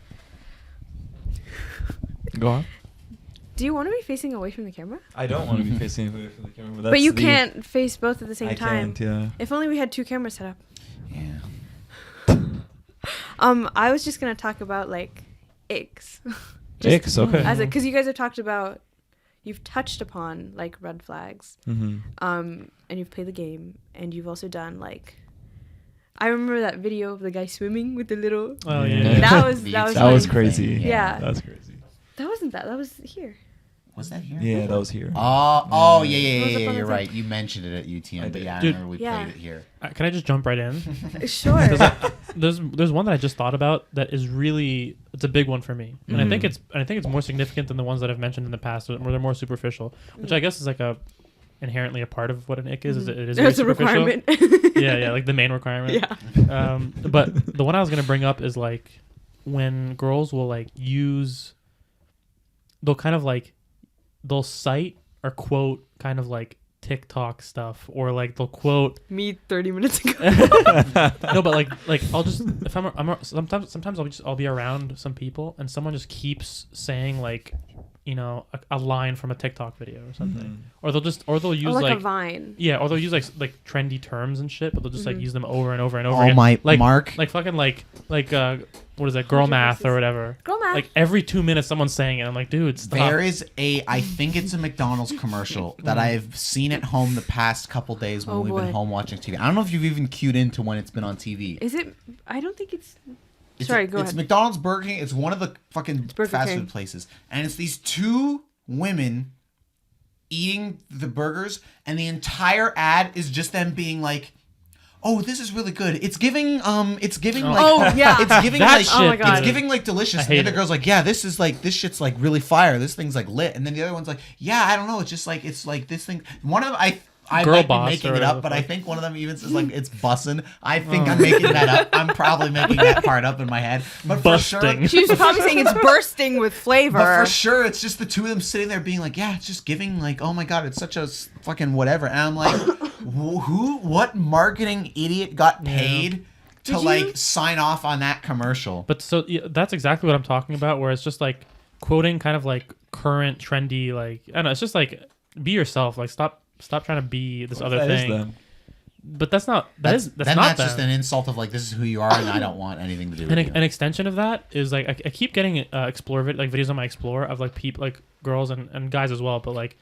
Go on.
Do you want to be facing away from the camera?
I don't want to be facing away from the camera.
But you can't face both at the same
I
time.
can't, yeah.
If only we had two cameras set up.
Yeah.
I was just gonna talk about like Icks.
Icks, okay.
As because you guys have talked about, you've touched upon like red flags,
Mm-hmm.
and you've played the game, and you've also done like, I remember that video of the guy swimming with the little.
Oh,
Yeah.
yeah.
That was
That was
fun.
crazy.
Yeah.
That was crazy.
That wasn't that. That was here.
Was that here?
Yeah, that was here.
Oh,
It was
yeah,
up on
You're
the
right. You mentioned it at UTM, but yeah, I
Dude.
remember we
Yeah.
played it here.
Can I just jump right in?
Sure.
There's one that I just thought about that is really, it's a big one for me, and I think it's more significant than the ones that I've mentioned in the past, where they're more superficial, which I guess is like a inherently a part of what an ick is. Is it is very
It's a
superficial.
requirement.
Yeah, like the main requirement.
Yeah.
But the one I was gonna bring up is like when girls will like they'll kind of like they'll cite or quote kind of like TikTok stuff, or like they'll quote
Me 30 minutes ago.
no, but like I'll just if sometimes I'll be around some people and someone just keeps saying like, you know, a line from a TikTok video or something, or they'll use
Or like
like
a Vine.
yeah, or they'll use like trendy terms and shit, but they'll just like use them over and over and over
Oh
again.
my
like
Mark.
like fucking like what is that, girl math or whatever.
Girl math.
Like every 2 minutes someone's saying it. I'm like, dude, stop.
There is I think it's a McDonald's commercial that I've seen at home the past couple days when we've been home watching TV. I don't know if you've even queued into when it's been on TV.
Is it? I don't think it's.
It's
Sorry, go
It's
ahead.
McDonald's, Burger King. It's one of the fucking
Burger
fast
King.
food places. And it's these two women eating the burgers, and the entire ad is just them being like, "Oh, this is really good. It's giving like
Oh, yeah.
it's giving
That
like
shit,
Oh my God.
it's giving like delicious."
I
And the
hate
other
it.
girl's like, "Yeah, this shit's like really fire. This thing's like lit." And then the other one's like, "Yeah, I don't know. It's just like it's like this thing." One of them I
Girl
might be
boss
making
or
it
whatever
up, but
the
I
fuck.
think one of them even says like it's bussin'. I think I'm making that up. I'm probably making that part up in my head. But for sure,
Busting.
She was probably saying it's bursting with flavor.
but for sure, it's just the two of them sitting there being like, "Yeah, it's just giving like, oh my god, it's such a fucking whatever." And I'm like, what marketing idiot got paid to
Did you-
like sign off on that commercial?
But so yeah, that's exactly what I'm talking about, where it's just like quoting kind of like current trendy, like I don't know, it's just like be yourself, like stop trying to be this other
That is
thing.
them.
But that's not that's
then
not
that's just
them.
an insult of like, this is who you are, and I don't want anything to do with you.
An extension of that is like I keep getting explore videos on my Explore of like people, like girls and guys as well, but like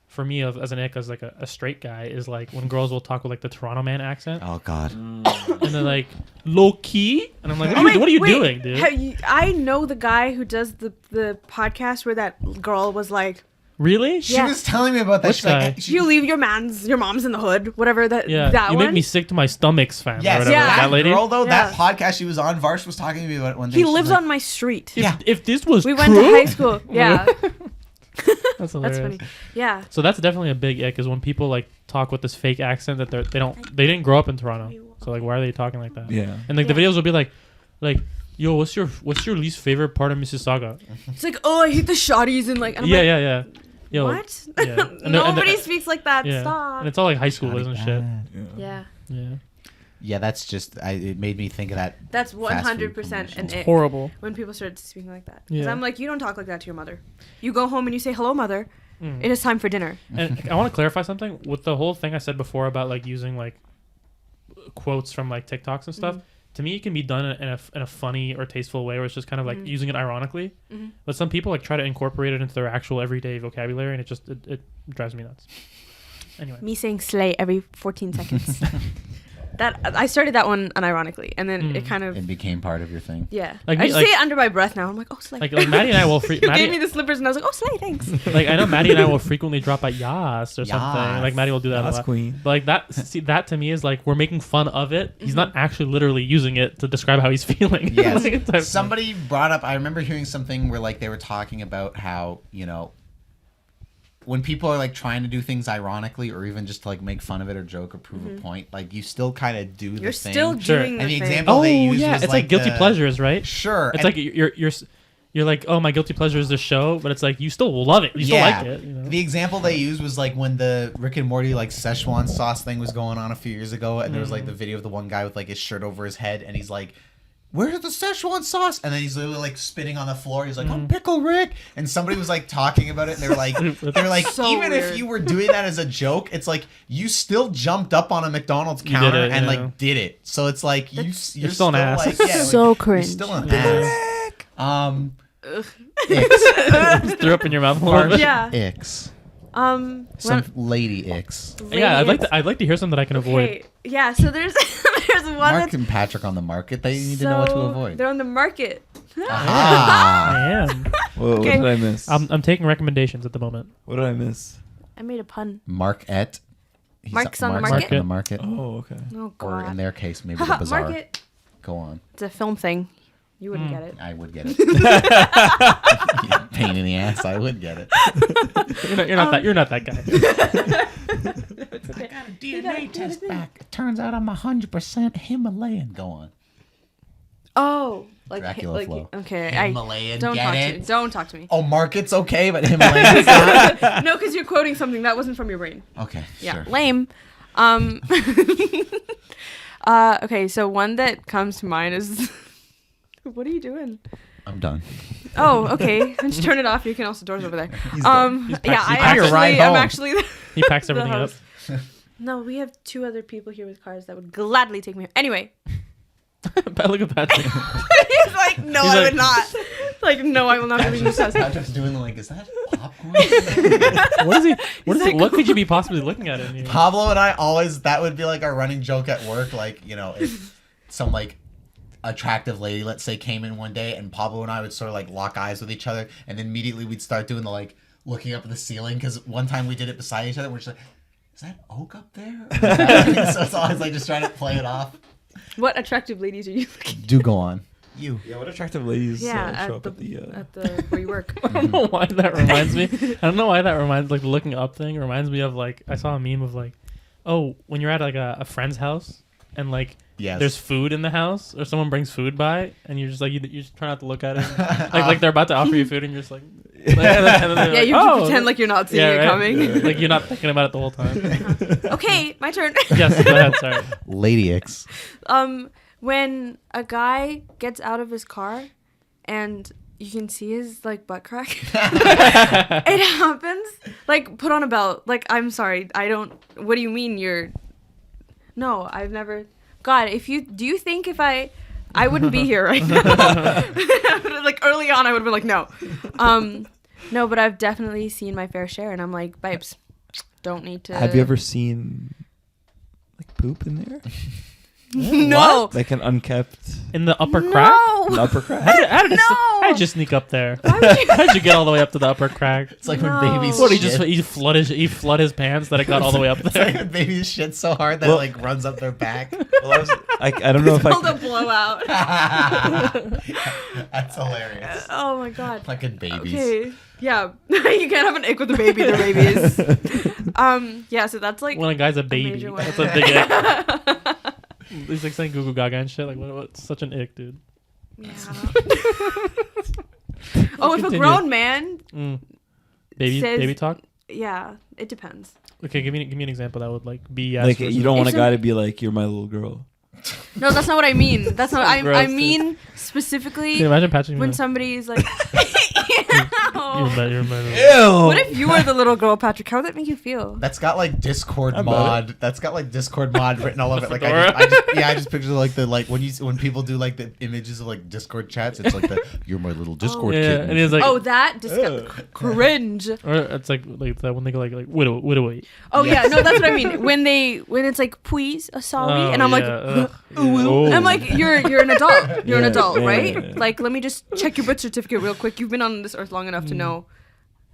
for me as an ick, as like a straight guy, is like when girls will talk with like the Toronto man accent,
Oh god.
and they're like low key, and I'm like,
Oh,
what are you
wait,
doing, dude?
I know the guy who does the podcast where that girl was like,
Really?
She
Yeah.
was telling me about that.
Which
She's like,
guy?
she-
"You leave your mom's in the hood," whatever that.
Yeah,
that
you
one.
make me sick to my stomachs, fam.
Yes,
or whatever.
Yeah.
That lady.
girl though, that
Yeah.
podcast she was on, Varsh was talking to me about it one day.
He
She's
lives
like,
on my street.
If,
Yeah.
if this was
We
true,
went to high school. Yeah,
that's
that's
hilarious.
funny. Yeah.
So that's definitely a big ick, is when people like talk with this fake accent that they didn't grow up in Toronto. So like, why are they talking like that?
Yeah.
And like
Yeah.
the videos will be like, yo, what's your least favorite part of Mississauga?
It's like, oh, I hate the shotties and like. And I'm
Yeah,
like,
yeah, yeah. Yo,
what?
yeah. And the-
Nobody speaks like that.
Yeah.
Stop.
And it's all like high schoolers and shit.
Yeah.
Yeah.
Yeah, that's just. It made me think of that.
That's
Fast food
100% an
commercials.
ick.
Horrible.
When people start speaking like that. Because
Yeah.
I'm like, you don't talk like that to your mother. You go home and you say, "Hello, mother.
Mm.
It is time for dinner."
And I want to clarify something with the whole thing I said before about like using like quotes from like TikToks and stuff. To me, it can be done in a funny or tasteful way, where it's just kind of like using it ironically. But some people like try to incorporate it into their actual everyday vocabulary, and it drives me nuts. Anyway,
Me saying "slay" every 14 seconds. That I started that one unironically, and then it kind of
It became part of your thing.
yeah.
Like
I
me-
just
like-
say it under my breath now. I'm like, "Oh, slay."
like Maddie and I will
You gave me
Maddie,
the slippers, and I was like, "Oh, slay, thanks."
like I know Maddie and I will frequently drop a yas or something.
Yas.
Like Maddie will do that a
That's
lot.
queen.
But like that to me is like we're making fun of it. He's not actually literally using it to describe how he's feeling.
Yes.
Like, it's like-
Somebody brought up. I remember hearing something where like they were talking about how, you know, when people are like trying to do things ironically or even just to like make fun of it or joke or prove a point, like you still kind of do the
You're
thing.
still
Sure.
doing the
And the
thing.
example
Oh
they used
yeah,
was
it's like guilty
the-
pleasures, right?
Sure.
It's
and-
like you're like, oh, my guilty pleasure is the show, but it's like you still love it. You still like it. You know?
The example they used was like when the Rick and Morty like Szechuan sauce thing was going on a few years ago, and there was like the video of the one guy with like his shirt over his head, and he's like, "Where's the Szechuan sauce?" And then he's literally like spitting on the floor. He's like, "I'm Pickle Rick," and somebody was like talking about it, and they're like,
So
even if
weird.
you were doing that as a joke, it's like you still jumped up on a McDonald's
did
counter
it,
and
yeah.
like did it. So it's like you're
still an ass.
like, yeah,
So
like,
cringe.
You're still an ass.
Just threw up in your mouth a little bit.
Yeah.
Icks.
When-
Some lady icks.
Yeah,
radiance.
I'd like to hear something that I can avoid.
Okay. Yeah. So there's there's one
Mark
that's
and Patrick on the market. They need to know what to
so-
avoid.
They're on the market.
Aha.
I am.
Whoa,
Okay.
What did I miss?
I'm taking recommendations at the moment.
What did I miss?
I made a pun.
Market. He's
Mark's on the
Mark's
market?
on the market.
Oh, okay.
Oh
Or in
god.
their case, maybe the bazaar.
Market.
Go on.
It's a film thing. You wouldn't
Hmm.
get it.
I would get it. Pain in the ass. I would get it.
You're not that guy.
I got a DNA test back. It turns out I'm 100% Himalayan. Go on.
Oh, like
Dracula flow.
Okay,
Himalayan,
don't
get
talk
it?
to me. Don't talk to me.
Oh, market's okay, but Himalayan's not.
No, because you're quoting something that wasn't from your brain.
Okay,
Yeah,
sure.
lame. Okay, so one that comes to mind is. What are you doing?
I'm done.
Oh, okay. Just turn it off. You can also doors over there.
He's
Yeah,
he
I
packs-
actually, I'm actually.
He packs
the
everything up.
host. No, we have 2 other people here with cars that would gladly take me. Anyway,
Look at Patrick.
he's like, no,
He's
I
like-
would not. Like, no, I will not be this test.
Patrick's doing like, is that popcorn?
What is he?
that
What could you be possibly looking at in here?
Pablo and I always, that would be like our running joke at work. Like, you know, if some like attractive lady, let's say, came in one day and Pablo and I would sort of like lock eyes with each other, and then immediately we'd start doing the like looking up at the ceiling, because one time we did it beside each other. We're just like, is that oak up there? Or is that... So it's always like just trying to play it off.
What attractive ladies are you looking
Do go on. You.
Yeah, what attractive ladies
Yeah,
show
at
up at the...
at the where you work.
I don't know why that reminds me. I don't know why that reminds, like, the looking up thing reminds me of, like, I saw a meme of, like, oh, when you're at, like, a friend's house and, like,
Yes.
there's food in the house, or someone brings food by, and you're just like, you just try not to look at it. Like they're about to offer you food, and you're just like, and then they're
Yeah,
like,
you
oh.
pretend like you're not seeing
Yeah,
it
right?
coming.
Like, you're not thinking about it the whole time.
Okay, my turn.
Yes, go ahead, sorry.
Lady Icks.
When a guy gets out of his car and you can see his like butt crack, it happens. Like, put on a belt. Like, I'm sorry, I don't. What do you mean you're? No, I've never. God, do you think if I wouldn't be here right now? Like early on, I would have been like, no, no. But I've definitely seen my fair share, and I'm like, babes, don't need to.
Have you ever seen like poop in there?
No.
Like an unkept
In the upper crack?
an
No.
upper crack?
How did
No.
you sneak up there?
Why would you?
How'd you get all the way up to the upper crack?
It's like when
No.
babies
What,
shit.
he flood his pants that it got all the way up
It's like
there?
when babies shit so hard that
Well-
it like runs up their back.
Well, I don't know if
Called
I...
a blowout.
That's hilarious.
Oh my god.
Fucking babies.
Okay. Yeah. You can't have an ick with a baby. They're babies. Yeah. So that's like.
When a guy's a baby.
major one.
That's a big ick. He's like saying Google Gaga and shit. Like, what's such an ick, dude?
Yeah. Oh, if a
Continue.
grown man. Says-
Baby talk?
Yeah. It depends.
Okay, give me an example that would like be as
Like, you don't want a
If
guy
some-
to be like, you're my little girl.
No, that's not what I mean. That's not. I
Gross, dude.
mean specifically
Can you imagine Patrick?
when
being
somebody is like.
like, you're my
Ew!
What if you were the little girl, Patrick? How would that make you feel?
That's got like Discord
I bet
mod. That's got like Discord mod written all over it. Like
Fedora?
I just picture like the like when people do like the images of like Discord chats. It's like the you're my little Discord
yeah,
kitten.
and he's like,
Oh, that cringe.
or it's like that when they go like widow.
Oh yeah, no, that's what I mean. When it's like please, sorry,
Oh,
and I'm like,
yeah, ugh.
ooh.
Oh.
I'm like, you're an adult. You're an
Yeah,
adult,
yeah,
right?
yeah.
Like, let me just check your birth certificate real quick. You've been on this earth long enough to know.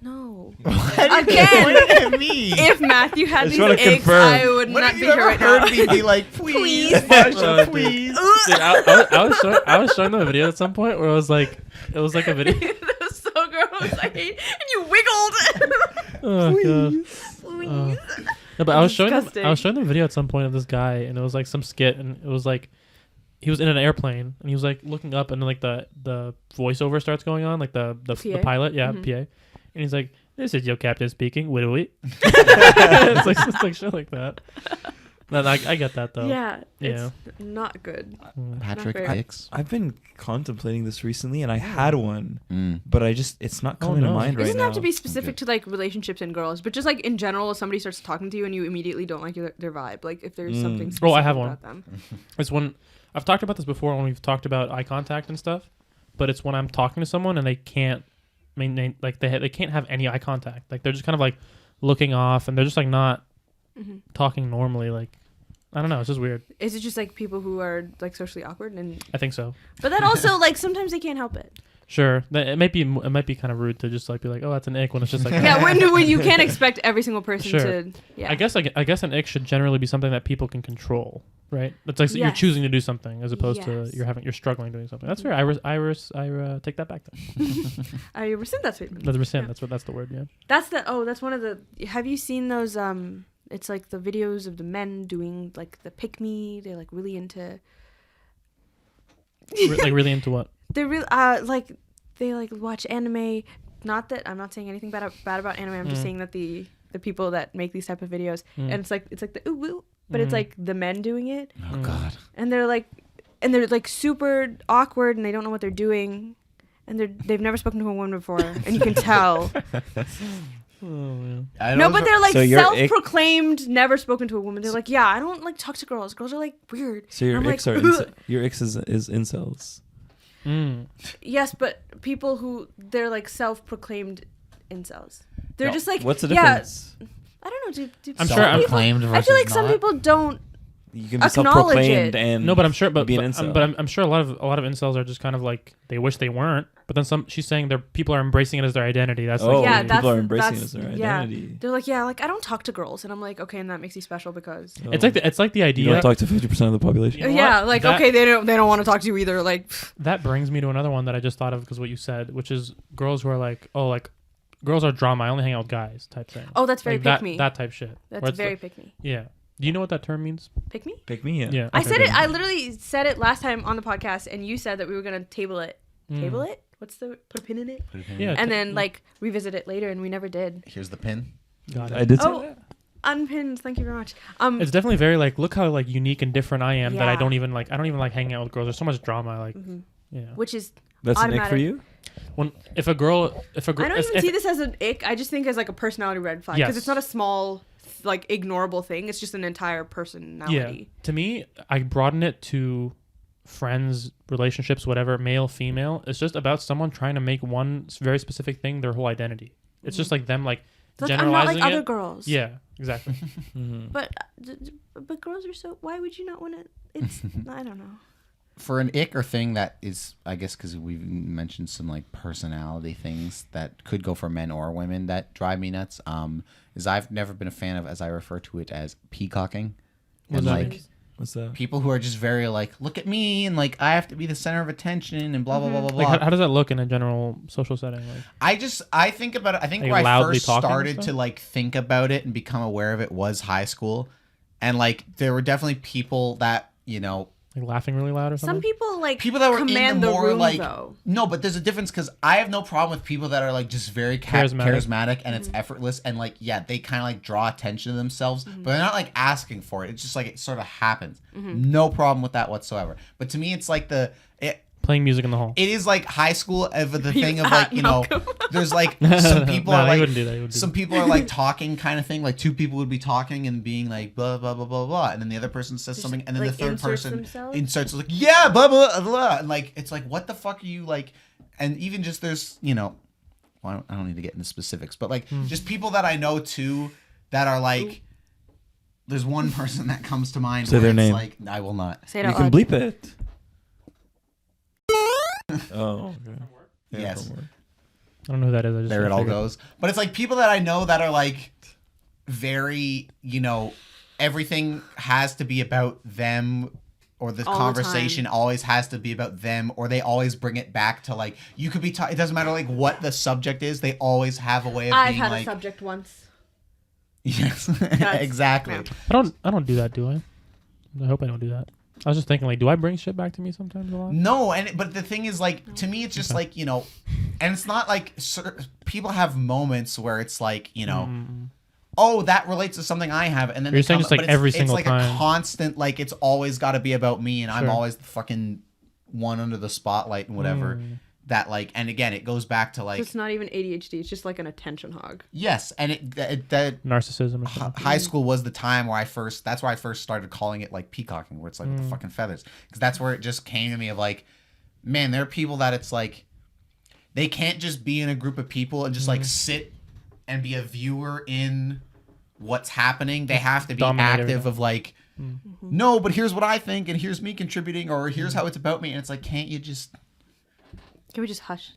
No. Again,
What at me?
if Matthew had
I just
these
wanna
icks,
confirm.
I would
When
not
have
be
you
here
ever
right now.
heard me be like, please,
Please.
Varshaa,
Dude.
please?
Dude, I was showing them a video at some point where it was like a video.
That was so gross. I hate. And you wiggled.
Oh god.
Please.
No, but I was showing
Disgusting.
them a video at some point of this guy, and it was like some skit, and it was like he was in an airplane, and he was like looking up, and then like the voiceover starts going on, like the
PA?
pilot, yeah,
Mhm.
PA, and he's like, "This is your captain speaking, widowy." it's like shit like that. No, I get that though.
Yeah.
Yeah.
It's not good.
Patrick
Not fair.
Icks.
I've been contemplating this recently, and I had one,
Mm.
but it's not coming
no.
to mind
It
right
doesn't
now.
have to be specific to like relationships and girls, but just like in general, if somebody starts talking to you and you immediately don't like their vibe, like if there's something specific
Oh, I have one.
about them.
It's when I've talked about this before when we've talked about eye contact and stuff, but it's when I'm talking to someone and they can't maintain, like they can't have any eye contact, like they're just kind of like looking off and they're just like not
Mhm.
talking normally. Like I don't know, it's just weird.
Is it just like people who are like socially awkward and?
I think so.
But then also like sometimes they can't help it.
Sure, it might be kind of rude to just like be like, oh, that's an ick when it's just like
Yeah, when you can't expect every single person
Sure.
to. Yeah.
I guess an ick should generally be something that people can control, right? It's like you're
Yes.
choosing to do something as opposed
Yes.
to you're struggling doing something. That's fair. I take that back then.
I rescind that statement.
That's rescind.
Yeah.
That's the word. Yeah.
That's one of the. Have you seen those? It's like the videos of the men doing like the pick me. They're like really into
Like really into what?
They're really like they like watch anime. Not that I'm not saying anything bad about anime. I'm just saying that the people that make these type of videos and it's like the ooh woo, but it's like the men doing it.
Oh God.
And they're like super awkward and they don't know what they're doing, and they've never spoken to a woman before, and you can tell. No, but they're like
So your
self-proclaimed never spoken to a woman. They're like, yeah, I don't like talk to girls. Girls are like weird.
So your
I'm
icks
like,
are your icks is incels.
Yes, but people who they're like self-proclaimed incels. They're just like,
what's the
yeah,
difference?
I don't know.
I'm sure
Self-proclaimed
I
versus
feel like some
not.
people don't.
You can be
Acknowledge
self-proclaimed
it.
and
No, but I'm sure, but
be an
I'm
incel.
sure a lot of incels are just kind of like they wish they weren't. But then she's saying people are embracing it as their identity. That's
Oh,
like
Yeah,
people are
that's-
embracing it
that's-
as their
yeah.
identity.
They're like, yeah, like I don't talk to girls, and I'm like, okay, and that makes you special because.
it's like the
You
idea.
don't talk to 50% of the population.
You know
yeah,
what?
like
That-
okay, they don't want to talk to you either. Like,
That brings me to another one that I just thought of because what you said, which is girls who are like, oh, like girls are drama. I only hang out with guys type thing.
oh, that's very
Like
pick me.
that type shit.
That's
Where it's
very
like-
pick me.
Yeah. Do you know what that term means?
Pick me.
Pick me, yeah.
Yeah.
I
okay,
said
good.
it. I literally said it last time on the podcast, and you said that we were gonna table it. Table it? What's the put a pin in it?
Yeah.
And then like revisit it later, and we never did.
Here's the pin.
Got it.
I did say
Oh,
that.
unpinned. Thank you very much.
It's definitely very like look how like unique and different I am that I
Yeah.
don't even like hanging out with girls. There's so much drama. Like yeah.
which is
That's an ick for
automatic.
you?
When if a girl
I don't even see this as an ick. I just think as like a personality red flag because
Yes.
it's not a small, like ignorable thing. It's just an entire personality.
to me, I broaden it to friends, relationships, whatever, male, female. It's just about someone trying to make one very specific thing their whole identity. It's just like them like
It's like, I'm not
generalizing
like other
it.
girls.
Yeah, exactly.
But girls are so. Why would you not want to? It's I don't know.
For an ick or thing that is, I guess, because we've mentioned some like personality things that could go for men or women that drive me nuts. Is I've never been a fan of, as I refer to it as peacocking,
What's
and
that
like
mean?
What's that?
people who are just very like, look at me, and like I have to be the center of attention, and blah blah blah blah blah.
Like how does that look in a general social setting? Like
I think about it. I think
Like
where I
loudly
first
talking and
started
stuff?
to like think about it and become aware of it was high school, and like there were definitely people that
laughing really loud or
Some
something.
people like
people that were
command
in the more
room,
like
though.
no, but there's a difference because I have no problem with people that are like just very charismatic and it's effortless and like they kind of like draw attention to themselves, but they're not like asking for it. It's just like it sort of happens. No problem with that whatsoever. But to me, it's like
Playing music in the hall.
it is like high school of the
You
thing of
at
like
Malcolm.
there's like some people
No,
are
they
like
wouldn't do that. They wouldn't do
some people are like talking kind of thing, like two people would be talking and being like blah blah blah blah blah, and then the other person says something, and then
like,
the third
inserts
person
themselves?
inserts like yeah blah blah blah, and like it's like what the fuck are you like, and even just there's well, I don't need to get into specifics, but like just people that I know too that are like. There's one person that comes to mind.
Say
where
their
it's
name.
Like I will not.
Say it
You
out
can
loud.
bleep it. Oh, okay. Yeah,
Yes.
don't worry.
I don't know who that is. I just
There it all
figured.
goes. But it's like people that I know that are like very, everything has to be about them, or the
All the
conversation
time.
always has to be about them, or they always bring it back to like you could be. It doesn't matter like what the subject is. They always have a way of
I've
being
had
like
a subject once.
yes, exactly.
yeah.
I don't do that, do I? I hope I don't do that. I was just thinking, like, do I bring shit back to me sometimes a lot?
No, but the thing is, like, to me, it's just like and it's not like people have moments where it's like oh, that relates to something I have, and then
You're saying just, like,
but
every
it's
single
like
time.
a constant, like it's always got to be about me, and I'm
Sure.
always the fucking one under the spotlight and whatever. That like, and again, it goes back to like
It's not even ADHD. It's just like an attention hog.
yes, and that
Narcissism or something.
high school was the time where that's why I first started calling it like peacocking, where it's like with the fucking feathers, because that's where it just came to me of like, man, there are people that it's like they can't just be in a group of people and just like sit and be a viewer in what's happening. They have to be
Dominate
active
everything.
of like no, but here's what I think and here's me contributing, or here's how it's about me, and it's like can't you just
Can we just hush?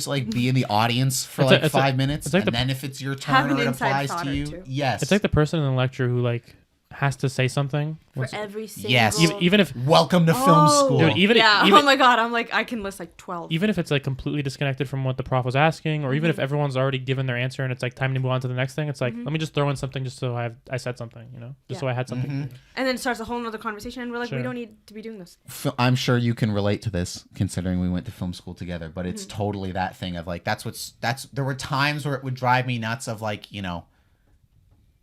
like be in the audience for
It's
like
like- it's
5
like-
minutes
it's like
and
the-
then if it's your
Have
turn
an
or it
inside
applies
thought
to
or
you
two.
yes
It's like the person in the lecture who like has to say something.
For every single...
Yes.
Even if
Welcome to film school.
Dude, even
oh my god, I'm like, I can list like 12.
even if it's like completely disconnected from what the prof was asking, or even if everyone's already given their answer and it's like time to move on to the next thing, it's like let me just throw in something just so I said something, you know, just so I had something.
And then it starts a whole nother conversation, and we're like,
Sure.
we don't need to be doing this.
I'm sure you can relate to this, considering we went to film school together. But it's totally that thing of like there were times where it would drive me nuts of like, you know,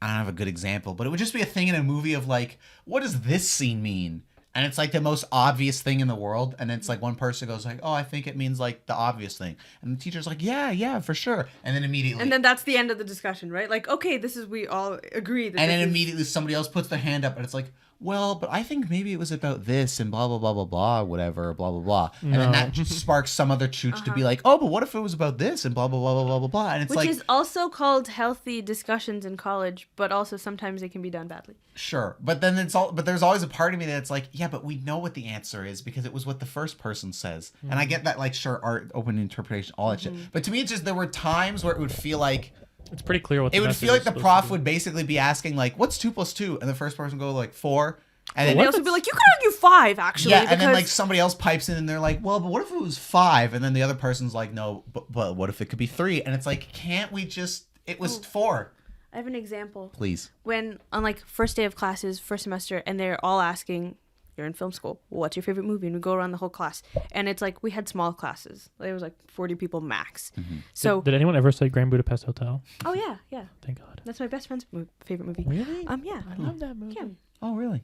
I don't have a good example, but it would just be a thing in a movie of like, what does this scene mean? And it's like the most obvious thing in the world. And it's like one person goes like, oh, I think it means like the obvious thing. And the teacher's like, yeah, for sure. And then immediately.
And then that's the end of the discussion, right? Like, okay, we all agree that
and then immediately somebody else puts their hand up and it's like, well, but I think maybe it was about this and blah, blah, blah, blah, blah, whatever, blah, blah, blah. And then that just sparks some other chooch to be like, oh, but what if it was about this and blah, blah, blah, blah, blah, blah, blah. And it's
Which
like.
is also called healthy discussions in college, but also sometimes it can be done badly.
Sure. But then there's always a part of me that's like, yeah, but we know what the answer is because it was what the first person says. And I get that, like, sure, art, open interpretation, all that shit. But to me, it's just, there were times where it would feel like.
It's pretty clear what
It would feel like the
message is
prof
supposed to
would basically be asking, like, what's 2 + 2? And the first person would go, like, 4. And then
They also be like, you could argue 5, actually.
yeah,
because...
and then like somebody else pipes in and they're like, well, but what if it was 5? And then the other person's like, no, but what if it could be 3? And it's like, can't we just? It was 4.
I have an example.
Please.
When on like first day of classes, first semester, and they're all asking, you're in film school, what's your favorite movie? And we go around the whole class, and it's like we had small classes. There was like 40 people max. So
did anyone ever say Grand Budapest Hotel?
oh yeah,
Thank God.
that's my best friend's favorite movie.
Really?
Yeah.
I love that movie.
Yeah.
Oh, really?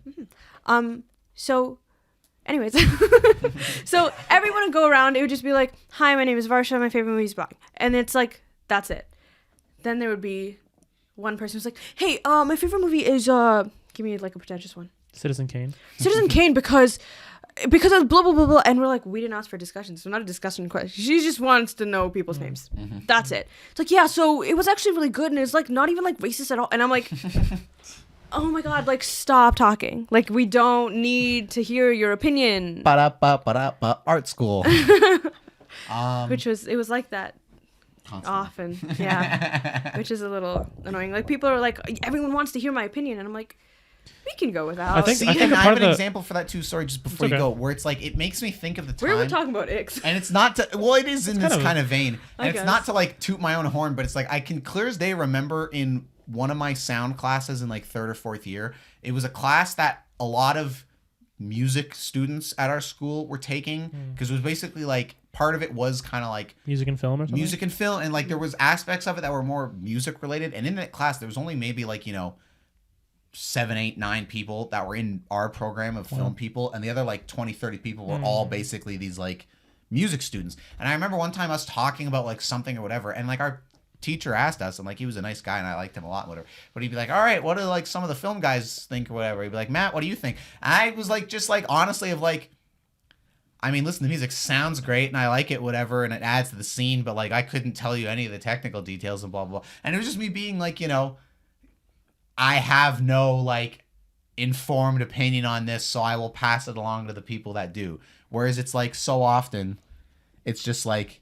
So, anyways, so everyone would go around. It would just be like, "Hi, my name is Varshaa. My favorite movie is blank," and it's like that's it. Then there would be one person who's like, "Hey, my favorite movie is give me like a pretentious one,
Citizen Kane.
Citizen Kane because of blah blah blah blah." And we're like, "We didn't ask for discussion, so not a discussion question. She just wants to know people's names. That's it." It's like, yeah, so it was actually really good, and it's like not even like racist at all. And I'm like. Oh my god, like stop talking. Like we don't need to hear your opinion.
Ba-da-ba, art school.
It was like that
Constantly.
often. Yeah. Which is a little annoying. Like people are like, everyone wants to hear my opinion, and I'm like, we can go without.
I think-
See,
I think
and
a
I
part
have
of
an
the-
example for that too. Sorry, just before you
okay.
go, where it's like it makes me think of the time.
Where are we talking about Icks?
And it's not to, well, it is in this kind of vein.
I
And it's
guess.
not to like toot my own horn, but it's like I can clear as day remember in one of my sound classes in like 3rd or 4th year, it was a class that a lot of music students at our school were taking because it was basically like part of it was kind of like
Music and film or something?
music and film, and like there was aspects of it that were more music related. And in that class, there was only maybe like, you know, 7, 8, 9 people that were in our program of film people, and the other like 20, 30 people were all basically these like music students. And I remember one time us talking about like something or whatever, and like our teacher asked us, and like he was a nice guy and I liked him a lot, whatever, but he'd be like, all right, what do like some of the film guys think or whatever? He'd be like, Matt, what do you think? And I was like, just like honestly of like, I mean, listen, the music sounds great and I like it, whatever, and it adds to the scene, but like I couldn't tell you any of the technical details and blah blah blah. And it was just me being like, you know, I have no like informed opinion on this, so I will pass it along to the people that do. Whereas it's like so often it's just like,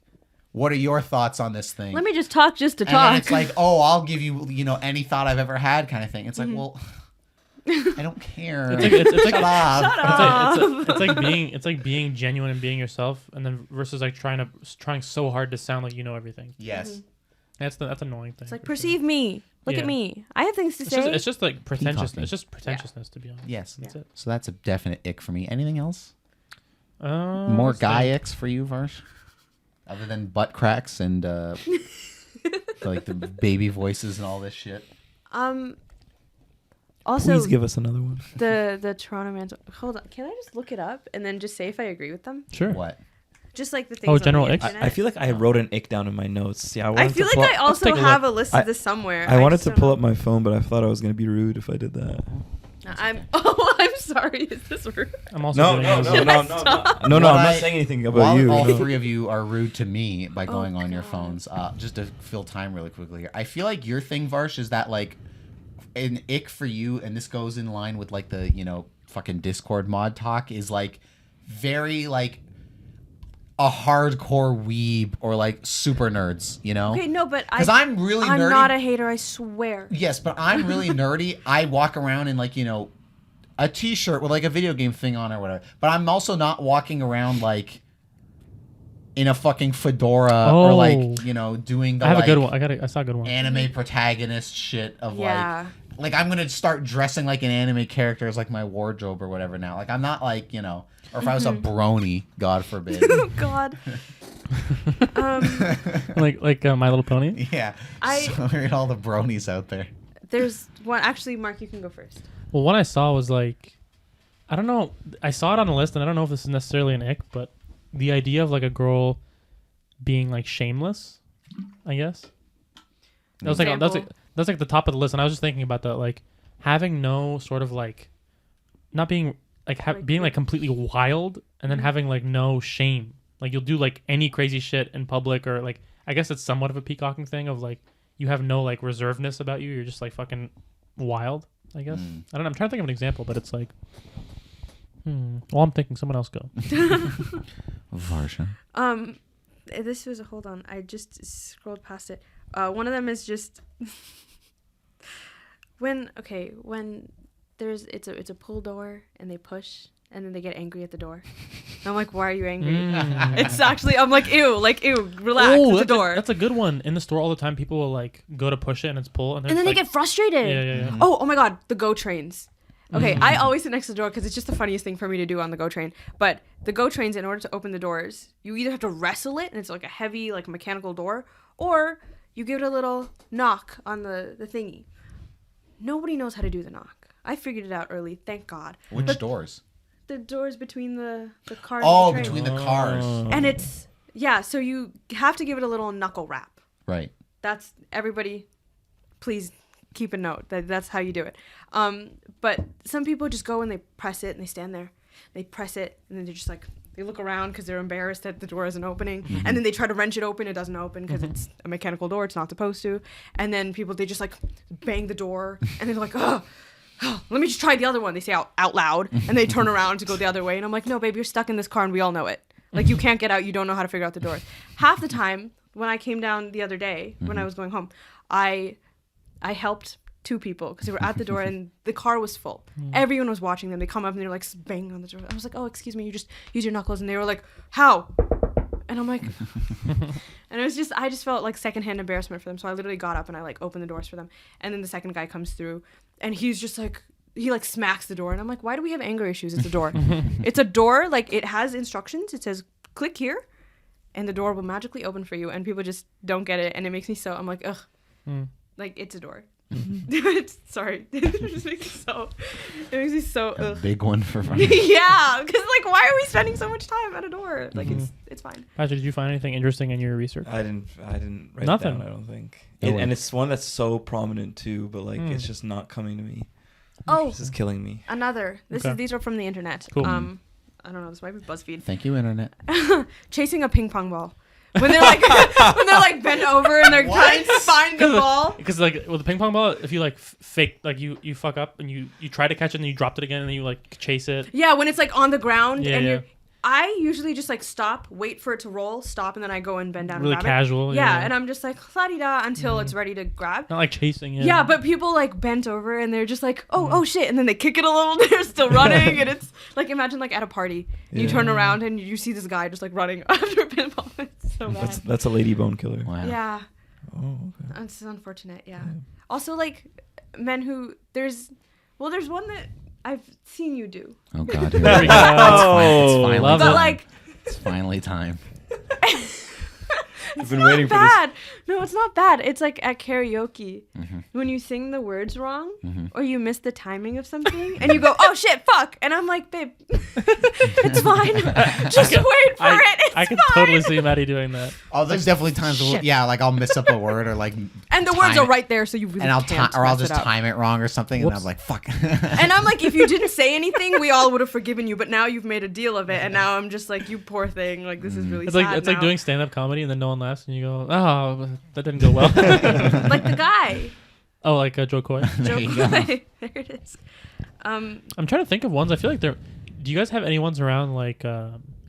what are your thoughts on this thing?
Let me just talk just to
and
talk.
then it's like, oh, I'll give you, you know, any thought I've ever had kind of thing. It's like, well, I don't care.
It's like
Shut up.
Shut up.
It's like being genuine and being yourself, and then versus like trying so hard to sound like you know everything.
Yes.
That's annoying thing.
It's like
for sure.
perceive me. Look
Yeah.
at me. I have things to
It's
say.
just, it's just like pretentious.
Peacocking.
It's just pretentiousness, to be honest.
Yes.
That's it.
So that's a definite ick for me. Anything else?
More
More guy icks for you, Varsh? Other than butt cracks and like the baby voices and all this shit.
Also,
Please give us another one.
the Toronto Man's. Hold on, can I just look it up and then just say if I agree with them?
Sure.
What?
Just like the things.
Oh,
on
general
the
icks?
internet.
I feel like I wrote an ick down in my notes. Yeah,
I feel like I also
take a
have
look.
a list of this somewhere.
I wanted
just
to
don't
pull
know.
up my phone, but I thought I was gonna be rude if I did that.
I'm sorry. Is this rude?
I'm also doing those.
No, I'm not saying anything about
While
you.
all
No.
3 of you are rude to me by going on your
God.
phones, just to fill time really quickly here. I feel like your thing, Varsh, is that like an ick for you, and this goes in line with like the, you know, fucking Discord mod talk, is like very like a hardcore weeb or like super nerds, you know?
Okay, no, but
because I'm really nerdy.
I'm not a hater, I swear.
Yes, but I'm really nerdy. I walk around in like, you know, a t-shirt with like a video game thing on or whatever. But I'm also not walking around like in a fucking fedora or like, you know, doing the
I have
like,
a good one. I saw a good one.
anime protagonist shit of
Yeah.
like I'm gonna start dressing like an anime character as like my wardrobe or whatever now. Like I'm not like, you know, or if I was a brony, God forbid.
Oh God.
like My Little Pony.
Yeah. Sorry, all the bronies out there.
There's one. Actually, Mark, you can go first.
Well, one I saw was like, I don't know. I saw it on the list, and I don't know if this is necessarily an ick, but the idea of like a girl being like shameless, I guess. That's like the top of the list, and I was just thinking about that, like having no sort of like, not being like being like completely wild, and then having like no shame. Like you'll do like any crazy shit in public, or like I guess it's somewhat of a peacocking thing of like you have no like reservedness about you. You're just like fucking wild, I guess. I don't know. I'm trying to think of an example, but it's like, well, I'm thinking someone else go.
Varshaa.
This was hold on. I just scrolled past it. One of them is just when there's it's a pull door and they push and then they get angry at the door. And I'm like, why are you angry? It's actually I'm like ew, relax.
Oh,
it's the door.
That's a good one. In the store all the time, people will like go to push it and it's pull, and
then
like,
they get frustrated.
Yeah.
Oh my God, the GO trains. Okay, I always sit next to the door because it's just the funniest thing for me to do on the GO train. But the GO trains, in order to open the doors, you either have to wrestle it, and it's like a heavy, like mechanical door, or you give it a little knock on the thingy. Nobody knows how to do the knock. I figured it out early, thank God.
Which doors?
The doors between the cars.
Oh,
and the train.
between the cars.
And it's, yeah, so you have to give it a little knuckle wrap.
Right.
That's, everybody, please keep a note. That's how you do it. But some people just go and they press it and they stand there. They press it and then they're just like, they look around because they're embarrassed that the door isn't opening. And then they try to wrench it open. It doesn't open because it's a mechanical door. It's not supposed to. And then people, they just like bang the door and they're like, oh, let me just try the other one. They say out loud and they turn around to go the other way. And I'm like, no, babe, you're stuck in this car and we all know it. Like you can't get out. You don't know how to figure out the doors. Half the time when I came down the other day, when I was going home, I helped two people because they were at the door and the car was full. Everyone was watching them. They come up and they're like banging on the door. I was like, oh, excuse me, you just use your knuckles. And they were like, how? And I'm like, and it was just, I just felt like secondhand embarrassment for them. So I literally got up and I like opened the doors for them. And then the second guy comes through and he's just like, he like smacks the door. And I'm like, why do we have anger issues? It's a door. It's a door. Like it has instructions. It says click here and the door will magically open for you. And people just don't get it. And it makes me so, I'm like, ugh, like it's a door. Sorry. It makes me so
A
ugh.
big one for fun.
Yeah, because like why are we spending so much time at a door? Like it's fine.
Patrick, did you find anything interesting in your research?
I didn't write
Nothing.
it down, I don't think.
No way.
And it's one that's so prominent too, but like it's just not coming to me.
Oh,
This is killing me.
another.
Okay.
These are from the internet.
Cool.
I don't know. This might be BuzzFeed.
Thank you, internet.
Chasing a ping pong ball. When they're like bent over and they're trying to find the ball.
Because like with the ping pong ball, if you like fake, like you fuck up and you try to catch it and then you dropped it again and then you like chase it.
Yeah, when it's like on the ground
Yeah,
and
yeah.
you're. I usually just like stop, wait for it to roll, stop, and then I go and bend down
Really
and grab
casual,
it.
yeah.
Yeah, and I'm just like la-di-da until it's ready to grab.
Not like chasing it.
Yeah, but people like bent over and they're just like, oh shit, and then they kick it a little. They're still running, and it's like imagine like at a party, you turn around and you see this guy just like running after a pinball. It's so bad.
That's a lady bone killer.
Wow.
Yeah,
Oh, okay.
it's unfortunate. Yeah. Also, like men who there's one that I've seen you do,
Oh God.
There we go.
It's finally
Love
but
it.
like
It's finally time.
I've been waiting for this.
bad. No, it's not bad. It's like at karaoke when you sing the words wrong or you miss the timing of something and you go, oh shit, fuck, and I'm like, babe, it's fine. Just wait for it.
I
It's
can
fine.
totally see Matty doing that.
Oh, there's definitely times where,
Shit.
yeah, like I'll mess up a word or like
And the
time
words are
it,
right there, so you really
and I'll
can't
or I'll
mess
just
it up.
time it wrong or something,
Whoops.
and I'm like, fuck.
And I'm like, if you didn't say anything, we all would have forgiven you. But now you've made a deal of it, and now I'm just like, you poor thing. Like this is really
It's
sad.
like
now.
doing stand up comedy and then no one laughs and you go, oh, that didn't go well.
like the guy.
Oh, like Joe Coy.
There
Joe
you go.
Coy. There it is.
I'm trying to think of ones. I feel like there. Do you guys have any ones around like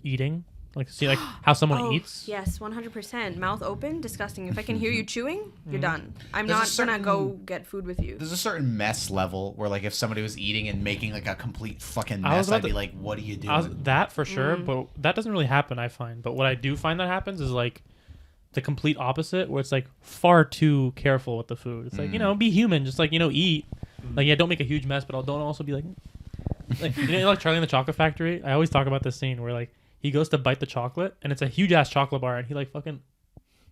eating? Like see like how someone eats.
Yes, 100%. Mouth open, disgusting. If I can hear you chewing, you're done. I'm
There's
not gonna go get food with you.
There's a certain mess level where, like, if somebody was eating and making like a complete fucking
I was
mess,
about
I'd be
to-
like, "What are you doing?"
That for sure, but that doesn't really happen. I find, but what I do find that happens is like the complete opposite, where it's like far too careful with the food. It's like be human, just like eat. Like don't make a huge mess, but don't also be like like Charlie in the Chocolate Factory. I always talk about this scene where like he goes to bite the chocolate and it's a huge ass chocolate bar and he like fucking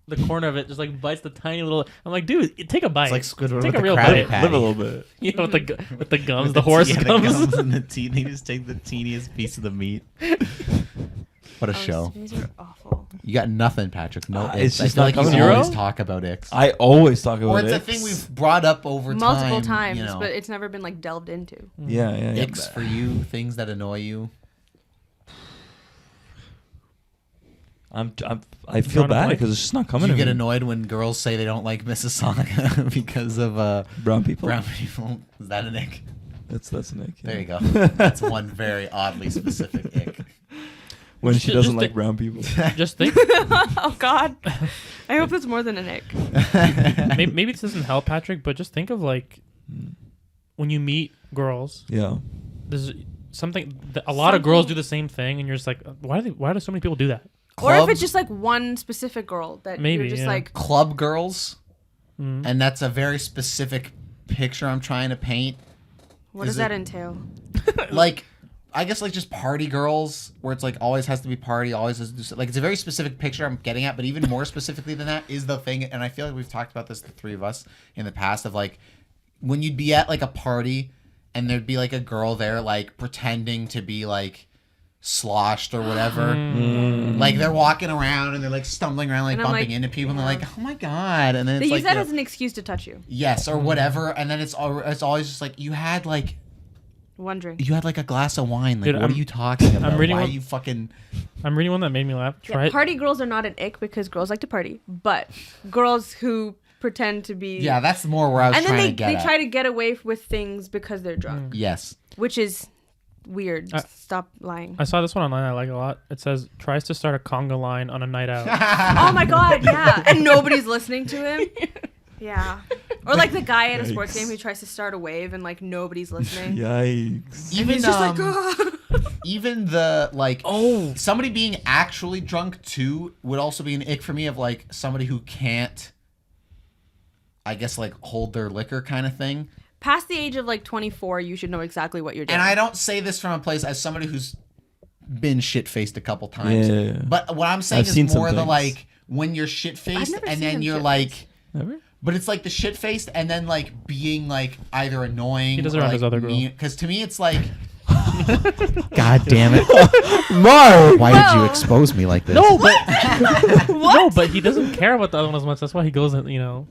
the corner of it just like bites the tiny little. I'm like, dude, take a bite.
It's like Squidward
Take
with
a
the
real
Krabby
bite.
Patty.
Live a little bit.
With the gums, the horse
the
gums.
gums and the teeth. They just take the teeniest piece of the meat. What a show!
These are awful.
You got nothing, Patrick. No,
It's
I
just
feel
not
like you
coming
to
always
me.
talk about Icks.
I always talk about
Or it's a
Icks.
thing we've brought up over
Multiple
time.
times, but it's never been like delved into.
Yeah.
Icks for you, things that annoy you.
I feel
Drawing a
bad
blank?
because it's just not
Do
coming
you
to
get
me.
annoyed when girls say they don't like Mississauga because of
Brown people.
brown people? Is that an ick?
That's an ick.
There you go. That's one very oddly specific ick.
When
Just-
she doesn't
just
like
the-
brown people.
Just think.
Oh God, I hope it's more than an ick.
Maybe this doesn't help, Patrick, but just think of like when you meet girls.
Yeah.
There's something that a lot of girls do the same thing, and you're just like, why do so many people do that?
Or if
Club-
it's just like one specific girl that
Maybe,
you're just
yeah.
like,
club girls,
Mm.
and that's a very specific picture I'm trying to paint.
what
Is
does that
it-
entail?
Like, I guess like just party girls, where it's like always has to be party, always has to do like it's a very specific picture I'm getting at. But even more specifically than that is the thing, and I feel like we've talked about this, the three of us, in the past, of like when you'd be at like a party and there'd be like a girl there like pretending to be like sloshed or whatever. Like they're walking around and they're like stumbling around, like
And I'm
bumping
like,
into people, and they're
yeah.
like, "Oh my god!" And then
They
it's
use
like,
that as an excuse to touch you.
yes, or whatever. And then it's always just like you had like
Wondering.
a glass of wine. Like,
Dude,
what
I'm-
are you talking about?
reading
Why
one-
are you fucking?
I'm reading one that made me laugh. Try it.
Party girls are not an ick because girls like to party, but girls who pretend to be
Yeah, that's more where I was
and then
trying
they
to get
they
at.
try to get away with things because they're drunk,
Yes.
which is weird. Stop lying.
I saw this one online. I like it a lot. It says tries to start a conga line on a night out.
Oh my God, yeah, and nobody's listening to him. Yeah, or like the guy at a sports game who tries to start a wave and like nobody's listening.
Yikes.
Even
He's just like, "Ah."
even the like somebody being actually drunk too would also be an ick for me, of like somebody who can't, I guess, like hold their liquor kind of thing.
Past the age of like 24, you should know exactly what you're doing.
And I don't say this from a place as somebody who's been shit faced a couple times.
Yeah.
But what I'm saying
I've seen
is
some
more the
things.
like when you're shit faced
never
and
seen
then
him
you're
shit-faced.
like.
Never?
But it's like the shit faced and then like being like either annoying.
He does
or
it around
like
his other girl.
because to me it's like, God damn it,
Mark!
why did you expose me like this?
No, but no, but he doesn't care about the other one as much. That's why he goes,
No,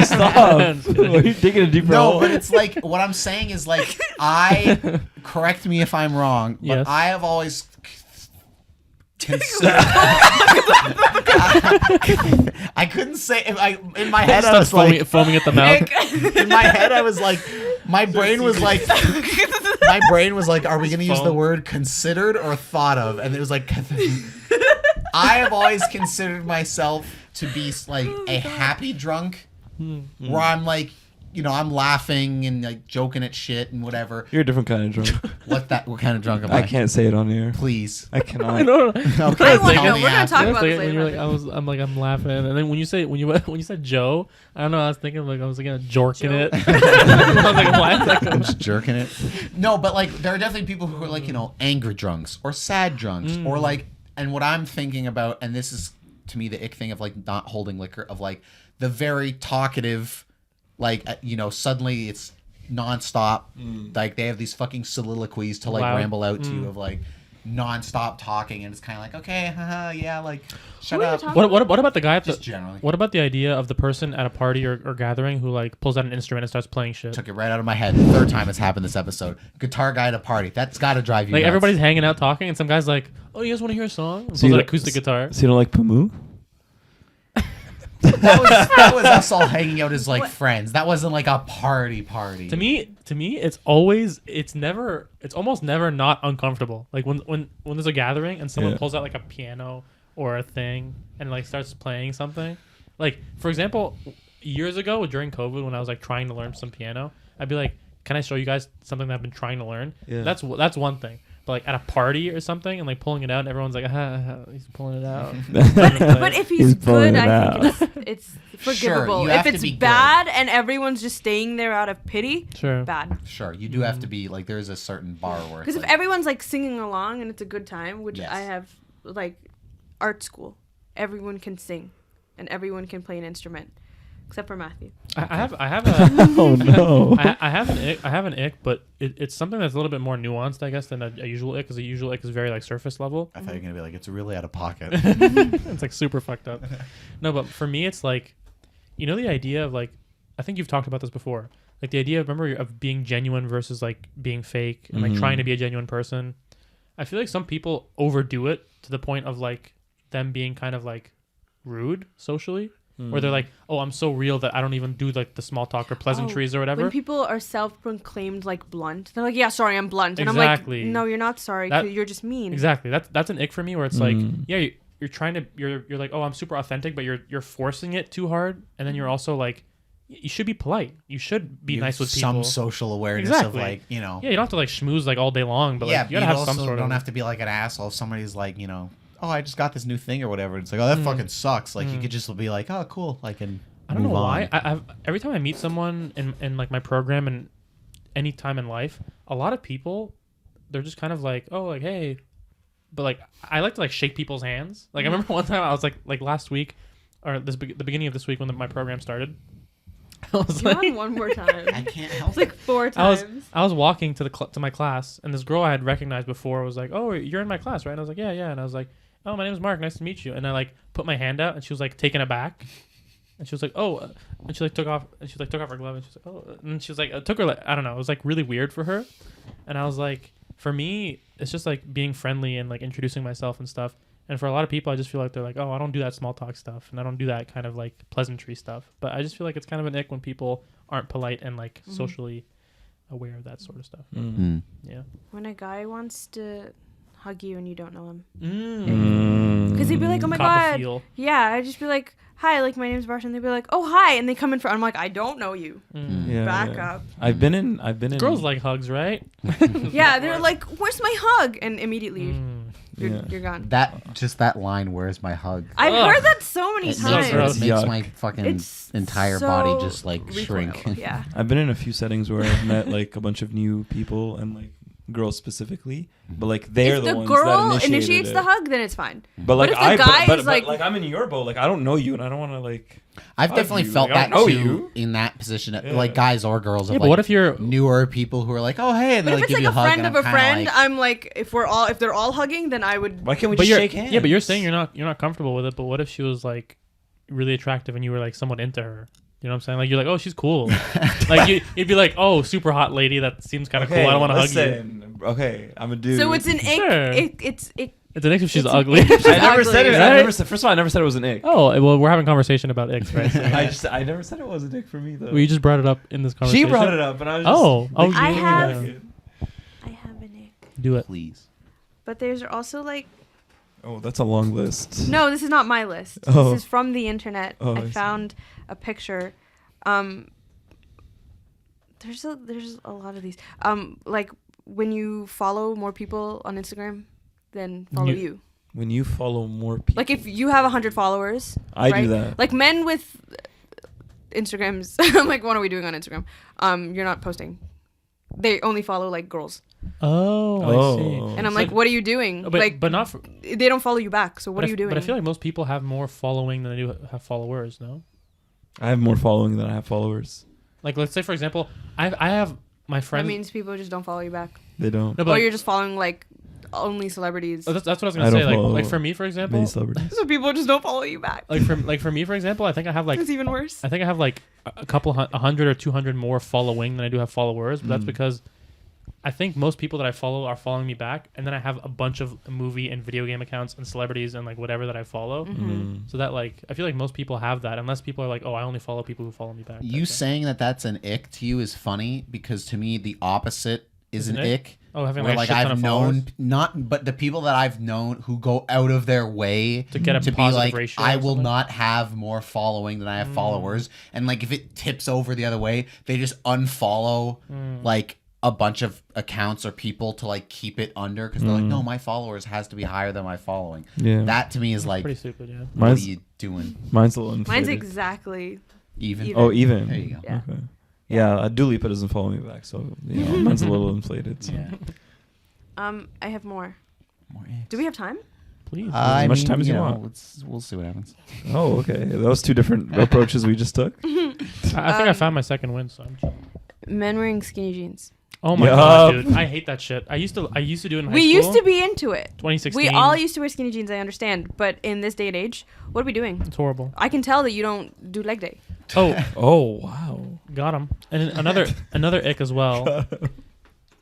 stop.
I'm just kidding.
Are you digging a deeper
No,
hole?
but it's like what I'm saying is like correct me if I'm wrong, but
Yes.
I have always considered. I couldn't say in my head I was
Starts
like
foaming at the mouth.
in my head I was like my brain was like are we gonna use the
foam.
word considered or thought of, and it was like I have always considered myself to be like a happy drunk where I'm like, you know, I'm laughing and like joking at shit and whatever.
You're a different kind of drunk.
What kind of drunk am I?
I can't say it on air.
Please.
I cannot.
I don't know.
Okay,
I wanna
tell
know.
me
We're gonna
after.
talk
That's
about
like
this
when you're like,
later.
I'm laughing, and then when you said Joe, I don't know. I was thinking like I was like jorking it.
Joe.
I was like, why is that
I'm
going?
just jerking it. No, but like there are definitely people who are like, you know, angry drunks or sad drunks or like, and what I'm thinking about, and this is to me the ick thing of like not holding liquor, of like the very talkative, like you know, suddenly it's nonstop. Like they have these fucking soliloquies to like
Loud.
ramble out to you of like nonstop talking, and it's kind of like, okay, haha, yeah, like shut
Who are you
up.
talking
What about the guy at the?
Just generally.
What about the idea of the person at a party or gathering who like pulls out an instrument and starts playing shit?
Took it right out of my head. The third time it's happened this episode. Guitar guy at a party. That's got to drive you
Like
nuts.
everybody's hanging out talking, and some guy's like, "Oh, you guys want to hear a song?" And
So
pulls
you
out
don't-
acoustic guitar.
So you don't like Pamu?
That was us all hanging out as like friends. That wasn't like a party.
To me, it's almost never not uncomfortable. Like when there's a gathering and someone pulls out like a piano or a thing and like starts playing something. Like for example, years ago during COVID when I was like trying to learn some piano, I'd be like, "Can I show you guys something that I've been trying to learn?" Yeah. That's one thing. But like at a party or something and like pulling it out and everyone's like, he's pulling it out.
but if he's good, I think it's forgivable.
Sure,
if it's bad and everyone's just staying there out of pity, bad.
Sure, you do have to be like, there's a certain bar where
because if everyone's like singing along and it's a good time, which I have like art school, everyone can sing and everyone can play an instrument. Except for Matthew.
I have a oh no. I have an ick, but it's something that's a little bit more nuanced, I guess, than a usual ick, because a usual ick is very like surface level.
I thought you were gonna be like, it's really out of pocket.
It's like super fucked up. No, but for me it's like, you know, the idea of like, I think you've talked about this before. Like the idea of being genuine versus like being fake and like trying to be a genuine person. I feel like some people overdo it to the point of like them being kind of like rude socially. Where they're like, oh, I'm so real that I don't even do like the small talk or pleasantries or whatever.
When people are self-proclaimed like blunt, they're like, yeah, sorry, I'm blunt. And I'm like, no, you're not sorry. You're just mean.
Exactly. That's an ick for me where it's like, yeah, you're trying to, you're like, oh, I'm super authentic, but you're forcing it too hard. And then you're also like, you should be polite. You should be nice with people.
Some social awareness of like, you know.
Yeah, you don't have to like schmooze like all day long, but like, you gotta have some sort of.
You don't have to be like an asshole if somebody's like, you know, oh, I just got this new thing or whatever. It's like, oh, that fucking sucks. Like, you could just be like, oh, cool. Like, and
I don't know why. I've every time I meet someone in like my program and any time in life, a lot of people, they're just kind of like, oh, like, hey. But like, I like to like shake people's hands. Like, I remember one time I was like last week, or the beginning of this week when my program started.
I was like, on one more time.
I can't help
it. It's like 4 times.
I was walking to my class, and this girl I had recognized before was like, "Oh, you're in my class, right?" And I was like, "Yeah, yeah." And I was like, "Oh, my name is Mark. Nice to meet you." And I like put my hand out, and she was like taken aback, and she was like, "Oh," and she like took off her glove, and she was like, "Oh," and she was like, it took her like, I don't know, it was like really weird for her, and I was like, for me, it's just like being friendly and like introducing myself and stuff. And for a lot of people, I just feel like they're like, oh, I don't do that small talk stuff, and I don't do that kind of like pleasantry stuff. But I just feel like it's kind of an ick when people aren't polite and like socially aware of that sort of stuff. Yeah.
When a guy wants to hug you and you don't know him, because he'd be like, oh my god, yeah, I'd just be like, hi, like my name's Varshaa, and they'd be like, oh hi, and they come in front. I'm like, I don't know you. Back up.
I've been in.
Girls like hugs, right?
Yeah, they're like, where's my hug? And immediately. You're gone.
That line, where's my hug?
I've heard that so many times.
It makes my fucking entire body just like shrink.
Yeah.
I've been in a few settings where I've met like a bunch of new people and like girls specifically, but like they're the ones that
girl initiates the hug, then it's fine.
But like
the guy is like,
I'm in your boat. Like I don't know you, and I don't want to like.
I've definitely felt that too in that position, like guys or girls.
Yeah,
of,
but
like,
what if you're
newer people who are like, oh hey, and they like give you a hug? If it's like a friend of a friend,
I'm like, if they're all hugging, then I would.
Why can't we just shake hands?
Yeah, but you're saying you're not comfortable with it. But what if she was like really attractive and you were like somewhat into her? You know what I'm saying? Like you're like, oh, she's cool. Like you'd be like, oh, super hot lady. That seems kind of cool. I don't want to hug you.
Okay, I'm a dude.
So it's an ick.
It's an ick if she's ugly.
I never said it. Right? First of all, I never said it was an ick.
Oh, well, we're having a conversation about icks, right? So,
I never said it was an ick for me though.
Well, you just brought it up in this conversation.
She brought it up, and I was just
I have an ick.
Do it,
please.
But there's also like.
Oh, that's a long list.
No, this is not my list.
Oh.
This is from the internet. I found a picture. There's a lot of these. Like when you follow more people on Instagram than follow you.
When you follow more people.
Like if you have 100 followers.
I do that.
Like men with Instagrams. I'm like, what are we doing on Instagram? You're not posting. They only follow like girls.
Oh, I see.
And I'm like, what are you doing?
But not for,
they don't follow you back. So what are you doing?
But I feel like most people have more following than they do have followers. No.
I have more following than I have followers.
Like let's say for example, I have my friends.
That means people just don't follow you back.
They don't.
No, but
or you're just following like only celebrities.
Oh, that's what I was gonna say. Like for me, for example,
many celebrities.
So people just don't follow you back.
Like for me, for example, I think I have like.
It's even worse.
I think I have like a couple 100 or 200 more following than I do have followers. But that's because I think most people that I follow are following me back, and then I have a bunch of movie and video game accounts and celebrities and like whatever that I follow. So that like I feel like most people have that, unless people are like, oh, I only follow people who follow me back.
You saying that that's an ick to you is funny because to me the opposite is an ick.
Oh, having
where,
like,
like
a shit ton
I've
of
known
followers?
but the people that I've known who go out of their way
To get a
to be
positive
like,
ratio
I
or
will
something?
not have more following than I have followers, and like if it tips over the other way, they just unfollow like a bunch of accounts or people to like keep it under because they're like, no, my followers has to be higher than my following.
Yeah.
That to me is like,
Pretty stupid, yeah.
what are you doing?
Mine's a little inflated.
Mine's exactly.
Even?
Oh, even.
There you go.
Yeah.
Okay. Yeah, Dua Lipa doesn't follow me back, so mine's a little inflated. So.
Yeah.
I have more.
More icks.
Do we have time?
Please.
As much time as you want.
We'll see what happens.
Oh, okay. Those two different approaches we just took.
I think I found my second win, so I'm chill.
Men wearing skinny jeans.
Oh my god, dude! I hate that shit. I used to do it in high school.
We used to be into it.
2016.
We all used to wear skinny jeans. I understand, but in this day and age, what are we doing?
It's horrible.
I can tell that you don't do leg day.
Oh,
Oh, wow.
got him. And another ick as well.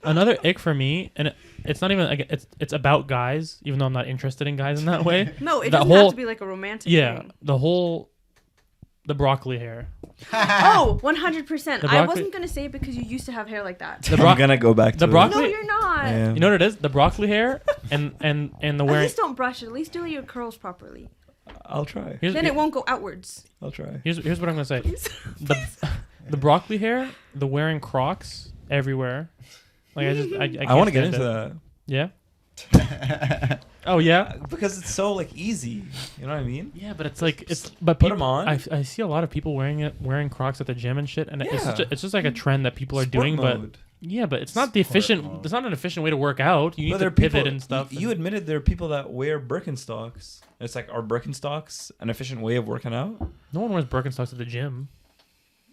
Another ick for me, and it's not even like it's about guys, even though I'm not interested in guys in that way.
No, it
The
doesn't
whole-
have to be like a romantic
Yeah,
thing.
the broccoli hair.
Oh, 100%.
The
I
broccoli-
wasn't going to say it because you used to have hair like that.
The
I'm
bro-
gonna go back to
the
it.
broccoli-
No, you're not.
Yeah.
You know what it is? The broccoli hair and the
At
wearing.
least don't brush it. At least do your curls properly.
I'll try.
Here's,
Then it won't go outwards.
I'll try.
here's what I'm gonna say. The broccoli hair, the wearing Crocs everywhere. Like I
want to
can't
get
stand
into
it.
that.
Yeah. Oh yeah.
Because it's so like easy. You know what I mean?
Yeah, but it's like but
Put
people,
'em on.
I see a lot of people wearing Crocs at the gym and shit, and
Yeah.
it's just like a trend that people are
Sport
doing.
mode.
But yeah, but it's not the efficient.
mode.
It's not an efficient way to work out. You need
But
to
there are
pivot
people-
and stuff.
You admitted there are people that wear Birkenstocks. It's like, are Birkenstocks an efficient way of working out? What
No one wears Birkenstocks at the gym.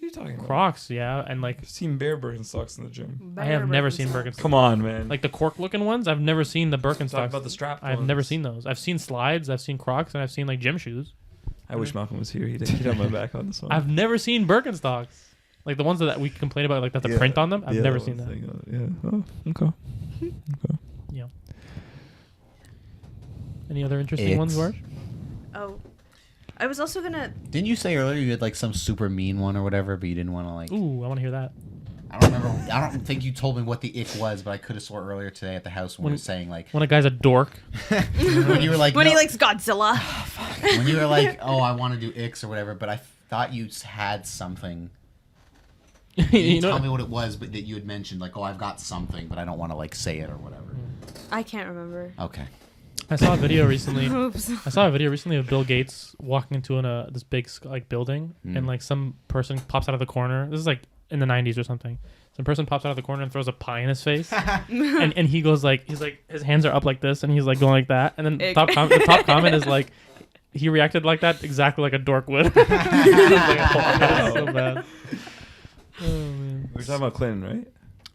are you talking about?
Crocs, yeah, and like
I've seen bare Birkenstocks in the gym.
I have never seen Birkenstocks.
Come on, man.
Like the cork looking ones, I've never seen the
Talk
Birkenstocks.
about the strap
I've
ones.
never seen those. I've seen slides, I've seen Crocs, and I've seen like gym shoes.
I wish Malcolm was here. He'd have my back on this one.
I've never seen Birkenstocks. Like the ones that we complain about, like that the
Yeah.
print on them. I've
Yeah,
never
that
seen
one
that.
thing, yeah. Oh, okay.
Yeah. Any other interesting
Icks.
ones, Varsh?
Oh. I was also going to...
Didn't you say earlier you had like some super mean one or whatever, but you didn't want to like?
Ooh, I want to hear that.
I don't remember. I don't think you told me what the ick was, but I could have swore earlier today at the house when we were saying like
When a guy's a dork.
when you were like
When
no-
he likes Godzilla.
when you were like, oh, I want to do icks or whatever, but I thought you had something. You
you
didn't
know,
tell me what it was, but that you had mentioned like, oh, I've got something, but I don't want to like say it or whatever.
I can't remember.
Okay.
I saw a video recently.
Oops.
I saw a video recently of Bill Gates walking into this big like building, and like some person pops out of the corner. This is like in the 90s or something. Some person pops out of the corner and throws a pie in his face, and he goes like his hands are up like this, and he's like going like that, and then the top comment is like he reacted like that exactly like a dork would. It's like, so bad. Oh man.
We're talking about Clinton, right?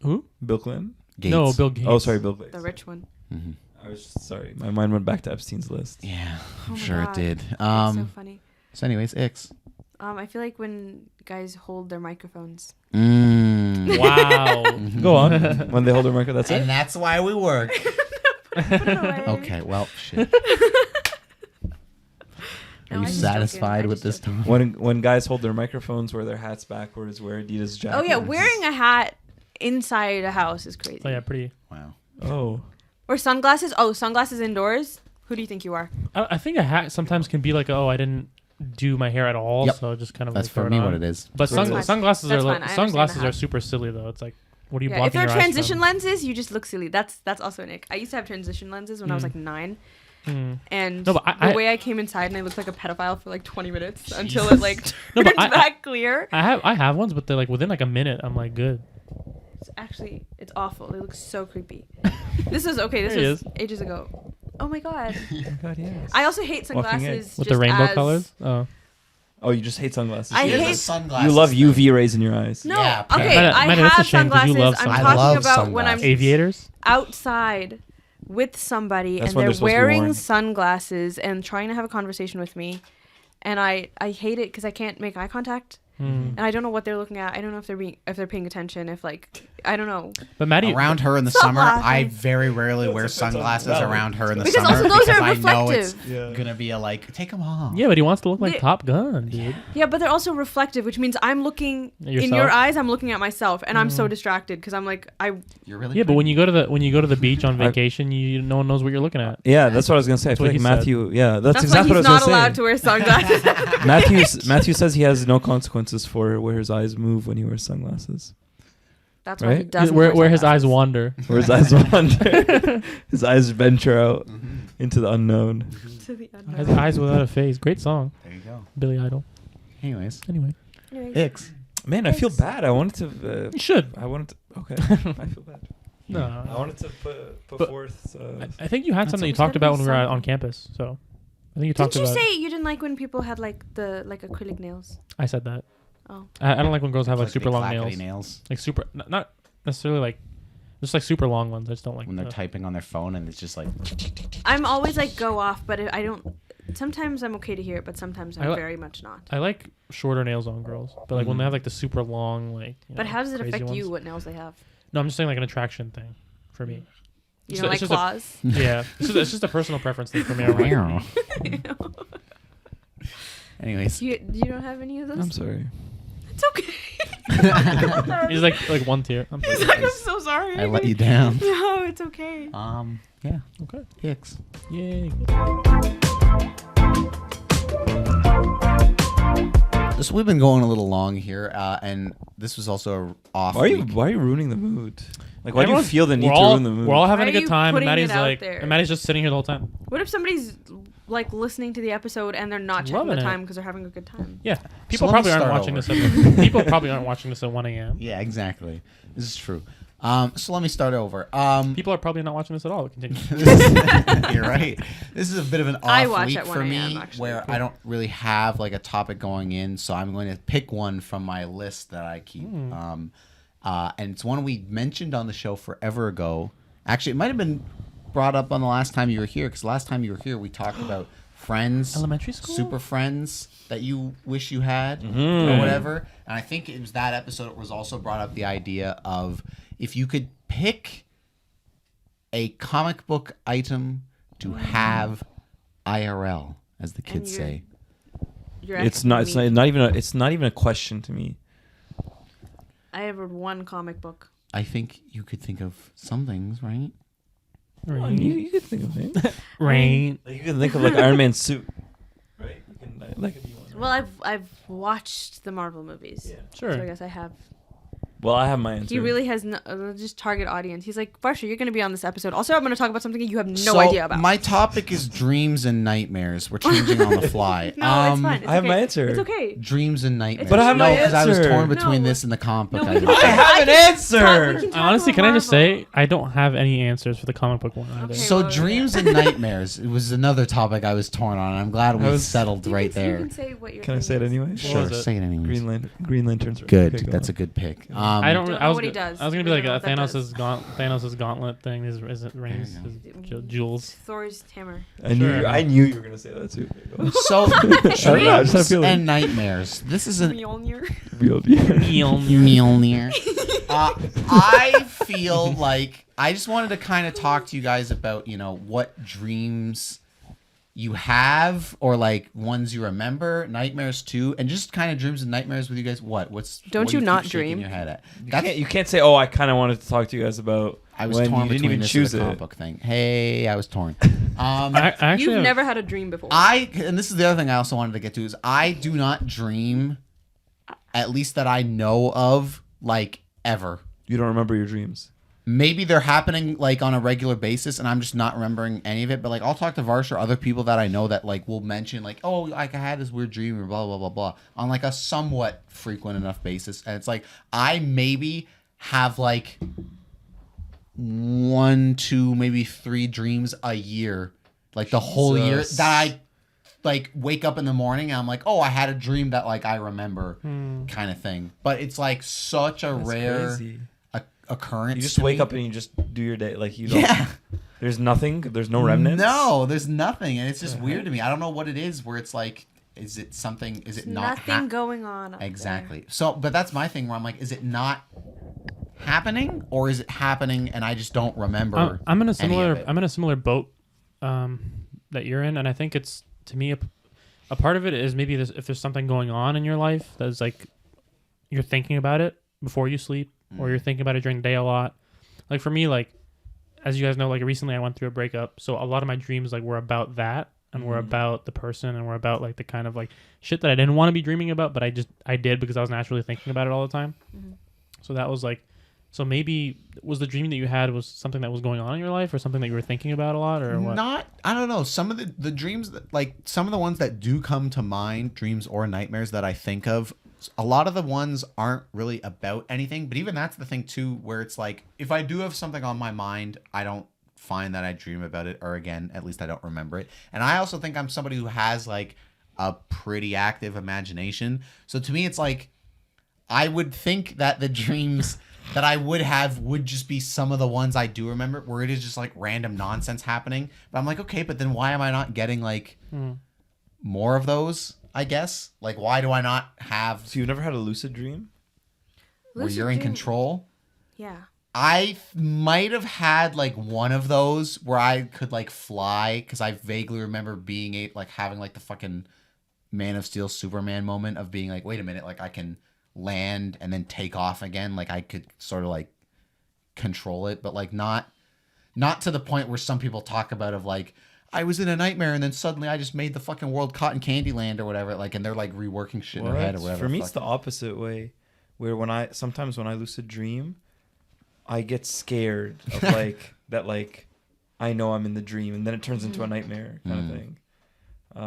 Who?
Bill Clinton?
Gates.
No, Bill Gates.
Oh, sorry, Bill Gates.
The rich one.
Mhm.
I was sorry. My mind went back to Epstein's list.
Yeah,
Oh
I'm
my
sure
God.
it did.
It's so funny.
So anyways, icks.
I feel like when guys hold their microphones.
Wow.
Go on. When they hold their mic, that's
And
it.
that's why we work.
Put it away.
Okay, well, shit.
No,
Are
I'm
you
just
satisfied
joking.
with this time?
When guys hold their microphones, wear their hats backwards, wear Adidas jackets.
Oh yeah, wearing a hat inside a house is crazy.
Oh yeah, pretty.
Wow.
Oh,
Or sunglasses. Oh, sunglasses indoors. Who do you think you are?
I think a hat sometimes can be like, oh, I didn't do my hair at all,
Yep.
so just kind of
That's
like
for
throw
me
on.
what it is.
But
That's fine.
sunglasses
That's
are
fine. I understand
sunglasses
the
are
hat.
super silly though. It's like, what are you
Yeah, if
blocking
they're
your eyes
transition
from?
lenses, you just look silly. That's also an ick. I used to have transition lenses when I was like 9, and
No, but
the
I-
way I came inside and I looked like a pedophile for like 20 minutes until it like
No,
turned
but
back clear.
I have ones, but they're like within like a minute, I'm like good.
It's awful. They look so creepy. This was okay. This
There he
was
is.
ages ago. Oh my god.
God, yes.
I also hate
Walking
sunglasses
With
just
the rainbow
as-
colors. Oh,
Oh, you just hate sunglasses.
I
Here's
hate-
the sunglasses
You love
thing.
UV rays in your eyes.
No,
Yeah,
okay.
Matt,
I
that's a
have
shame 'cause you
sunglasses.
love
I'm
sunglasses.
I love
talking about when I'm
sunglasses.
aviators.
outside with somebody
That's
and
when
they're
they're supposed to be
wearing
worn.
sunglasses and trying to have a conversation with me, and I hate it because I can't make eye contact. And I don't know what they're looking at. I don't know if they're paying attention. If I don't know.
But Matty,
around her in the
Stop
summer,
laughing.
I very rarely wear sunglasses around her in the
Because
summer
also those
because
are
I know it's
reflective.
gonna be a like, take them off.
yeah, but he wants to look like
Yeah.
Top Gun, dude.
Yeah, but they're also reflective, which means I'm looking in
Yourself?
your eyes. I'm looking at myself, and I'm so distracted because I'm like,
You're really
Yeah, but when you go to the beach on vacation, you no one knows what you're looking at.
Yeah, that's what I was gonna say. I feel
what
like
he said.
Matthew. Yeah, that's
that's
exactly
why
what
he's
I was
not
gonna
allowed
say.
to wear sunglasses.
Matthew says he has no consequences for where his eyes move when he wears sunglasses.
That's why he
Right?
doesn't.
Where
wear
his eyes
sunglasses.
wander.
Where his eyes wander. His eyes venture out into the unknown.
To the unknown.
His eyes without a face. Great song,
There you go.
Billy Idol.
Anyways,
Anyway,
Anyways.
Icks.
Man, I feel bad. I wanted to.
you should.
I wanted to. Okay, I feel bad. I
No,
wanted to put
But-
forth.
I think you had
That's
something you
always
talked
gotta be
about when we were
something.
on campus. So I think you talked
Didn't you
about.
say you didn't like when people had like acrylic nails?
I said that.
Oh.
I don't like when girls have like super
big
long
clackety
nails. Like super, not necessarily like, just like super long ones. I just don't like
When they're
the-
typing on their phone and it's just like,
I'm always like go off, but I don't. Sometimes I'm okay to hear it, but sometimes I'm
I li-
very much not.
I like shorter nails on girls, but like when they have like the super long, like.
But how does it
crazy
affect you?
ones.
What nails they have?
No, I'm just saying like an attraction thing for me.
You
It's
don't
a-
like
it's just a-
claws?
Yeah, it's just a personal preference thing for me. I'm like,
anyways.
You don't have any of those?
I'm sorry.
It's okay.
he's like one tier. I'm
He's
sorry.
like, I'm so sorry.
I let you down.
No, it's okay.
Yeah.
Okay.
Icks.
Yay.
So we've been going a little long here, and this was also a off.
Why are you
week.
ruining the mood? Like, why do you
Everyone's-
feel the need
we're
to
all-
ruin the mood?
We're all having
Why
a
are
good
you
time, and
putting
Matty's
it out
like,
there?
and Matty's just sitting here the whole time.
What if somebody's like listening to the episode and they're not checking
Loving
the
it.
time because they're having a good time?
Yeah, people
let me
probably aren't
start
watching
over.
this. People probably aren't watching this at 1 a.m.
Yeah, exactly. This is true. So let me start over.
People are probably not watching this at all. Continue.
You're right. This is a bit of an
I
off
watch
week
at 1
for
a.m.
me,
actually.
where I don't really have like a topic going in, so I'm going to pick one from my list that I keep. And it's one we mentioned on the show forever ago. Actually, it might have been brought up on the last time you were here, because last time you were here, we talked about friends,
Elementary school?
super friends that you wish you had, or whatever. And I think it was that episode. It was also brought up the idea of if you could pick a comic book item to have IRL, as the kids
you're-
say.
You're
It's
asking
not. It's
me.
not even a question to me.
I have read one comic book.
I think you could think of some things, right?
You could think of it.
Rain.
Like, you can think of like Iron Man's suit, right? You can like a new one.
Well, I've watched the Marvel movies.
Yeah.
Sure.
So I guess I have.
Well, I have my answer.
He really has no, just target audience. He's like, Varshaa, you're going to be on this episode. Also, I'm going to talk about something you have no
So,
idea about.
My topic is dreams and nightmares. We're changing on the fly.
No, it's fine. It's
I have
okay.
my answer.
It's okay.
Dreams and nightmares.
But I have my
because I was
answer.
torn between
No.
this and the comic book
No,
item.
we
I
can-
have an
we
answer.
can talk
Honestly,
about
can I just
Marvel.
say I don't have any answers for the comic book one either.
Okay.
So
well,
dreams and nightmares. It was another topic I was torn on. I'm glad we settled
You
right
can- You
there.
can say what your
Can I
thing
say it
is.
anyway?
Sure,
was it?
say it anyways.
Green Lantern's
Good.
Okay, go
That's
on.
a good pick.
I don't.
Don't
I
know
was.
what he
gonna-
does.
I was gonna be
We
like
don't know what that
Thanos' gauntlet thing. Is it rings? His jewels.
Thor's hammer.
Sure.
I knew you were gonna say that too.
So
know, I just have a
dreams
feeling.
and nightmares. This is an
Mjolnir.
Real deal.
Mjolnir. I feel like I just wanted to kind of talk to you guys about, what dreams you have or like ones you remember, nightmares too, and just kind of dreams and nightmares with you guys.
Don't
what
you
keep
not
shaking
dream?
Your head at?
You can't say, "Oh, I kind of wanted to talk to you guys about."
I was
when
torn
you didn't
between
even
this
choose
and the comic
it.
book thing. Hey, I was torn.
I actually
You've
have-
never had a dream before.
And this is the other thing I also wanted to get to is I do not dream, at least that I know of, like ever.
You don't remember your dreams.
Maybe they're happening like on a regular basis and I'm just not remembering any of it. But like I'll talk to Varshaa or other people that I know that like will mention like, oh, like I had this weird dream or blah, blah, blah, blah on like a somewhat frequent enough basis. And it's like I maybe have like 1, 2, maybe 3 dreams a year. Like the whole year
Jesus.
that I like wake up in the morning and I'm like, oh, I had a dream that like I remember kind of thing. But it's like such a
That's
rare
crazy.
occurrence.
You just
to
wake
me.
up and you just do your day like you don't.
Yeah.
There's nothing. There's no remnants.
No, there's nothing, and it's just weird to me. I don't know what it is. Where it's like, is it something? Is it not
Nothing going on. Up
exactly? So, but that's my thing. Where I'm like, is it not happening, or is it happening and I just don't remember?
I'm in a
any of it?
similar boat that you're in, and I think it's, to me, a part of it is maybe if there's something going on in your life that's like you're thinking about it before you sleep, or you're thinking about it during the day a lot. Like for me, like as you guys know, like recently I went through a breakup, so a lot of my dreams like were about that, and were about the person, and were about like the kind of like shit that I didn't want to be dreaming about, but I did because I was naturally thinking about it all the time. So that was like, so maybe was the dream that you had was something that was going on in your life, or something that you were thinking about a lot, or what?
Not, I don't know. Some of the dreams that, like some of the ones that do come to mind, dreams or nightmares that I think of, a lot of the ones aren't really about anything, but even that's the thing too, where it's like, if I do have something on my mind, I don't find that I dream about it, or again, at least I don't remember it. And I also think I'm somebody who has like a pretty active imagination. So to me, it's like, I would think that the dreams that I would have would just be some of the ones I do remember, where it is just like random nonsense happening. But I'm like, okay, but then why am I not getting like more of those, I guess? Like, why do I not have...
So you've never had a lucid dream?
Where you're in control?
Yeah.
I might have had like one of those where I could like fly, because I vaguely remember being like having like the fucking Man of Steel Superman moment of being like, wait a minute, like I can land and then take off again. Like I could sort of like control it, but like not to the point where some people talk about of like, I was in a nightmare and then suddenly I just made the fucking world cotton candy land or whatever, like, and they're like reworking shit in their head or whatever.
For me, it's the opposite way, where sometimes when I lucid dream, I get scared of like that, like I know I'm in the dream, and then it turns into a nightmare kind of thing.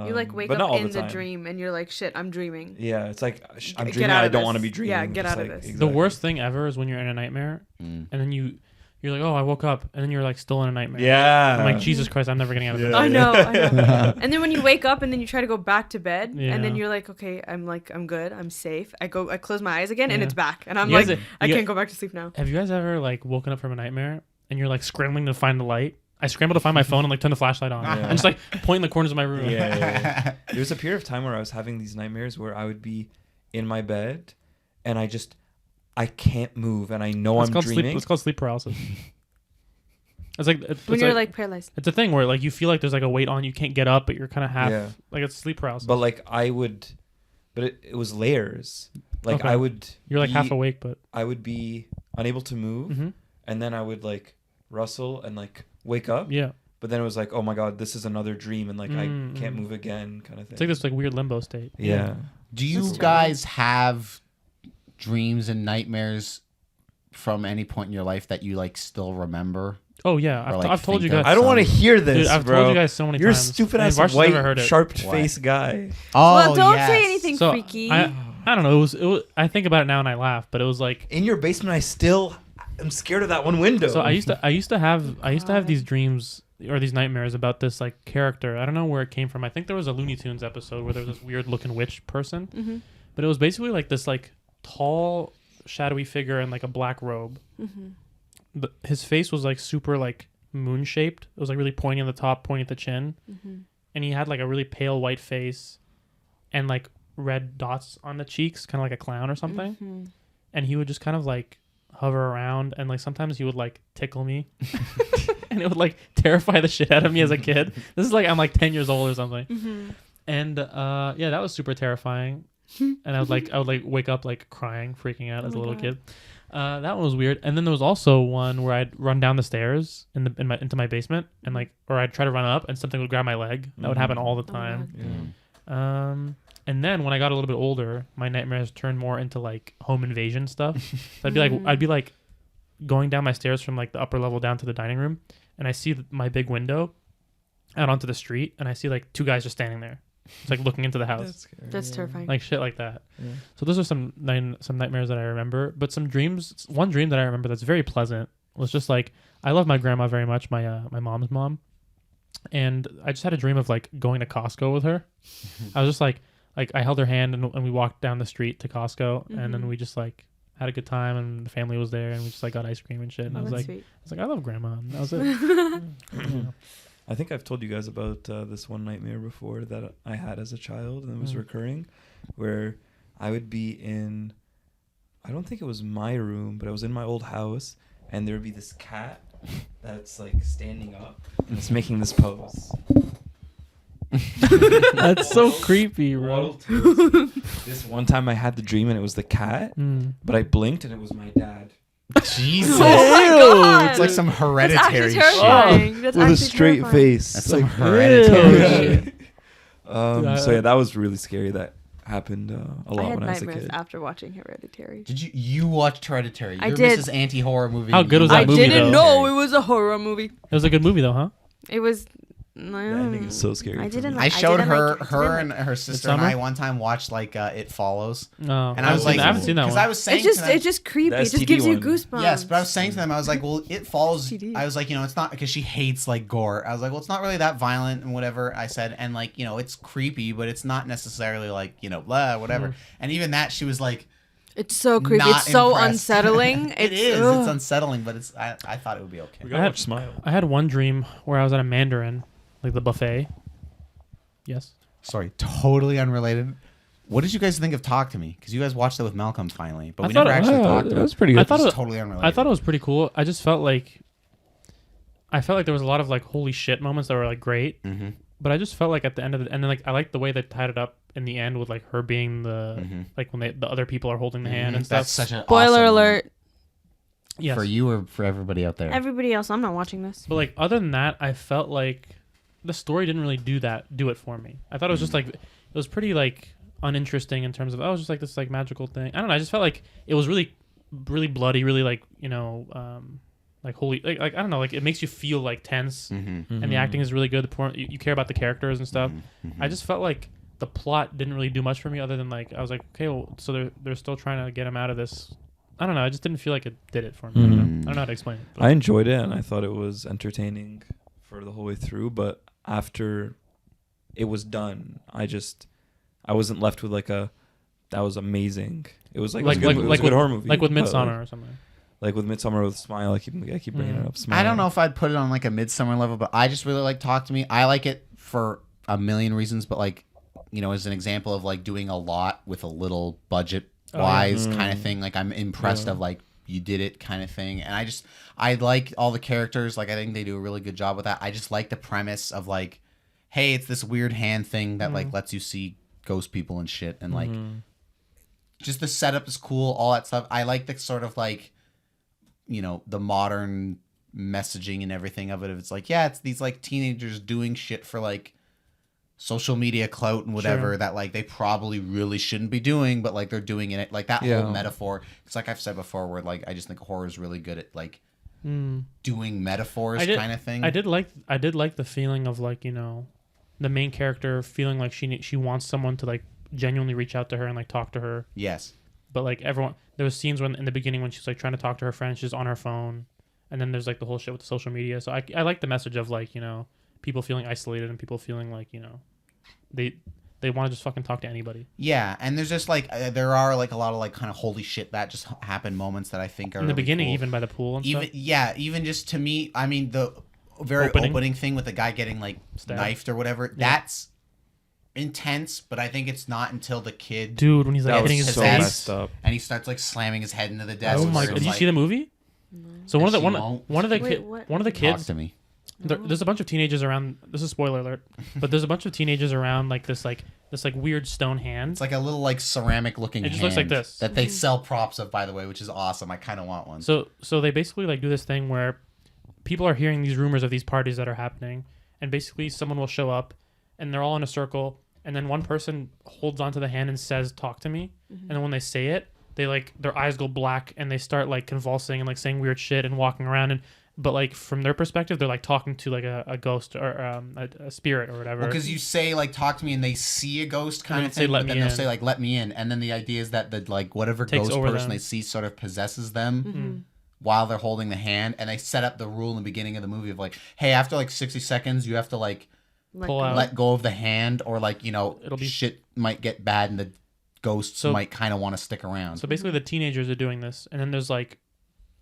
You like wake up in the dream and you're like, shit, I'm dreaming.
Yeah, it's like I'm dreaming. I don't want to be dreaming.
Yeah, get out of
like,
this.
Exactly.
The worst thing ever is when you're in a nightmare and then you're like, oh, I woke up, and then you're like still in a nightmare.
Yeah.
I'm like, Jesus Christ, I'm never getting out of this.
I know. And then when you wake up and then you try to go back to bed, and then you're like, okay, I'm good, I'm safe. I close my eyes again, and it's back, and I'm like, I can't go back to sleep now.
Have you guys ever like woken up from a nightmare and you're like scrambling to find the light? I scrambled to find my phone and like turn the flashlight on and just like point in the corners of my room.
Yeah. There was a period of time where I was having these nightmares where I would be in my bed and I can't move, and I know I'm dreaming.
It's called sleep paralysis. It's like
when you're like paralyzed.
It's a thing where like you feel like there's like a weight on you, can't get up, but you're kind of half like it's sleep paralysis.
But like it was layers. Like
you're like half awake, but
I would be unable to move, and then I would like rustle and like wake up.
Yeah.
But then it was like, oh my god, this is another dream, and like I can't move again, kind of thing.
It's like this like weird limbo state.
Yeah.
Do you guys have dreams and nightmares from any point in your life that you like still remember?
Oh yeah, I've told you guys.
I don't want to hear this.
Dude, I've
bro.
told you guys so many
You're
times.
a stupid ass
Varsha's
white,
never heard it.
sharp faced guy.
Oh,
well, don't say anything
so
freaky.
I don't know. It was. I think about it now and I laugh, but it was like
In your basement, I'm scared of that one window.
So I used to have these dreams or these nightmares about this like character. I don't know where it came from. I think there was a Looney Tunes episode where there was this weird looking witch person, but it was basically like this like tall, shadowy figure in like a black robe. His face was like super like moon shaped. It was like really pointy on the top, pointy at the chin, and he had like a really pale white face, and like red dots on the cheeks, kind of like a clown or something. And he would just kind of like hover around, and like sometimes he would like tickle me, and it would like terrify the shit out of me as a kid. This is like I'm like 10 years old or something, and yeah, that was super terrifying. And I would like wake up like crying, freaking out as a little kid. That one was weird. And then there was also one where I'd run down the stairs into my basement, and like, or I'd try to run up and something would grab my leg. That would happen all the time. And then when I got a little bit older, my nightmares turned more into like home invasion stuff. So I'd be like going down my stairs from like the upper level down to the dining room, and I see my big window out onto the street, and I see like two guys just standing there. It's like looking into the house.
That's terrifying.
Like shit like that. Yeah. So those are some nightmares that I remember. But some dreams. One dream that I remember that's very pleasant was just like, I love my grandma very much, my mom's mom, and I just had a dream of like going to Costco with her. I was just like I held her hand and we walked down the street to Costco, and then we just like had a good time, and the family was there, and we just like got ice cream and shit. And I was like, I love grandma. And that was it.
I think I've told you guys about this one nightmare before that I had as a child, and it was recurring, where I would be in I don't think it was my room, but I was in my old house, and there would be this cat that's like standing up and it's making this pose.
That's so creepy, bro.
This one time I had the dream and it was the cat, but I blinked and it was my dad.
Jesus.
Oh my God.
It's like some hereditary
That's
shit.
terrifying. That's
With a
actually
straight
terrifying.
face.
That's some hereditary shit.
So yeah, that was really scary. That happened a
I
lot
had
when I was a
nightmares
kid.
after watching Hereditary.
Did you watched Hereditary?
I
You're
did.
Mrs. Anti-horror movie.
How good was
You
that
I
movie,
didn't
though?
know it was a horror movie.
It was a good movie, though, huh?
It was.
The ending is so scary.
I
for
didn't
me.
like-
I showed
didn't
her,
like- I
her
didn't
and her sister and
Midsommar?
I one time watched like It Follows,
No,
and I was like,
I haven't seen that
because
one.
I was saying
It's
to them,
just creepy.
The
It just
STD
gives you
one.
goosebumps.
yes, but I was saying to them, I was like, well, It Follows.
STD.
I was like, it's not because she hates like gore. I was like, well, it's not really that violent and whatever. I said, and like, it's creepy, but it's not necessarily like blah whatever. And even that, she was like,
It's so creepy.
not
It's so
impressed.
unsettling.
It is.
ugh.
It's unsettling, but it's. I thought it would be okay.
We gotta watch Smile.
I had one dream where I was at a Mandarin, like the buffet. Yes.
Sorry, totally unrelated. What did you guys think of Talk to Me? Because you guys watched it with Malcolm finally, but
I
we
thought
never actually talked about it.
pretty
I
good.
thought
It's
it,
totally unrelated.
I thought it was pretty cool. I just felt like there was a lot of like holy shit moments that were like great,
Mm-hmm.
but I just felt like at the end of and then like I liked the way they tied it up in the end with like her being the like when the other people are holding the hand and
That's
stuff.
such an
Spoiler
awesome
alert.
Yes.
for you or for everybody out there.
Everybody else, I'm not watching this.
But like other than that, I felt like the story didn't really do it for me. I thought it was just like it was pretty like uninteresting in terms of it was just like this like magical thing. I don't know. I just felt like it was really bloody, really like like holy like I don't know, like it makes you feel like tense, and the acting is really good. You care about the characters and stuff. I just felt like the plot didn't really do much for me other than like I was like, okay, well, so they're still trying to get him out of this. I don't know. I just didn't feel like it did it for me. I don't know how to explain it.
I enjoyed it and I thought it was entertaining for the whole way through, but after it was done, I wasn't left with like that was amazing. It was like a good horror movie.
Like with
but,
Midsommar or something.
Like with Midsommar with Smile, I keep bringing it up. Smile.
I don't know if I'd put it on like a Midsummer level, but I just really like Talk to Me. I like it for a million reasons, but like as an example of like doing a lot with a little budget wise kind of thing. Like I'm impressed of like you did it kind of thing, and I like all the characters. Like I think they do a really good job with that. I just like the premise of like, hey, it's this weird hand thing that like lets you see ghost people and shit, and like just the setup is cool, all that stuff. I like the sort of like the modern messaging and everything of it. It's like, yeah, it's these like teenagers doing shit for like social media clout and whatever that like they probably really shouldn't be doing, but like they're doing it, like that whole metaphor. It's like I've said before, where like I just think horror is really good at like doing metaphors kind of thing.
I did like the feeling of like the main character feeling like she wants someone to like genuinely reach out to her and like talk to her.
Yes.
But like everyone, there was scenes when in the beginning when she's like trying to talk to her friend, she's on her phone, and then there's like the whole shit with the social media. So I like the message of like people feeling isolated and people feeling like they want to just fucking talk to anybody.
Yeah, and there's just like there are like a lot of like kind of holy shit that just happened moments that I think are
In the
really
beginning,
cool.
even by the pool and stuff.
Even just to me, I mean the very opening thing with the guy getting like knifed or whatever. Yeah. That's intense, but I think it's not until the kid
Dude, when he's like
that
hitting
was
his
possessed,
face.
messed up.
and he starts like slamming his head into the desk.
Oh my god! Did you see the movie? So one of the
Wait,
kids.
Talk to me.
There's a bunch of teenagers around. This is spoiler alert, but there's a bunch of teenagers around like this weird stone hand.
It's like a little like ceramic looking.
It just looks like this.
that they sell props of, by the way, which is awesome. I kind of want one.
So they basically like do this thing where people are hearing these rumors of these parties that are happening, and basically someone will show up, and they're all in a circle, and then one person holds onto the hand and says, "Talk to me," and then when they say it, they like their eyes go black and they start like convulsing and like saying weird shit and walking around but like from their perspective, they're like talking to like a ghost or a spirit or whatever.
Because you say like talk to me and they see a ghost kind of thing, but then they'll say like let me in, and then the idea is that the like whatever ghost person they see sort of possesses them while they're holding the hand, and they set up the rule in the beginning of the movie of like, hey, after like 60 seconds you have to like let go of the hand, or like it'll be shit might get bad and the ghosts might kind of want to stick around.
So basically the teenagers are doing this, and then there's like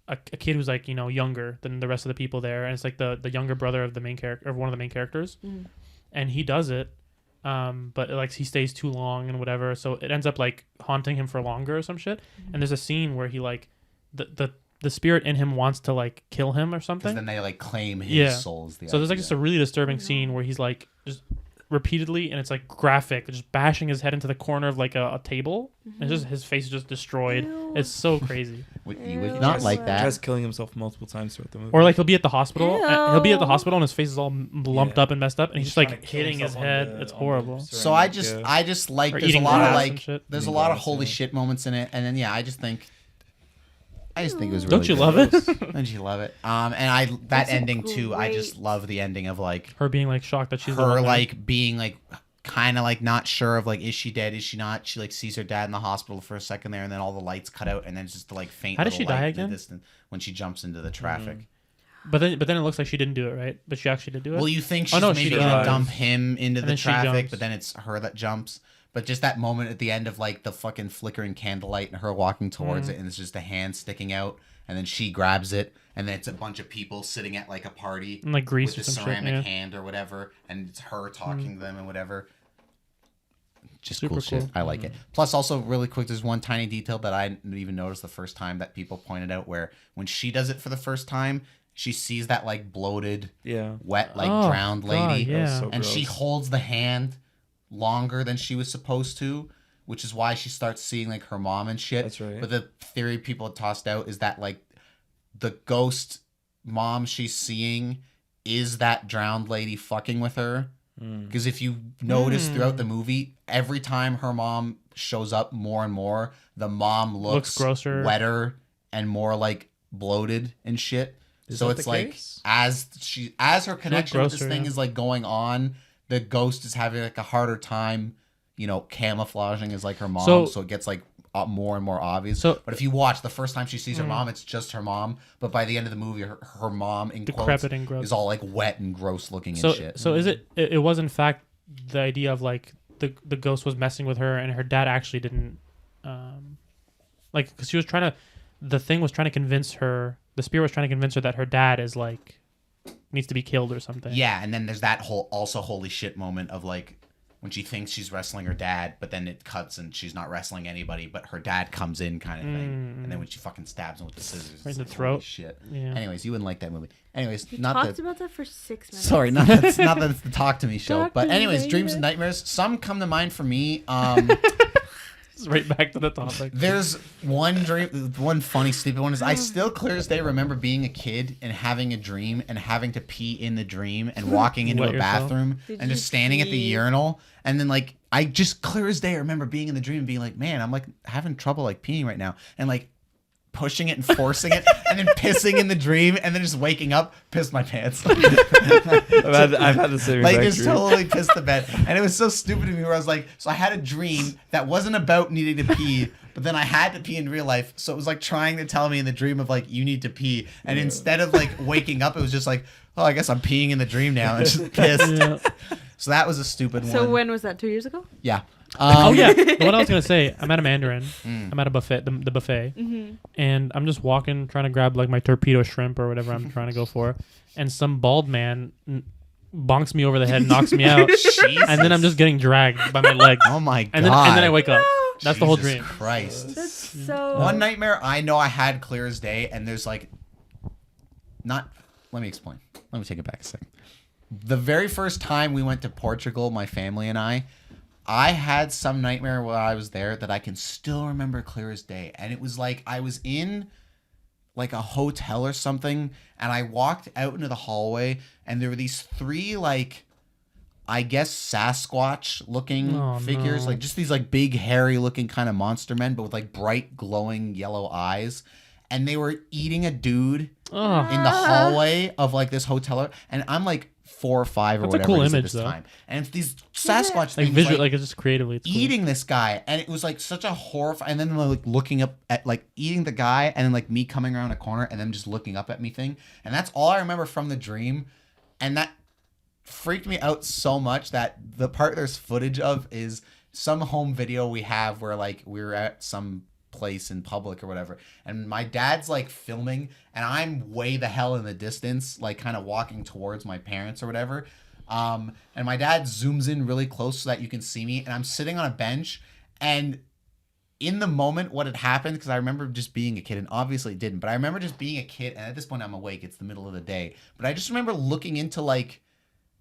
a kid who's like younger than the rest of the people there, and it's like the younger brother of the main character, of one of the main characters, and he does it, but like he stays too long and whatever, so it ends up like haunting him for longer or some shit. And there's a scene where he like the spirit in him wants to like kill him or
Because
something.
then they like claim his
Yeah.
soul. Is the
So there's like
idea.
just a really disturbing scene where he's like just repeatedly, and it's like graphic, just bashing his head into the corner of like a table. And it's just his face is just destroyed.
Ew.
It's so crazy.
You would
Ew.
not
Tries-
like that.
Tries killing himself multiple times throughout the movie.
Or like he'll be at the hospital. He'll be at the
Ew.
hospital and his face is all lumped
Yeah.
up and messed up, and he's just
trying
like
to kill
hitting his
himself on
head.
the-
It's
on the
horrible.
So I just like
Or
there's a
eating
lot of
grass and
like
shit.
there's a
Eating
lot of
grass,
holy
yeah.
shit moments in it, and then I just think it was really
Don't you
good.
love it?
Don't you love it? And that
That's a
ending too. I just
great-
love the ending of like
Her being like shocked that she's the
her
one there.
like being like kind of like not sure of like is she dead, is she not. She like sees her dad in the hospital for a second there, and then all the lights cut out, and then it's just the like faint
How does
little
she die
light in
again?
the distance when she jumps into the traffic.
But then it looks like she didn't do it, right? But she actually did do it.
Well, you think
Oh,
she's
no, she
maybe
does.
gonna dump him into
And
the
then she
traffic,
jumps.
but then it's her that jumps. But just that moment at the end of like the fucking flickering candlelight and her walking towards it, and it's just a hand sticking out, and then she grabs it, and then it's a bunch of people sitting at like a party
And, like grease
with
or
a
some shit.
ceramic
Yeah.
hand or whatever, and it's her talking to them and whatever. Just
Super
cool shit.
cool.
I like it. Plus, also really quick, there's one tiny detail that I didn't even notice the first time that people pointed out, where when she does it for the first time, she sees that like bloated,
Yeah.
wet, like
Oh,
drowned
God,
lady,
yeah.
So
and she
gross.
holds the hand longer than she was supposed to, which is why she starts seeing like her mom and shit.
That's right.
But the theory people had tossed out is that like the ghost mom she's seeing is that drowned lady fucking with her. Because if you notice throughout the movie, every time her mom shows up more and more, the mom looks
grosser.
wetter and more like bloated and shit.
Is
So
that
it's
the
like
case?
as her connection with this
grosser,
thing
yeah.
is like going on, the ghost is having like a harder time, camouflaging as like her mom, so it gets like more and more obvious.
So-
but if you watch the first time she sees her mom, it's just her mom. But by the end of the movie, her mom in quotes
Decrepit and gross.
is all like wet and gross looking
So
and shit.
so is it was in fact the idea of like the ghost was messing with her, and her dad actually didn't like, because she was trying to, the thing was trying to convince her, the spirit was trying to convince her that her dad is like needs to be killed or something.
Yeah, and then there's that whole also holy shit moment of like when she thinks she's wrestling her dad, but then it cuts and she's not wrestling anybody, but her dad comes in kind of thing. And then when she fucking stabs him with the scissors,
Right
it's
in the
like,
throat.
holy shit.
Yeah.
Anyways, you wouldn't like that movie. Anyways,
We
not
talked
that.
about that for 6 minutes.
Sorry, not that it's the Talk to Me show. But
Dr.
anyways, dreams and
Vader.
nightmares. Some come to mind for me.
It's right back to the topic.
There's one dream, one funny stupid one is I still clear as day remember being a kid and having a dream and having to pee in the dream and walking into
Wet
a
yourself?
bathroom
Did
and
you
just standing at the
pee?
urinal and then like I just clear as day remember being in the dream and being like, man, I'm like having trouble like peeing right now and like pushing it and forcing it and then pissing in the dream and then just waking up, piss my pants.
I've had the same
Like
exact
just
dream.
totally pissed the bed. And it was so stupid to me where I was like, so I had a dream that wasn't about needing to pee, but then I had to pee in real life. So it was like trying to tell me in the dream of like, you need to pee. And instead of like waking up, it was just like, oh, I guess I'm peeing in the dream now. And just pissed.
Yeah.
So that was a stupid
So
one.
when was that? 2 years ago?
Yeah.
Oh yeah, the one I was gonna say. I'm at a Mandarin.
Mm.
I'm at a buffet, the buffet, and I'm just walking, trying to grab like my torpedo shrimp or whatever I'm trying to go for, and some bald man bonks me over the head, and knocks me out, and then I'm just getting dragged by my legs,
Oh my God.
and then I wake up. That's the whole
Jesus
dream.
Christ.
That's so.
One nightmare I know I had clear as day, and there's like, let me explain. Let me take it back a second. The very first time we went to Portugal, my family and I had some nightmare while I was there that I can still remember clear as day. And it was like I was in like a hotel or something, and I walked out into the hallway, and there were these three like, I guess Sasquatch looking
Oh,
figures,
no.
like just these like big hairy looking kind of monster men, but with like bright glowing yellow eyes. And they were eating a dude
Oh,
in the hallway of like this hotel, and I'm like 4 or 5 or
That's a
whatever
cool
it is at
image,
this
though.
time. And it's these Sasquatch
like
things
visual,
like,
like it's just creatively it's cool.
eating this guy, and it was like such a horrifying. And then like looking up at like eating the guy, and then like me coming around a corner, and then just looking up at me thing. And that's all I remember from the dream, and that freaked me out so much that the part there's footage of is some home video we have where like we were at some place in public or whatever, and my dad's like filming, and I'm way the hell in the distance, like kind of walking towards my parents or whatever. And my dad zooms in really close so that you can see me, and I'm sitting on a bench, and in the moment what had happened, because I remember just being a kid, and obviously it didn't, but I remember just being a kid, and at this point I'm awake, it's the middle of the day, but I just remember looking into like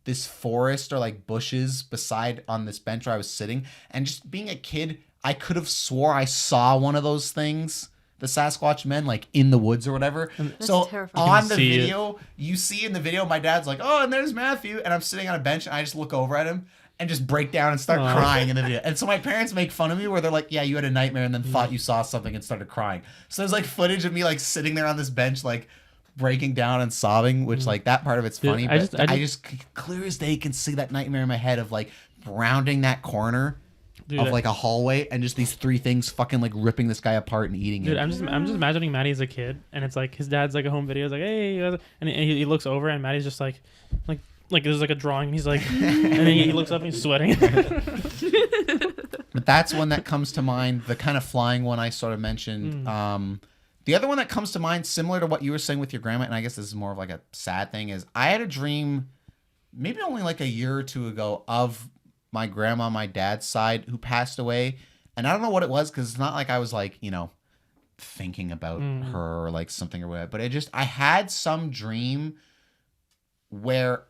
this forest or like bushes beside on this bench where I was sitting, and just being a kid, I could have swore I saw one of those things, the Sasquatch men, like in the woods or whatever.
That's
so
terrifying.
on the video, you see in the video, my dad's like, oh, and there's Matthew, and I'm sitting on a bench, and I just look over at him and just break down and start crying in the video. And so my parents make fun of me where they're like, yeah, you had a nightmare and then thought you saw something and started crying. So there's like footage of me like sitting there on this bench, like breaking down and sobbing, which like that part of it's funny.
Dude,
but I just clear as day can see that nightmare in my head of like rounding that corner of like a hallway and just these three things fucking like ripping this guy apart and eating
Dude,
it.
I'm just imagining Matty as a kid, and it's like his dad's like a home video, is like, hey, and he looks over, and Matty's just like there's like a drawing, and he's like, and then he looks up and he's sweating.
But that's one that comes to mind. The kind of flying one I sort of mentioned. The other one that comes to mind, similar to what you were saying with your grandma, and I guess this is more of like a sad thing, is I had a dream maybe only like a year or two ago of my grandma on my dad's side who passed away. And I don't know what it was, because it's not like I was like, thinking about her or like something or whatever. But I had some dream where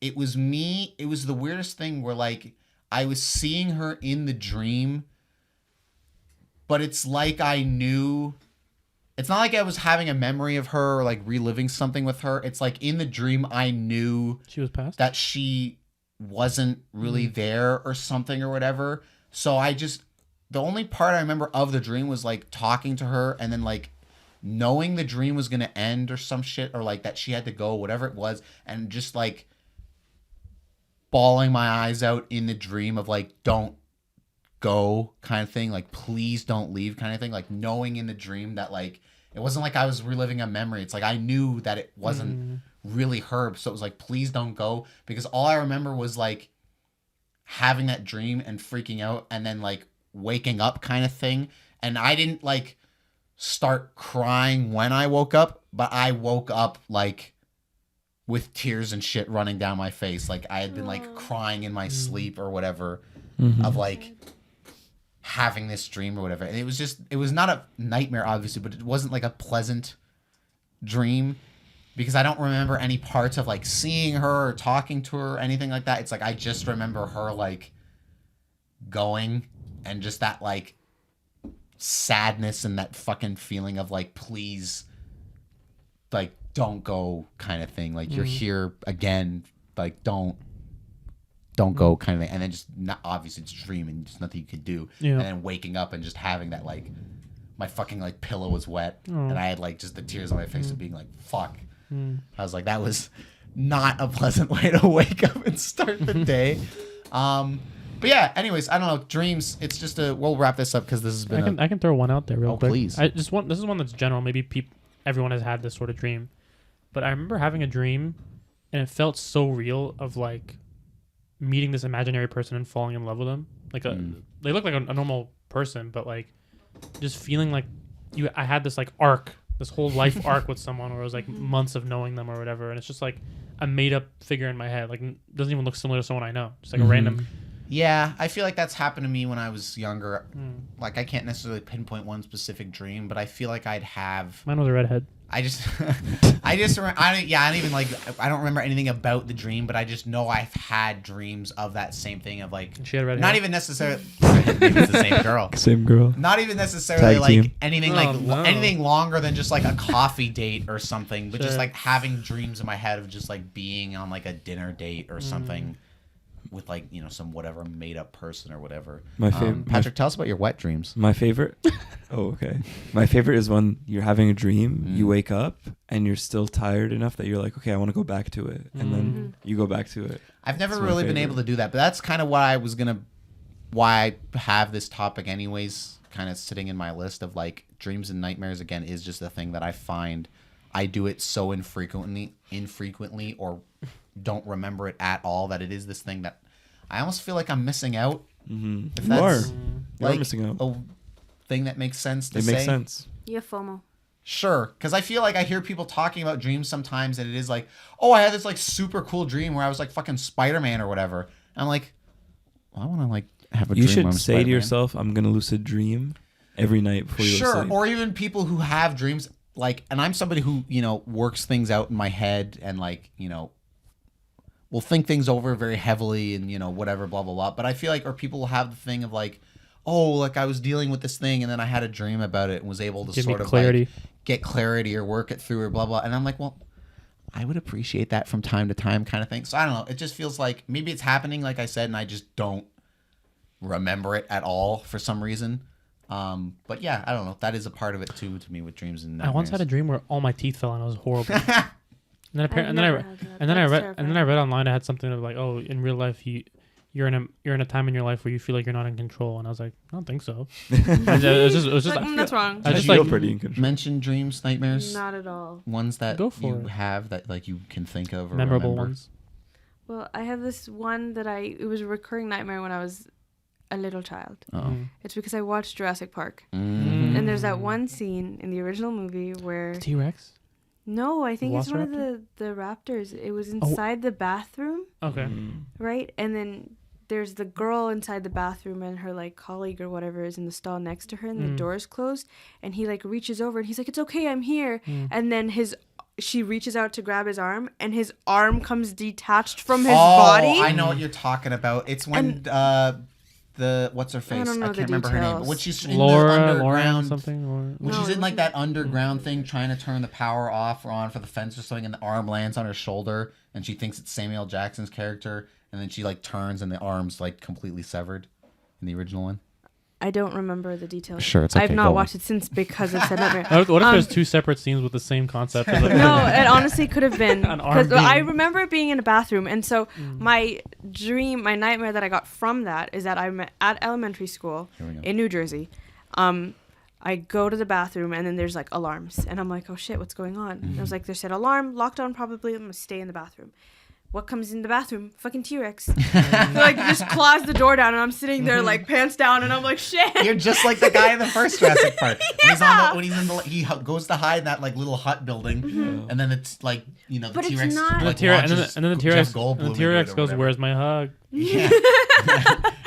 it was me. It was the weirdest thing where like I was seeing her in the dream, but it's like I knew. It's not like I was having a memory of her or like reliving something with her. It's like in the dream I knew
She was passed?
that she wasn't really there or something or whatever. So the only part I remember of the dream was like talking to her and then like knowing the dream was going to end or some shit, or like that she had to go, whatever it was, and just like bawling my eyes out in the dream of like, don't go kind of thing, like please don't leave kind of thing, like knowing in the dream that like it wasn't like I was reliving a memory. It's like I knew that it wasn't really her, so it was like please don't go, because all I remember was like having that dream and freaking out and then like waking up kind of thing. And I didn't like start crying when I woke up, but I woke up like with tears and shit running down my face, like I had been like crying in my sleep or whatever, of like having this dream or whatever. And it was not a nightmare obviously, but it wasn't like a pleasant dream, because I don't remember any parts of like seeing her or talking to her or anything like that. It's like I just remember her like going, and just that like sadness and that fucking feeling of like, please, like don't go kind of thing, like you're here again, like don't go kind of thing. And then just not, obviously it's dreaming, just nothing you could do. And then waking up and just having that like my fucking like pillow was wet and I had like just the tears on my face and being like fuck. I was like, that was not a pleasant way to wake up and start the day. But yeah, anyways, I don't know, dreams, it's just we'll wrap this up because this has been
I can throw one out there real quick.
Please.
This is one that's general, maybe everyone has had this sort of dream, but I remember having a dream and it felt so real, of like meeting this imaginary person and falling in love with them. Like they look like a normal person, but like just feeling like I had this like arc, this whole life arc with someone where it was like months of knowing them or whatever, and it's just like a made up figure in my head, like doesn't even look similar to someone I know, just like a random.
Yeah, I feel like that's happened to me when I was younger. Like I can't necessarily pinpoint one specific dream, but I feel like I'd have.
Mine was a redhead.
I don't remember anything about the dream, but I just know I've had dreams of that same thing, of like
And she had red
not
hair.
even necessarily maybe it's the same girl.
Same girl.
Not even necessarily
Tag
like
team.
anything anything longer than just like a coffee date or something, but just
Sure.
like having dreams in my head of just like being on like a dinner date or something with like, some whatever made up person or whatever.
My favorite.
Patrick, tell us about your wet dreams.
My favorite. Oh, okay. My favorite is when you're having a dream, you wake up and you're still tired enough that you're like, okay, I want to go back to it, and then you go back to it.
I've never
That's my
really been
favorite.
able to do that, but that's kind of why I have this topic anyways, kind of sitting in my list of like dreams and nightmares again, is just a thing that I find I do it so infrequently or don't remember it at all, that it is this thing that I almost feel like I'm missing out.
Mm-hmm.
If
You are.
that's
You are missing out.
a thing that makes sense to say.
It makes sense.
You have FOMO.
Sure, because I feel like I hear people talking about dreams sometimes, and it is like, oh, I had this like super cool dream where I was like fucking Spider-Man or whatever. And I'm like, well, I want to like have a dream.
You should
where I'm
say
Spider-Man.
to yourself, "I'm gonna lucid dream every night before you go to
Sure,
sleep."
or even people who have dreams like, and I'm somebody who works things out in my head and like will think things over very heavily and whatever, blah blah blah. But I feel like, or people will have the thing of like, oh, like I was dealing with this thing and then I had a dream about it and was able to
Give
sort
me
of
clarity.
like get clarity or work it through or blah blah. And I'm like, well, I would appreciate that from time to time, kind of thing. So I don't know. It just feels like maybe it's happening, like I said, and I just don't remember it at all for some reason. But yeah, I don't know. That is a part of it too to me with dreams and
I once had a
nightmares.
dream where all my teeth fell and it was horrible. And then,
I've never had that.
and then I
That's
read
terrifying.
and then I read online I had something of like, oh, in real life you're in a time in your life where you feel like you're not in control, and I was like, I don't think so. And it was just
Like, that's wrong.
I
I
just
feel
like
pretty in control.
Mention dreams, nightmares,
Not at all.
ones that
Go for
you
it.
have that like you can think of or
memorable
remember.
ones.
Well, I have this one that it was a recurring nightmare when I was a little child.
Oh.
It's because I watched Jurassic Park.
Mm.
And there's that one scene in the original movie where
T-Rex.
no, I think it's one of
Velociraptor?
the raptors. It was inside the bathroom,
Okay.
right? And then there's the girl inside the bathroom and her like colleague or whatever is in the stall next to her and the door is closed and he like reaches over and he's like, it's okay, I'm here. And then she reaches out to grab his arm and his arm comes detached from his body.
I know what you're talking about. It's when the what's her face?
don't know
I
the
can't remember her name. But
details.
when she's in
Lauren
the
or
underground,
something. Or
when
No,
she's
it
in like
wasn't.
that underground thing, trying to turn the power off or on for the fence or something, and the arm lands on her shoulder, and she thinks it's Samuel L. Jackson's character, and then she like turns, and the arm's like completely severed in the original one.
I don't remember the details.
Sure, it's okay,
I've
go
not
on.
watched it since because of said nightmare.
what if there's two separate scenes with the same concept? Of like,
No, it honestly could have been
An arm
because I
being-
remember it being in a bathroom, and so my nightmare that I got from that is that I'm at elementary school
Here we go.
in New Jersey. I go to the bathroom, and then there's like alarms, and I'm like, oh shit, what's going on? And I was like, they said alarm, locked on, probably. I'm gonna stay in the bathroom. What comes in the bathroom? Fucking T-Rex. Like just claws the door down, and I'm sitting there like pants down, and I'm like, shit.
You're just like the guy in the first Jurassic Park. When he's in the he goes to hide in that like little hut building, and then it's like the
But it's
T-Rex.
not-
and
Like,
the T-Rex,
launches
and then the
Jeff
T-Rex,
Goldblum
and the
into
T-Rex
it or
goes,
whatever.
"Where's my hug?"
Yeah.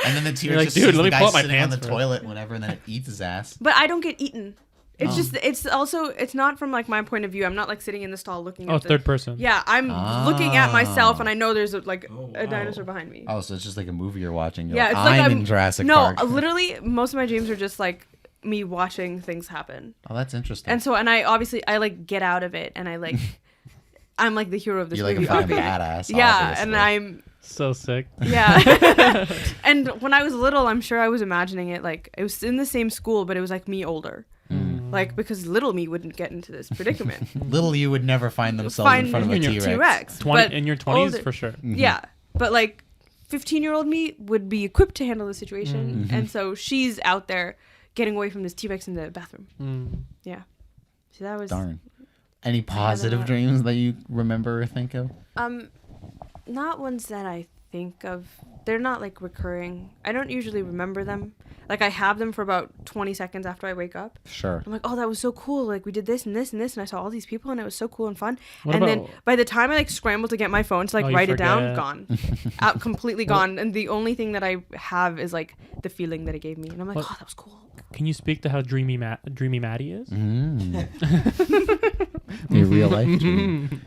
And then the T-Rex
like,
just
dude,
sees
let
the
me
guy
pull up my
sitting on
pants
the
first.
toilet, whatever, and then it eats his ass.
But I don't get eaten. It's
Oh.
just it's not from like my point of view. I'm not like sitting in the stall looking
Oh,
at the
third person.
Yeah, I'm looking at myself and I know there's a
wow.
dinosaur behind me.
Oh, so it's just like a movie you're watching. You're
Yeah,
like,
it's like
I'm
I'm-
in Jurassic
No,
Park.
literally most of my dreams are just like me watching things happen.
Oh, that's interesting.
And so I like get out of it and I like I'm like the hero of this
You're like a
movie.
fucking
obviously.
badass.
Yeah,
obviously.
and I'm
So sick.
yeah. And when I was little, I'm sure I was imagining it like it was in the same school, but it was like me older. Like because little me wouldn't get into this predicament.
Little you would never find themselves in front of a
in your
T-Rex.
T-Rex.
20
but
in your 20s
older-
for sure.
Yeah, but like 15-year-old me would be equipped to handle the situation, and so she's out there getting away from this T-Rex in the bathroom. Yeah, so that was
Darn. Any positive
lot.
dreams that you remember or think of?
not ones that I think of. They're not like recurring. I don't usually remember them. Like I have them for about 20 seconds after I wake up.
Sure.
I'm like, oh, that was so cool. Like we did this and this and this, and I saw all these people, and it was so cool and fun.
What
and then
about-
by the time I like scramble to get my phone to like
Oh, you
write it down,
forget.
gone, out completely gone. And the only thing that I have is like the feeling that it gave me, and I'm like,
What-
oh, that was cool.
Can you speak to how dreamy Matty is?
Your real life dream.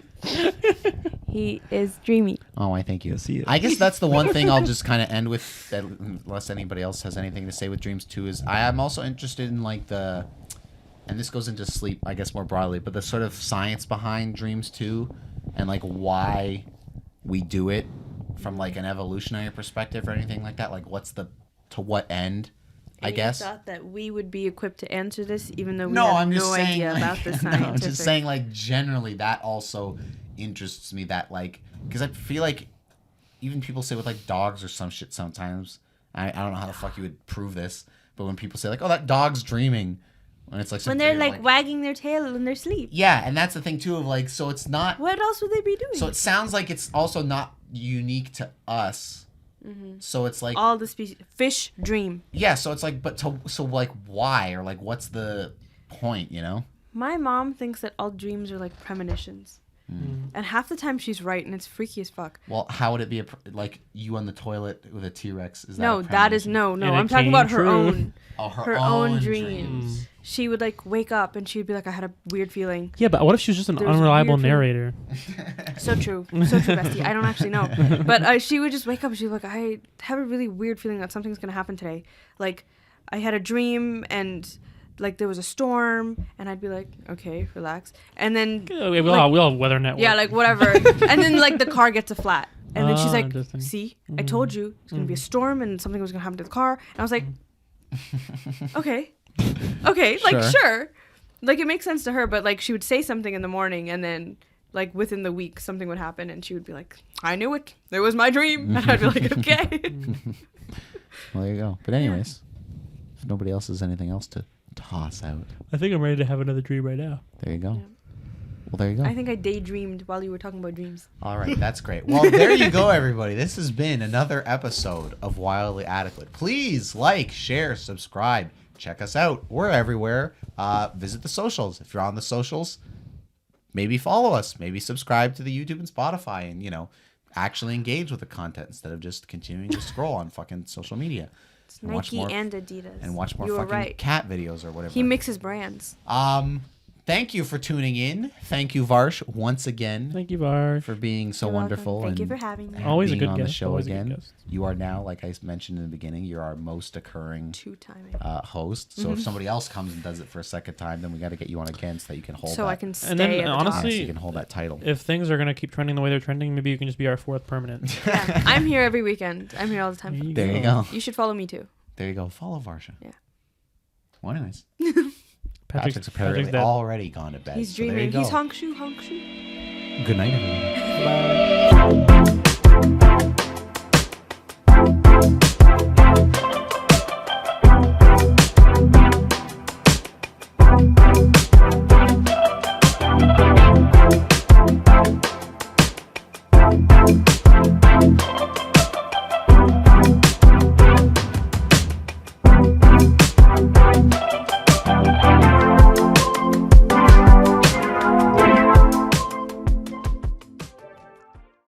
He is dreamy.
Oh, I thank you.
Yes, he is.
I guess that's the one thing I'll just kind of end with, unless anybody else has anything to say with dreams too, is I am also interested in like the, and this goes into sleep, I guess more broadly, but the sort of science behind dreams too, and like why we do it from like an evolutionary perspective or anything like that. Like to what end, I
And you
guess.
thought that we would be equipped to answer this, even though we
No,
have
I'm just
no
saying.
idea
Like,
about the
no,
scientific.
I'm just saying, like generally, that also interests me. That like, because I feel like even people say with like dogs or some shit sometimes. I don't know how the fuck you would prove this, but when people say like, "Oh, that dog's dreaming," when it's like some
when they're
video,
like wagging their tail in their sleep.
yeah, and that's the thing too of like, so it's not.
What else would they be doing?
So it sounds like it's also not unique to us. So it's like
all the species. Fish dream.
yeah, so it's like, so like why or like what's the point? You know?
My mom thinks that all dreams are like premonitions. And half the time she's right, and it's freaky as fuck.
Well, how would it be like you on the toilet with a T-Rex? Is that
No, that is no.
And
I'm
it
talking
came
about her
true.
own.
Oh,
her own dreams. She would like wake up and she'd be like, I had a weird feeling.
Yeah, but what if she was just an
There was a
unreliable
weird feeling.
narrator?
So true, bestie. I don't actually know, but she would just wake up and she'd be like, I have a really weird feeling that something's gonna happen today. Like, I had a dream and like there was a storm, and I'd be like, okay, relax. And then
Yeah, we all have Weather Network.
yeah, like whatever. And then like the car gets a flat, and then she's like,
interesting.
see, I told you it's gonna be a storm and something was gonna happen to the car. And I was like, okay, like sure. Like it makes sense to her, but like she would say something in the morning, and then like within the week something would happen, and she would be like, I knew it, it was my dream. And I'd be like, okay.
Well, there you go. But anyways, if nobody else has anything else to toss out,
I think I'm ready to have another dream right now.
there you go.
Yeah.
Well, there you go.
I think I daydreamed while you were talking about dreams.
All right, that's great. Well, there you go, everybody. This has been another episode of Wildly Adequate. Please like, share, subscribe. Check us out. We're everywhere. Visit the socials. If you're on the socials, maybe follow us. Maybe subscribe to the YouTube and Spotify, and actually engage with the content instead of just continuing to scroll on fucking social media.
It's
And watch
Nike
more-
and Adidas.
And watch more
You were
fucking
right.
cat videos or whatever.
He mixes brands.
Thank you for tuning in. Thank you, Varsh, once again
Thank you, Var.
for being so
You're welcome.
wonderful.
Thank you
and
for having me.
Always a
being
good
on
guest.
the show
Always a good
again.
guest.
You are now, like I mentioned in the beginning, you're our most occurring
Two-timing.
host. So if somebody else comes and does it for a second time, then we got to get you on again so that you can hold
So
that.
I can stay
And then,
at the
honestly,
so you can hold that title.
If things are gonna keep trending the way they're trending, maybe you can just be our fourth permanent.
top. Yeah, I'm here every weekend. I'm here all the time.
There you go.
You should follow me too.
There you go. Follow Varsha.
Yeah.
Well, anyways,
Patrick's
apparently
dead.
already gone to bed.
He's
so there you
dreaming. He's
go.
honk shoe, honk shoe.
Good night, everyone.
Bye.